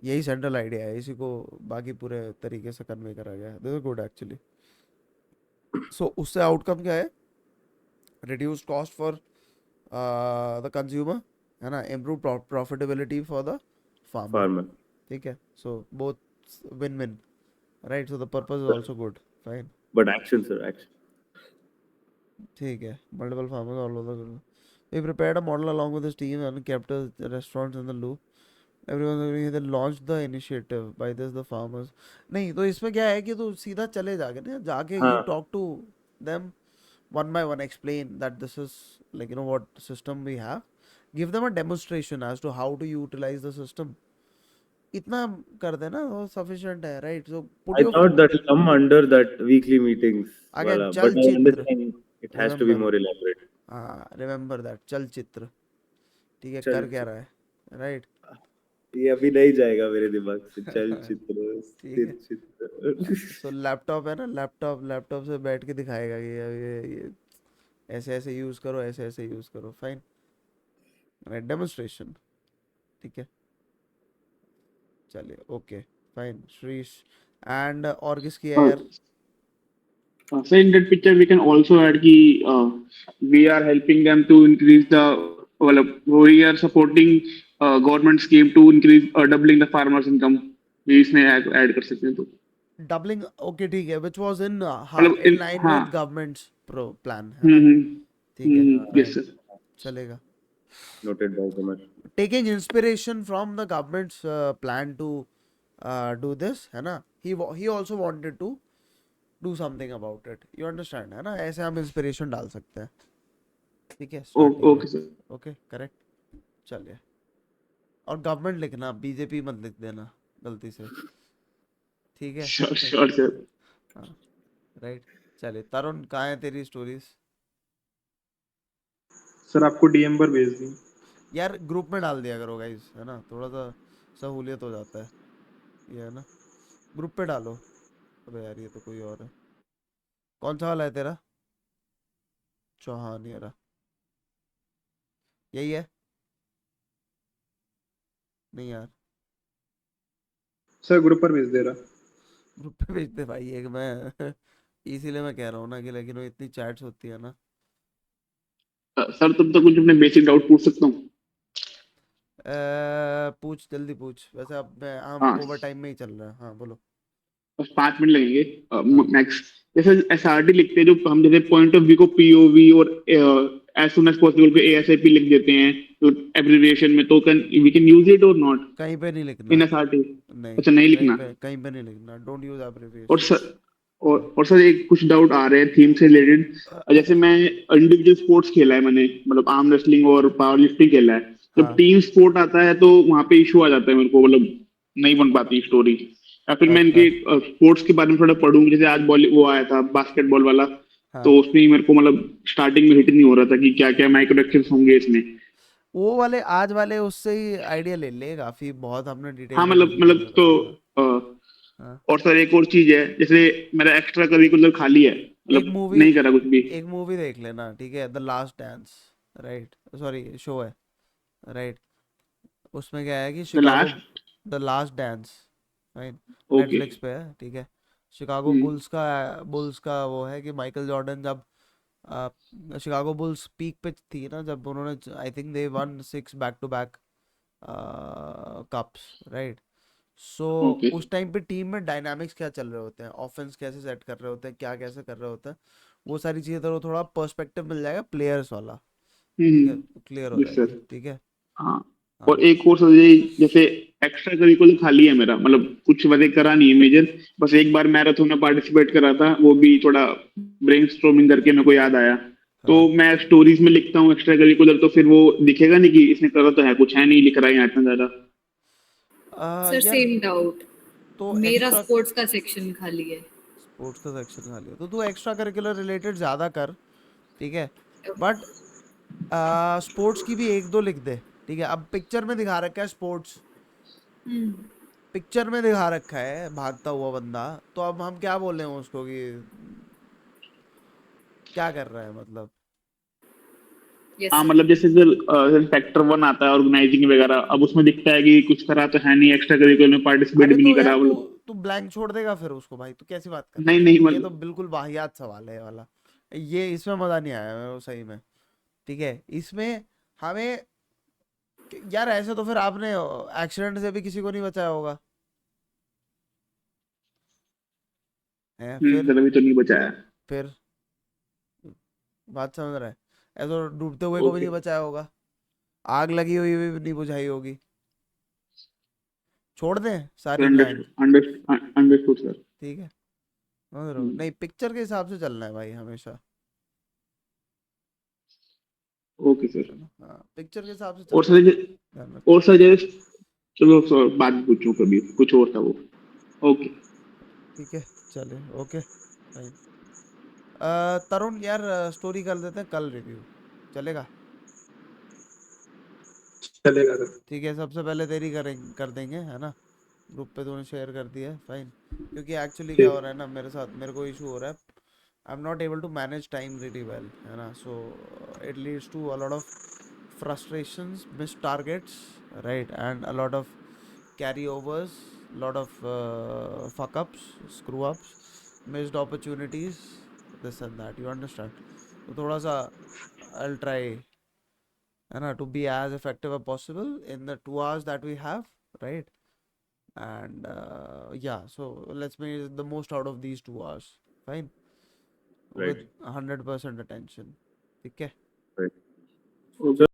यही central idea है, इसी को बाकी पूरे तरीके से कन्वे करा गया है. This is good actually. So उससे आउटकम क्या है? Reduced cost for the consumer, है ना. Improve profitability for the farmer, Farmer. ठीक है. So both win win, right. So the purpose is also good, fine. But action, sir, action. ठीक है. Multiple farmers all over the world. He prepared a model along with his team and kept the restaurants in the loop. Everyone agreed. They launched the initiative. By this, the farmers. नहीं तो इसमें क्या है कि तू सीधा चले जाके ना, जाके you हाँ. talk to them one by one, explain that this is like you know what system we have. Give them a demonstration as to how to utilize the system. इतना कर देना वो sufficient है, right? So put I your thought that will come under that weekly meetings. Again, wala, but I चलचित्र. understand it has to be Remember. more elaborate. हाँ, remember that. चलचित्र, ठीक है. कर चलचित्र. क्या रहा है, राइट. ये अभी नहीं जाएगा मेरे दिमाग से. चलचित्र, ठीक है. चित्र. सो लैपटॉप है ना, लैपटॉप से बैठ के दिखाएगा कि ये ऐसे ऐसे यूज करो, ऐसे ऐसे यूज करो, फाइन, राइट. डेमोन्स्ट्रेशन, ठीक है. चलिए, ओके, फाइन. श्रीश एंड और किसकी है यार? So in that picture we can also add कि we are helping them to increase the, well, we are supporting government scheme to increase doubling the farmers income. ये इसमें ऐड कर सकते हैं. तो डबलिंग, ओके, ठीक है. विच वाज इन मतलब इन लाइन हाँ. विद गवर्नमेंट्स प्रो प्लान, हम्म. ठीक है Yes, fine, sir. चलेगा. Noted by Kumar. Taking inspiration from the government's plan to do this, है ना? He also wanted to do something about it. You understand, है ना? ऐसे हम inspiration डाल सकते हैं. ठीक है starting में. Okay, sir. Okay, correct. चलिए. और गवर्नमेंट लिखना, बीजेपी मत लिख देना गलती से. ठीक है. Sure, sir. हाँ राइट. चलिए तरुण, कहाँ है तेरी स्टोरीज? सर आपको डीएम पर भेज दी. यार ग्रुप में डाल दिया करो गाइस, है ना? थोड़ा सा सहूलियत हो जाता है ये, है ना? ग्रुप पे डालो. अबे यार ये तो कोई और है. कौन सा वाला है तेरा? चौहान यार यही है? नहीं यार, सर ग्रुप पर भेज दे रहा. ग्रुप पे भेज दे भाई. एक मैं इसीलिए मैं कह रहा हूँ ना कि लेकिन वो इतनी चैट्स होती है ना. सर तुम तो कुछ अपने बेसिक डाउट पूछ सकता हूँ. पूछ, जल्दी पूछ. वैसे अब मैं हम हाँ. ओवर टाइम में ही चल रहा है. हाँ बोलो. बस 5 मिनट लगेंगे मैक्स. जैसे एसआरटी लिखते हैं, जो हम जैसे पॉइंट ऑफ व्यू को पीओवी और एज सुन एज पॉसिबल को एएसएपी लिख देते हैं तो एब्रिविएशन में, तो can we can use it or not कहीं पे नहीं लिखना. In SRT? नहीं, अच्छा, नहीं लिखना. कहीं पे नहीं लिखना. डोंट यूज और एब्रिविएशन. सर और सर एक कुछ डाउट आ रहे हैं थीम से रिलेटेड. जैसे मैं इंडिविजुअल स्पोर्ट्स खेला है मैंने, मतलब आर्म रेसलिंग और पावर लिफ्टिंग खेला है. जब हाँ. टीम स्पोर्ट आता है तो वहां पे इशू आ जाता है मेरे को, मतलब नहीं बन पाती स्टोरी. या फिर मैं अच्छा. इनके स्पोर्ट्स के बारे में थोड़ा पढ़ूं. जैसे आज बॉल वो आया था बास्केटबॉल वाला, हाँ. तो उसमें ही मेरे को मतलब स्टार्टिंग में हिट नहीं हो रहा था कि क्या क्या माइक्रो एक्सेस होंगे इसमें. वो वाले आज वाले उससे ही आइडिया ले ले. काफी बहुत हमने डिटेल हाँ में मतलब नहीं तो हाँ. और सर एक और चीज है, जैसे मेरा एक्स्ट्रा करिकुलर खाली है, एक मतलब मूवी, नहीं करा कुछ भी. एक मूवी देख लेना. ठीक है, the last dance. Right, sorry show है. राइट, उसमें क्या है कि the Chicago, last. The last dance. Right, okay. Netflix पे है. ठीक है. शिकागो बुल्स का वो है कि माइकल जॉर्डन जब शिकागो बुल्स पीक पे थी ना, जब उन्होंने I think they won 6 back to back cups. Right. So okay. उस टाइम पे टीम में डायनामिक्स क्या चल रहे होते हैं, ऑफेंस कैसे सेट कर रहे होते हैं, क्या कैसे कर रहे होते हैं, वो सारी चीजें तो थोड़ा पर्सपेक्टिव मिल जाएगा प्लेयर्स वाला. ठीक है, क्लियर हो यस जाएगी. सर. ठीक है. हाँ. हाँ. और एक और सर जैसे एक्स्ट्रा करिकुलर खाली है मेरा, मतलब कुछ वजह करा नहीं है मेजर. बस एक बार मैराथन में पार्टिसिपेट करा था, वो भी थोड़ा ब्रेनस्टॉर्मिंग करके मेरे को याद आया. तो हाँ. मैं स्टोरीज में लिखता हूँ एक्स्ट्रा करिकुलर, तो फिर वो दिखेगा नहीं कि इसने करा तो है कुछ, है नहीं लिख रहा है यहाँ इतना ज्यादा. सर यार सेम डाउट. तो मेरा एक्स्ट्रा स्पोर्ट्स का सेक्शन खाली है. स्पोर्ट्स का सेक्शन खाली है तो तू एक्स्ट्रा करिकुलर रिलेटेड ज्यादा कर. ठीक है, बट स्पोर्ट्स की भी एक दो लिख दे. ठीक है. अब पिक्चर में दिखा रखा है स्पोर्ट्स, पिक्चर में दिखा रखा है भागता हुआ बंदा, तो अब हम क्या बोल रहे हैं उसको कि क्या कर रहा है मतलब. हाँ मतलब जैसे सर फैक्टर 1 आता है ऑर्गेनाइजिंग वगैरह, अब उसमें दिखता है कि कुछ करा तो है नहीं, एक्स्ट्रा करिकुलर में पार्टिसिपेट अरे भी तो नहीं यार करा तू मतलब. तू ब्लैंक छोड़ देगा फिर उसको भाई? तू कैसी बात कर रहा नहीं है नहीं यार? ये तो मतलब. बिल्कुल वाहियात सवाल है ये वाला. ये इसमें मजा नहीं आया मेरे को सही में. ठीक है, इसमें हमें यार ऐसे तो फिर आपने एक्सीडेंट से भी किसी को नहीं बचाया होगा है? सर अभी तो नहीं बचाया. फिर बात समझ रहा है? ऐसे तो डूबते हुए को भी ओके. नहीं बचाया होगा, आग लगी हुई भी नहीं बुझाई होगी. छोड़ दें सारी ब्लैंक. Understood sir. ठीक है, समझ रहे हो? नहीं, पिक्चर के हिसाब से चलना है भाई हमेशा. Okay sir. हाँ, पिक्चर के हिसाब से और चलना है. सर और सर जैसे चलो सर बात पूछूं, कभी कुछ और था वो. ओके. ठीक है, चले. Okay fine. तरुण यार स्टोरी कर देते हैं कल रिव्यू, चलेगा? चलेगा सर. ठीक है, सबसे पहले तेरी कर देंगे, है ना? ग्रुप पे तूने शेयर कर दिया है, फाइन. क्योंकि एक्चुअली क्या हो रहा है ना मेरे साथ, मेरे को इशू हो रहा है. I am not able to manage time really well, है ना? So it leads to a lot of frustrations, missed targets, right? And a lot of carryovers, lot of fuck ups, screw ups, missed opportunities, this and that. You understand? तो थोड़ा सा I'll try, है ना, to be as effective as possible in the 2 hours that we have, right? And yeah, so let's make the most out of these 2 hours, fine, Right. with 100% attention. ठीक है? Okay.